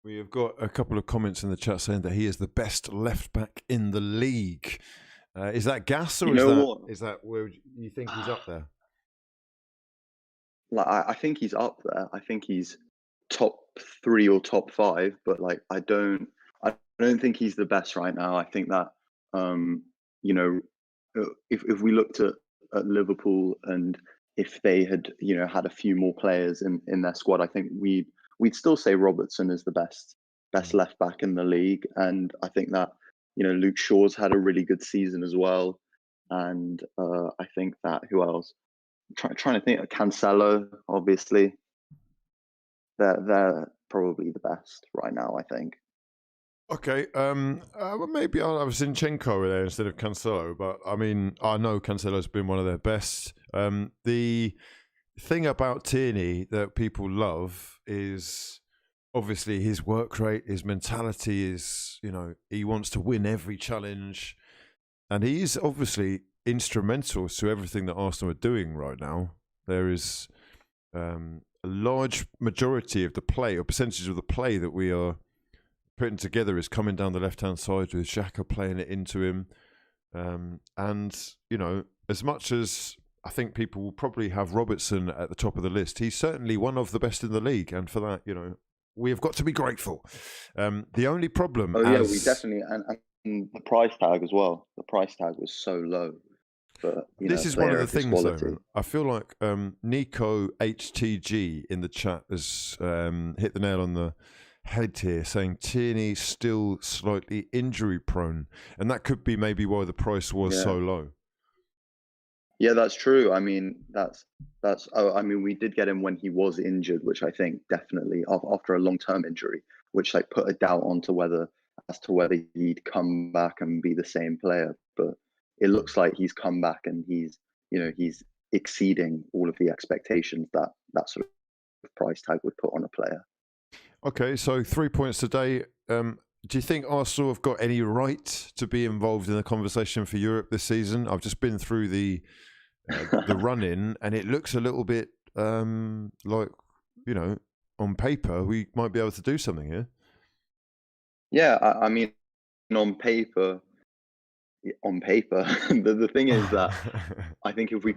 B: We have got a couple of comments in the chat saying that he is the best left back in the league. Is that gas or is that where you think he's up there?
G: Like I think he's up there. I think he's top 3 or top 5, but like I don't think he's the best right now. I think that you know, if we looked at Liverpool and if they had, you know, had a few more players in their squad, I think we'd still say Robertson is the best left back in the league. And I think that, you know, Luke Shaw's had a really good season as well. And I think that, who else? Trying to think of Cancelo, obviously. They're probably the best right now, I think.
B: Okay, well, maybe I'll have Zinchenko there instead of Cancelo, but I mean, I know Cancelo's been one of their best. The thing about Tierney that people love is obviously his work rate, his mentality is, he wants to win every challenge. And he is obviously instrumental to everything that Arsenal are doing right now. There is a large majority of the play, or percentage of the play that we are putting together is coming down the left-hand side with Xhaka playing it into him. And, as much as I think people will probably have Robertson at the top of the list, he's certainly one of the best in the league. And for that, we have got to be grateful. The only problem...
G: we definitely... And the price tag as well. The price tag was so low. But,
B: this is one of the things, though, man. I feel like Nico HTG in the chat has hit the nail on the head here, saying Tierney still slightly injury prone, and that could be maybe why the price was so low.
G: Yeah, that's true. I mean, we did get him when he was injured, which I think definitely after a long-term injury, which put a doubt as to whether he'd come back and be the same player. But it looks like he's come back and he's exceeding all of the expectations that sort of price tag would put on a player.
B: Okay, so 3 points today. Do you think Arsenal have got any right to be involved in the conversation for Europe this season? I've just been through the run-in, and it looks a little bit like, on paper, we might be able to do something here.
G: Yeah, I mean, on paper, the thing is that I think if we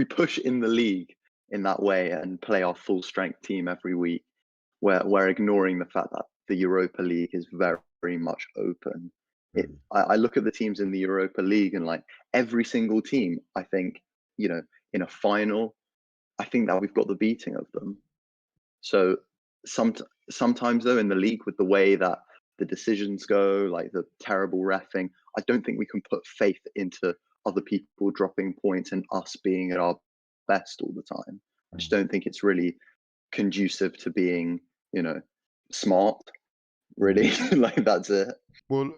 G: push in the league in that way and play our full strength team every week, we're ignoring the fact that the Europa League is very, very much open. I look at the teams in the Europa League, and every single team, I think, in a final, I think that we've got the beating of them. So sometimes though, in the league, with the way that the decisions go, the terrible reffing, I don't think we can put faith into other people dropping points and us being at our best all the time. I just don't think it's really conducive to being, smart, really. That's it.
B: Well,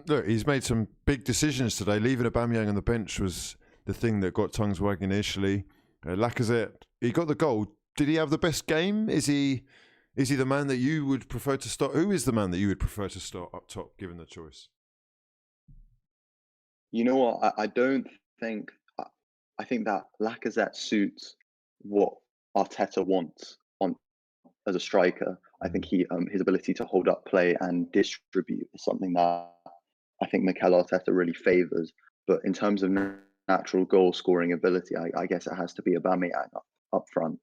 B: look, he's made some big decisions today. Leaving Aubameyang on the bench was the thing that got tongues wagging initially. Lacazette, he got the goal. Did he have the best game? Is he the man that you would prefer to start? Who is the man that you would prefer to start up top, given the choice?
G: You know what? I don't think... I think that Lacazette suits what Arteta wants as a striker. I think his ability to hold up play and distribute is something that I think Mikel Arteta really favours. But in terms of natural goal scoring ability, I guess it has to be Aubameyang up front.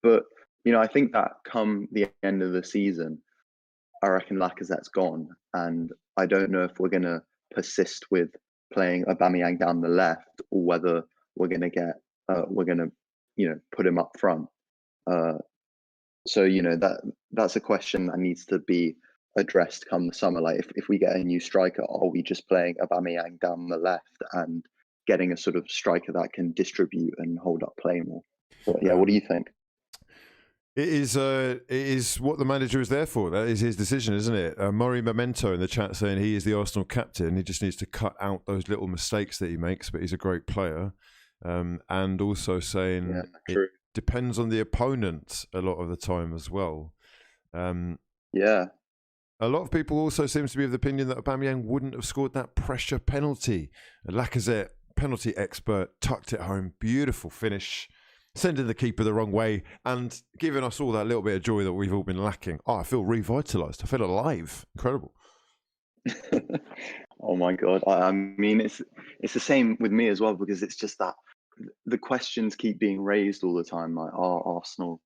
G: But I think that come the end of the season, I reckon Lacazette's gone, and I don't know if we're going to persist with playing Aubameyang down the left, or whether we're going to put him up front. So that's a question that needs to be addressed come the summer. If we get a new striker, are we just playing Aubameyang down the left and getting a sort of striker that can distribute and hold up play more? But what do you think?
B: It is what the manager is there for. That is his decision, isn't it? Murray Memento in the chat saying he is the Arsenal captain. He just needs to cut out those little mistakes that he makes, but he's a great player. And also saying it depends on the opponent a lot of the time as well. A lot of people also seem to be of the opinion that Aubameyang wouldn't have scored that pressure penalty. Lacazette, penalty expert, tucked it home. Beautiful finish. Sending the keeper the wrong way and giving us all that little bit of joy that we've all been lacking. I feel revitalised. I feel alive. Incredible.
G: Oh my God. I mean, it's the same with me as well, because it's just that the questions keep being raised all the time. Are Arsenal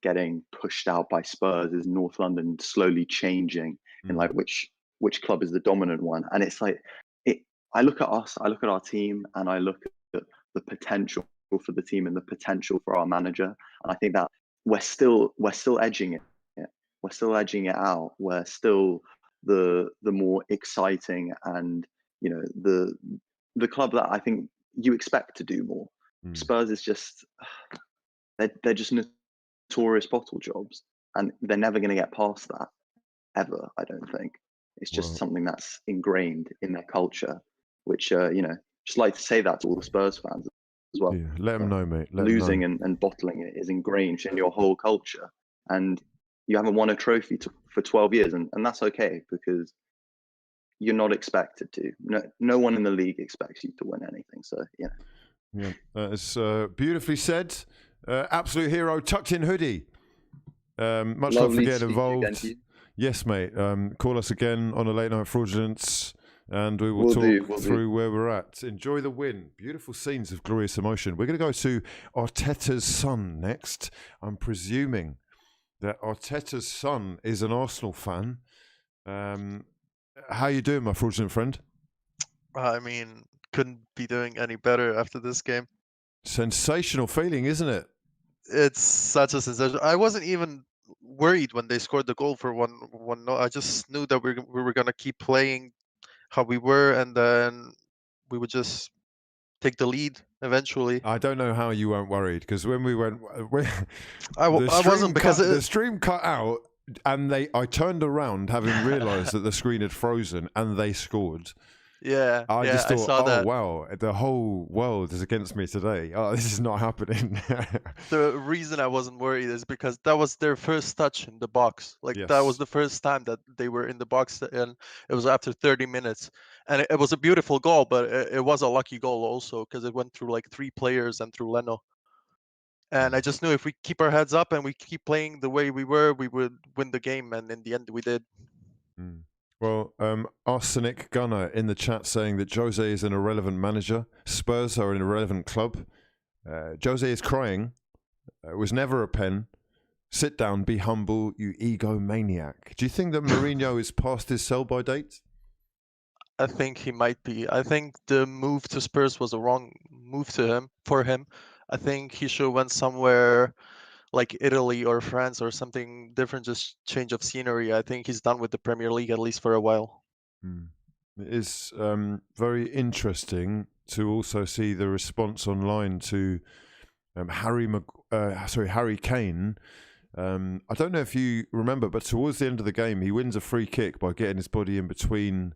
G: getting pushed out by Spurs? Is North London slowly changing in which club is the dominant one? And it's I look at us, I look at our team, and I look at the potential for the team and the potential for our manager, and I think that we're still edging it. We're still edging it out. We're still the more exciting and the club that I think you expect to do more. Spurs is just they're just notorious bottle jobs, and they're never going to get past that ever. I don't think it's just something that's ingrained in their culture, which just like to say that to all the Spurs fans as well.
B: Yeah, let them know, mate.
G: Losing and bottling it is ingrained in your whole culture, and you haven't won a trophy for 12 years, and that's okay because you're not expected to. No one in the league expects you to win anything. So
B: yeah, it's beautifully said. Absolute hero, tucked in hoodie. Much love for getting involved. Yes, mate. Call us again on a late night fraudulence, and we will talk through where we're at. Enjoy the win. Beautiful scenes of glorious emotion. We're going to go to Arteta's son next. I'm presuming that Arteta's son is an Arsenal fan. How you doing, my fraudulent friend?
H: I mean, couldn't be doing any better after this game.
B: Sensational feeling, isn't it?
H: It's such a sensation. I wasn't even worried when they scored the goal for 1-1. I just knew that we were gonna keep playing how we were, and then we would just take the lead eventually.
B: I don't know how you weren't worried, because when we went,
H: I wasn't, because
B: the stream cut out, and I turned around having realised that the screen had frozen, and they scored.
H: Yeah,
B: I just thought,
H: saw that.
B: Wow, the whole world is against me today. Oh, this is not happening.
H: The reason I wasn't worried is because that was their first touch in the box. Like, that was the first time that they were in the box, and it was after 30 minutes. And it was a beautiful goal, but it was a lucky goal also, because it went through like 3 players and through Leno. And I just knew if we keep our heads up and we keep playing the way we were, we would win the game. And in the end, we did.
B: Mm. Well, Arsenic Gunner in the chat saying that Jose is an irrelevant manager. Spurs are an irrelevant club. Jose is crying. It was never a pen. Sit down, be humble, you egomaniac. Do you think that Mourinho is past his sell-by date?
H: I think he might be. I think the move to Spurs was a wrong move for him. I think he should have went somewhere like Italy or France or something different, just change of scenery. I think he's done with the Premier League, at least for a while.
B: It is very interesting to also see the response online to Harry Kane. I don't know if you remember, but towards the end of the game, he wins a free kick by getting his body in between,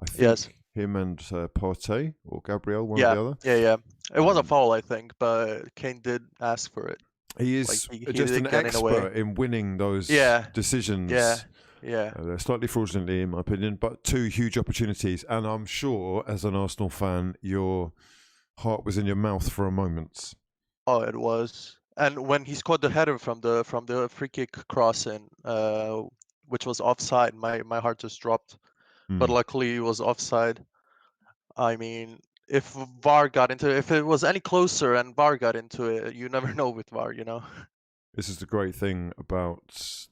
B: I think, him and Partey or Gabriel, one or the other.
H: Yeah. It was a foul, I think, but Kane did ask for it.
B: He is just an expert in winning those decisions.
H: Yeah.
B: They're slightly fraudulently, in my opinion, but 2 huge opportunities. And I'm sure, as an Arsenal fan, your heart was in your mouth for a moment.
H: Oh, it was. And when he scored the header from the free kick crossing, which was offside, my heart just dropped. But luckily, it was offside. I mean, if it was any closer and VAR got into it, you never know with VAR, you know.
B: This is the great thing about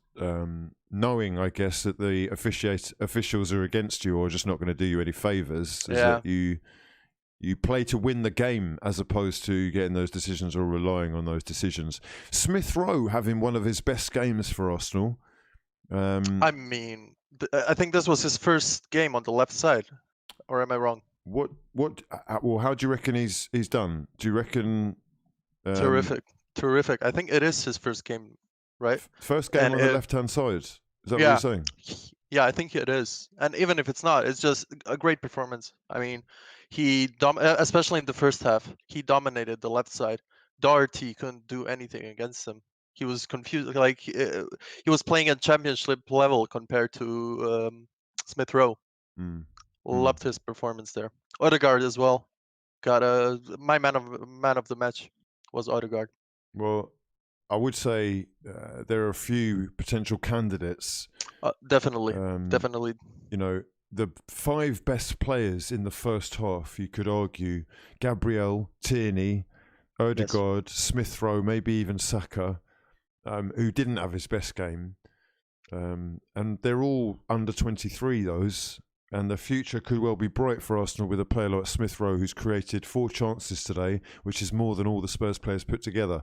B: knowing, I guess, that the officials are against you or just not going to do you any favours. Is that you play to win the game as opposed to getting those decisions or relying on those decisions. Smith Rowe having one of his best games for Arsenal.
H: I mean, I think this was his first game on the left side, or am I wrong?
B: Well, how do you reckon he's done? Do you reckon
H: Terrific. I think it is his first game, right?
B: First game on the left-hand side. Is that what you're saying?
H: Yeah, I think it is. And even if it's not, it's just a great performance. I mean, especially in the first half, he dominated the left side. Doherty couldn't do anything against him. He was confused. Like, he was playing at championship level compared to Smith Rowe. Loved his performance there. Odegaard as well. Got my man of the match was Odegaard.
B: Well, I would say there are a few potential candidates.
H: Definitely.
B: You know, the 5 best players in the first half, you could argue, Gabriel, Tierney, Odegaard, Smith Rowe, maybe even Saka, who didn't have his best game. And they're all under 23, those. And the future could well be bright for Arsenal with a player like Smith Rowe, who's created 4 chances today, which is more than all the Spurs players put together.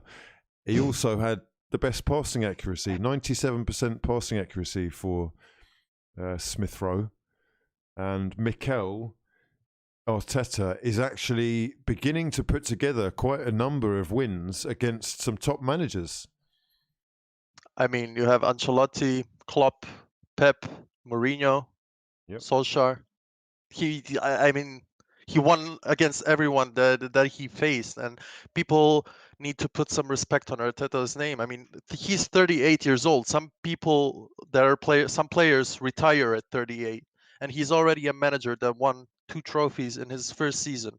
B: He also had the best passing accuracy, 97% passing accuracy for Smith Rowe. And Mikel Arteta is actually beginning to put together quite a number of wins against some top managers.
H: I mean, you have Ancelotti, Klopp, Pep, Mourinho, Solskjaer. he won against everyone that he faced, and people need to put some respect on Arteta's name. I mean, he's 38 years old. Some players retire at 38, and he's already a manager that won 2 trophies in his first season.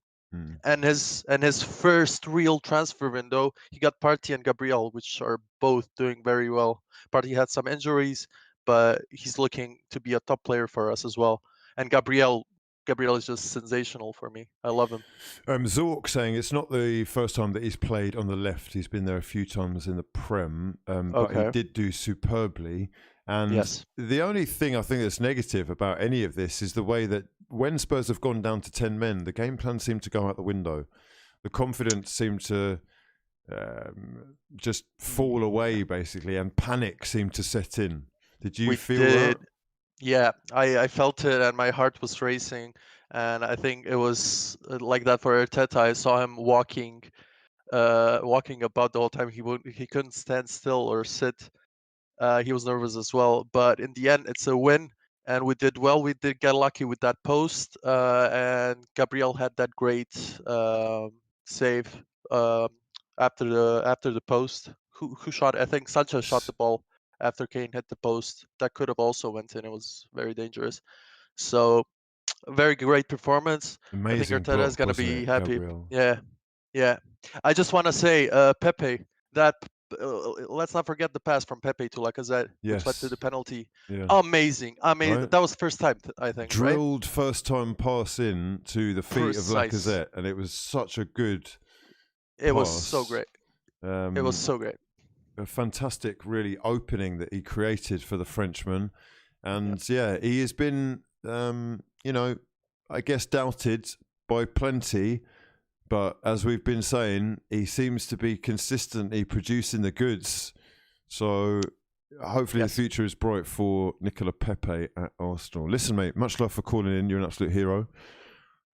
H: And his first real transfer window, he got Partey and Gabriel, which are both doing very well. Partey had some injuries, but he's looking to be a top player for us as well. And Gabriel is just sensational for me. I love him.
B: Zork saying it's not the first time that he's played on the left. He's been there a few times in the Prem, but he did do superbly. And the only thing I think that's negative about any of this is the way that when Spurs have gone down to 10 men, the game plan seemed to go out the window. The confidence seemed to just fall away, basically, and panic seemed to set in. Did you feel that?
H: Yeah, I felt it, and my heart was racing. And I think it was like that for Arteta. I saw him walking about the whole time. He couldn't stand still or sit. He was nervous as well, but in the end, it's a win, and we did well. We did get lucky with that post, and Gabriel had that great save after the post. Who shot? I think Sanchez shot the ball after Kane hit the post. That could have also went in. It was very dangerous. So, a very great performance.
B: Amazing.
H: I think Arteta is going to be happy.
B: Gabriel.
H: Yeah. I just want to say, Pepe, that. Let's not forget the pass from Pepe to Lacazette, which led to the penalty. Yeah. Amazing. Right? That was first time, I think.
B: Drilled first time pass in to the feet of Lacazette, and it was such a good.
H: It was so great. It was so great.
B: A fantastic, really opening that he created for the Frenchman, and he has been, I guess doubted by plenty. But as we've been saying, he seems to be consistently producing the goods. So hopefully the future is bright for Nicola Pepe at Arsenal. Listen, mate, much love for calling in. You're an absolute hero.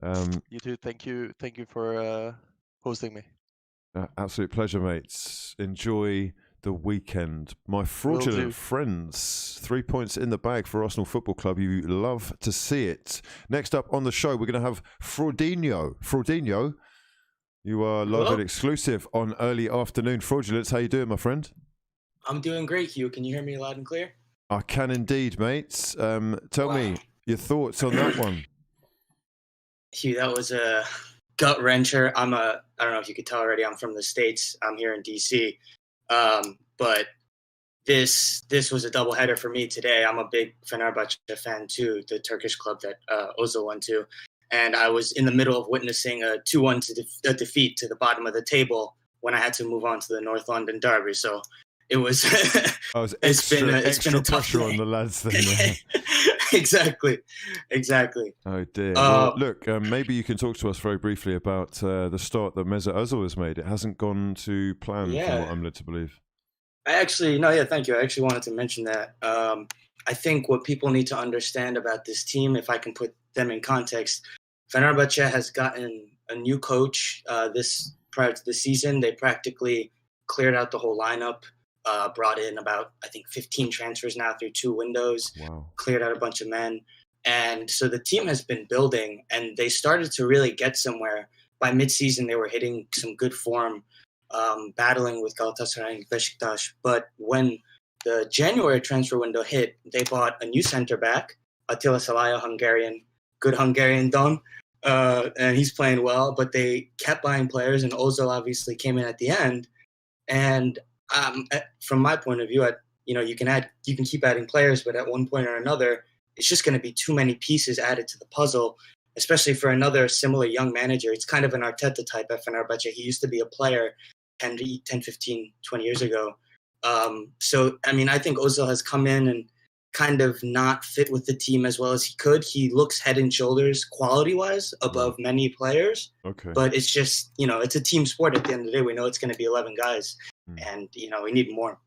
H: You too. Thank you for hosting me.
B: Absolute pleasure, mates. Enjoy the weekend. My fraudulent friends, 3 points in the bag for Arsenal Football Club. You love to see it. Next up on the show, we're going to have Fraudinho. Fraudinho, you are live and exclusive on Early Afternoon Fraudulence. How you doing, my friend?
I: I'm doing great, Hugh. Can you hear me loud and clear?
B: I can indeed, mates. Tell me your thoughts on that one.
I: Hugh, that was a gut wrencher. I don't know if you could tell already, I'm from the States. I'm here in DC. But this was a doubleheader for me today. I'm a big Fenerbahce fan too, the Turkish club that Ozil went to. And I was in the middle of witnessing a 2-1 defeat to the bottom of the table when I had to move on to the North London derby. So it was.
B: It's been pressure on the lads then.
I: Exactly.
B: Oh dear. Well, look, maybe you can talk to us very briefly about the start that Mesut Ozil has made. It hasn't gone to plan, from what I'm led to believe.
I: Thank you. I actually wanted to mention that. I think what people need to understand about this team, if I can put them in context, Fenerbahce has gotten a new coach prior to the season. They practically cleared out the whole lineup, brought in about, I think, 15 transfers now through 2 windows, cleared out a bunch of men. And so the team has been building, and they started to really get somewhere. By mid-season, they were hitting some good form, battling with Galatasaray and Beşiktaş. But when the January transfer window hit, they bought a new center back, Attila Salaya, good Hungarian Don, and he's playing well. But they kept buying players, and Ozil obviously came in at the end. And from my point of view, you can keep adding players, but at one point or another, it's just going to be too many pieces added to the puzzle, especially for another similar young manager. It's kind of an Arteta type at Fenerbahce. He used to be a player 10, 15, 20 years ago. So, I think Ozil has come in and kind of not fit with the team as well as he could. He looks head and shoulders quality-wise above many players. Okay. But it's just, it's a team sport at the end of the day. We know it's going to be 11 guys, and, we need more.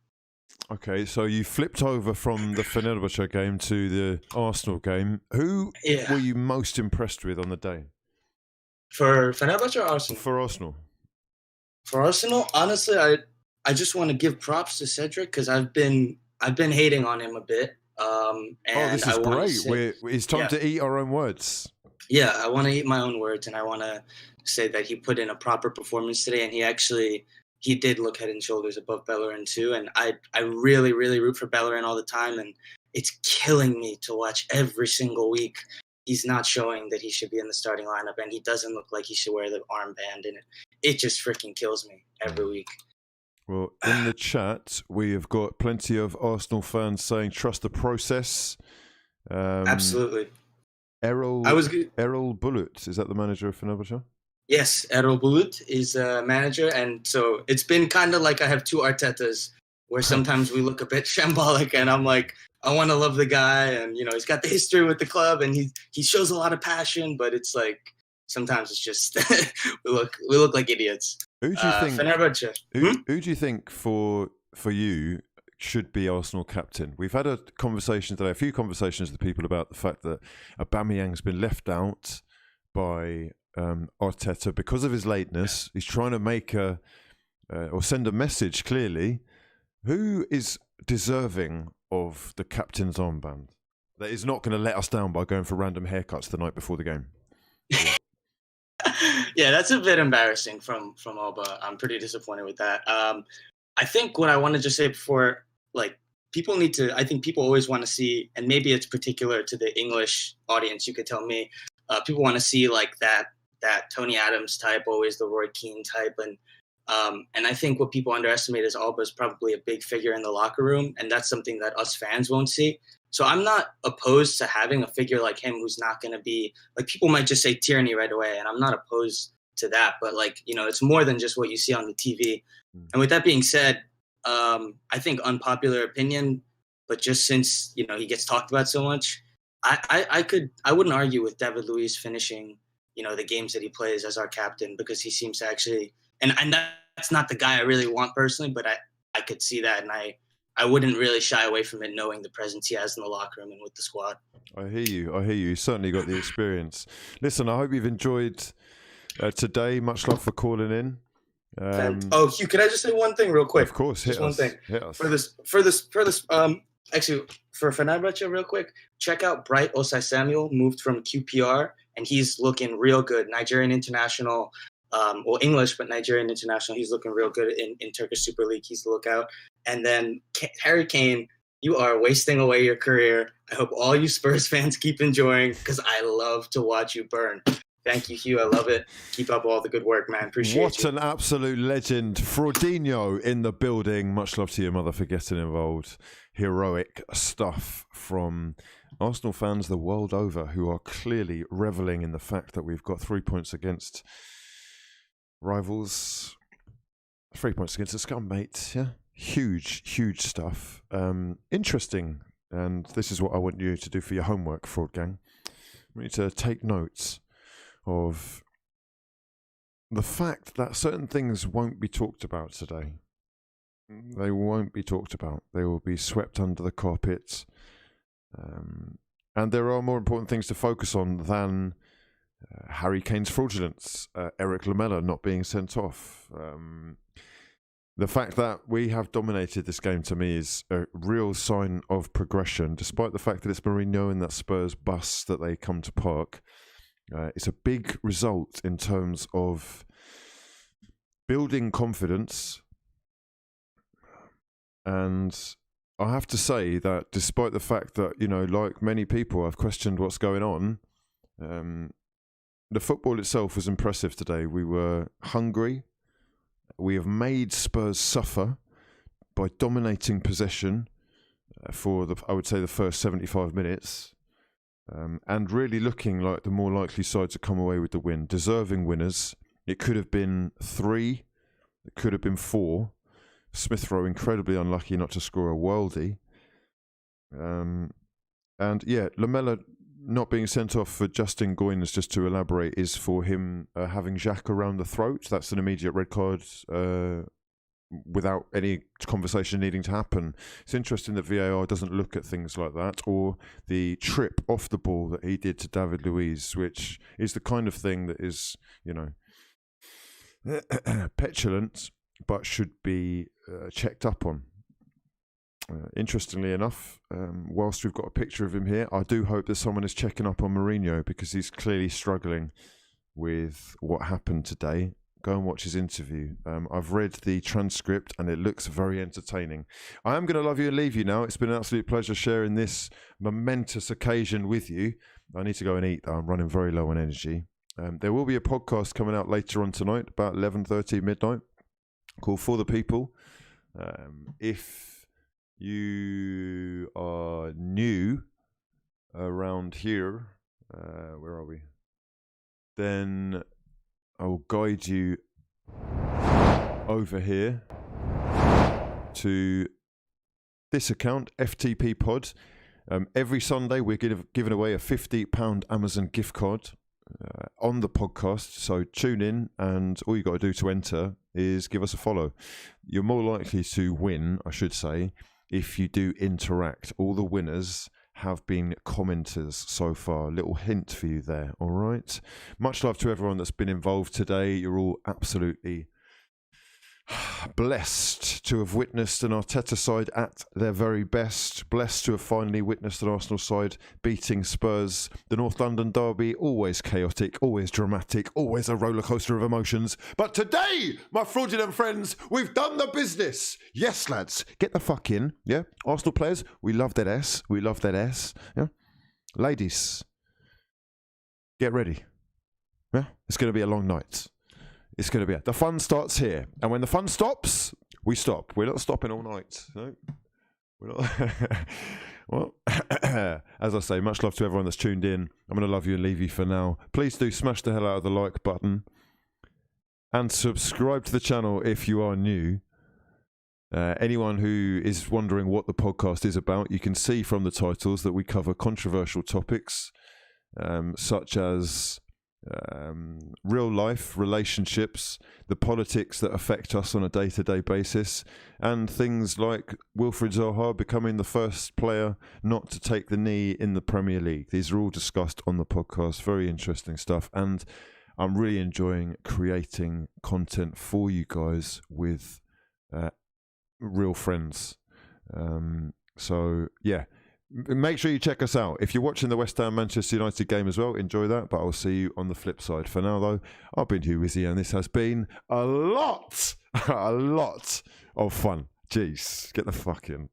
B: Okay, so you flipped over from the Fenerbahce game to the Arsenal game. Who were you most impressed with on the day?
I: For Fenerbahce or Arsenal?
B: For Arsenal.
I: For Arsenal, honestly, I just want to give props to Cedric because I've been hating on him a bit.
B: And this is great. It's time to eat our own words.
I: Yeah, I want to eat my own words, and I want to say that he put in a proper performance today, and he did look head and shoulders above Bellerin too. And I really, really root for Bellerin all the time, and it's killing me to watch every single week. He's not showing that he should be in the starting lineup, and he doesn't look like he should wear the armband, and it just freaking kills me every week.
B: Well, in the chat, we have got plenty of Arsenal fans saying trust the process.
I: Absolutely.
B: Errol Bullitt, is that the manager of Fenerbahce?
I: Yes, Errol Bulut is a manager, and so it's been kind of like I have two Artetas, where sometimes we look a bit shambolic, and I'm like, I want to love the guy, and he's got the history with the club, and he shows a lot of passion, but it's like sometimes it's just we look like idiots.
B: Who do you think?
I: Fenerbahce.
B: Who do you think for you should be Arsenal captain? We've had a few conversations with people about the fact that Aubameyang's been left out by Arteta because of his lateness. He's trying to make or send a message clearly. Who is deserving of the captain's armband that is not going to let us down by going for random haircuts the night before the game?
I: Yeah, that's a bit embarrassing from Alba. I'm pretty disappointed with that. I think what I want to just say before, I think people always want to see, and maybe it's particular to the English audience, you could tell me, people want to see like that Tony Adams type, always the Roy Keane type. And I think what people underestimate is Alba is probably a big figure in the locker room, and that's something that us fans won't see. So I'm not opposed to having a figure like him who's not going to be, people might just say Tierney right away, and I'm not opposed to that. But it's more than just what you see on the TV. And with that being said, I think unpopular opinion, but just since, he gets talked about so much, I wouldn't argue with David Luiz finishing, the games that he plays as our captain, because he seems to actually, and that's not the guy I really want personally, but I could see that, and I wouldn't really shy away from it, knowing the presence he has in the locker room and with the squad.
B: I hear you. You certainly got the experience. Listen, I hope you've enjoyed today. Much love for calling in.
I: Hugh, could I just say one thing real quick?
B: Of course,
I: just one thing. For this, actually, for Fenerbahce, real quick, check out Bright Osai Samuel, moved from QPR, and he's looking real good. Nigerian international, English, but Nigerian international. He's looking real good in Turkish Super League. He's the lookout. And then Harry Kane, you are wasting away your career. I hope all you Spurs fans keep enjoying, because I love to watch you burn. Thank you, Hugh. I love it. Keep up all the good work, man. Appreciate you.
B: What an absolute legend. Fraudinho in the building. Much love to your mother for getting involved. Heroic stuff from Arsenal fans the world over, who are clearly reveling in the fact that we've got 3 points against rivals. 3 points against the scum, mate. Yeah. Huge stuff. Interesting. And this is what I want you to do for your homework, Fraud Gang. I want you to take notes of the fact that certain things won't be talked about today. They won't be talked about. They will be swept under the carpet. And there are more important things to focus on than Harry Kane's fraudulence, Eric Lamela not being sent off. The fact that we have dominated this game, to me, is a real sign of progression, despite the fact that it's Mourinho and that Spurs bus that they come to park. It's a big result in terms of building confidence. And I have to say that despite the fact that, like many people, I've questioned what's going on, the football itself was impressive today. We were hungry. We have made Spurs suffer by dominating possession for I would say the first 75 minutes. And really looking like the more likely side to come away with the win. Deserving winners. It could have been 3. It could have been 4. Smith Rowe incredibly unlucky not to score a worldie. And yeah, Lamela not being sent off for Justin Goines, just to elaborate, is for him having Jacques around the throat. That's an immediate red card without any conversation needing to happen. It's interesting that VAR doesn't look at things like that, or the trip off the ball that he did to David Luiz, which is the kind of thing that is, petulant, but should be checked up on. Interestingly enough, whilst we've got a picture of him here, I do hope that someone is checking up on Mourinho because he's clearly struggling with what happened today. Go and watch his interview. I've read the transcript and it looks very entertaining. I am going to love you and leave you now. It's been an absolute pleasure sharing this momentous occasion with you. I need to go and eat though. I'm running very low on energy. There will be a podcast coming out later on tonight, about 11:30 midnight, called For the People. If you are new around here, where are we? Then I will guide you over here to this account, FTP Pod. Every Sunday we're giving away a £50 Amazon gift card on the podcast. So tune in, and all you got to do to enter is give us a follow. You're more likely to win, I should say, if you do interact. All the winners have been commenters so far. Little hint for you there, all right? Much love to everyone that's been involved today. You're all absolutely blessed to have witnessed an Arteta side at their very best. Blessed to have finally witnessed an Arsenal side beating Spurs. The North London derby, always chaotic, always dramatic, always a roller coaster of emotions. But today, my fraudulent friends, we've done the business. Yes, lads, get the fuck in. Yeah, Arsenal players, we love that S. We love that S. Yeah, ladies, get ready. Yeah, it's going to be a long night. It's going to be the fun starts here, and when the fun stops, we stop. We're not stopping all night. No, we're not. Well, as I say, much love to everyone that's tuned in. I'm going to love you and leave you for now. Please do smash the hell out of the like button and subscribe to the channel if you are new. Anyone who is wondering what the podcast is about, you can see from the titles that we cover controversial topics such as real life, relationships, the politics that affect us on a day-to-day basis, and things like Wilfried Zaha becoming the first player not to take the knee in the Premier League. These are all discussed on the podcast. Very interesting stuff, and I'm really enjoying creating content for you guys with real friends. So yeah, make sure you check us out. If you're watching the West Ham Manchester United game as well, enjoy that. But I'll see you on the flip side. For now, though, I've been Hugh Wizzy, and this has been a lot of fun. Jeez, get the fuck in.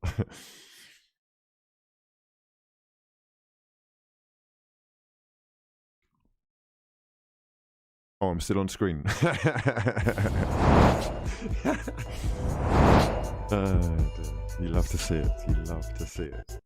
B: Oh, I'm still on screen. You love to see it. You love to see it.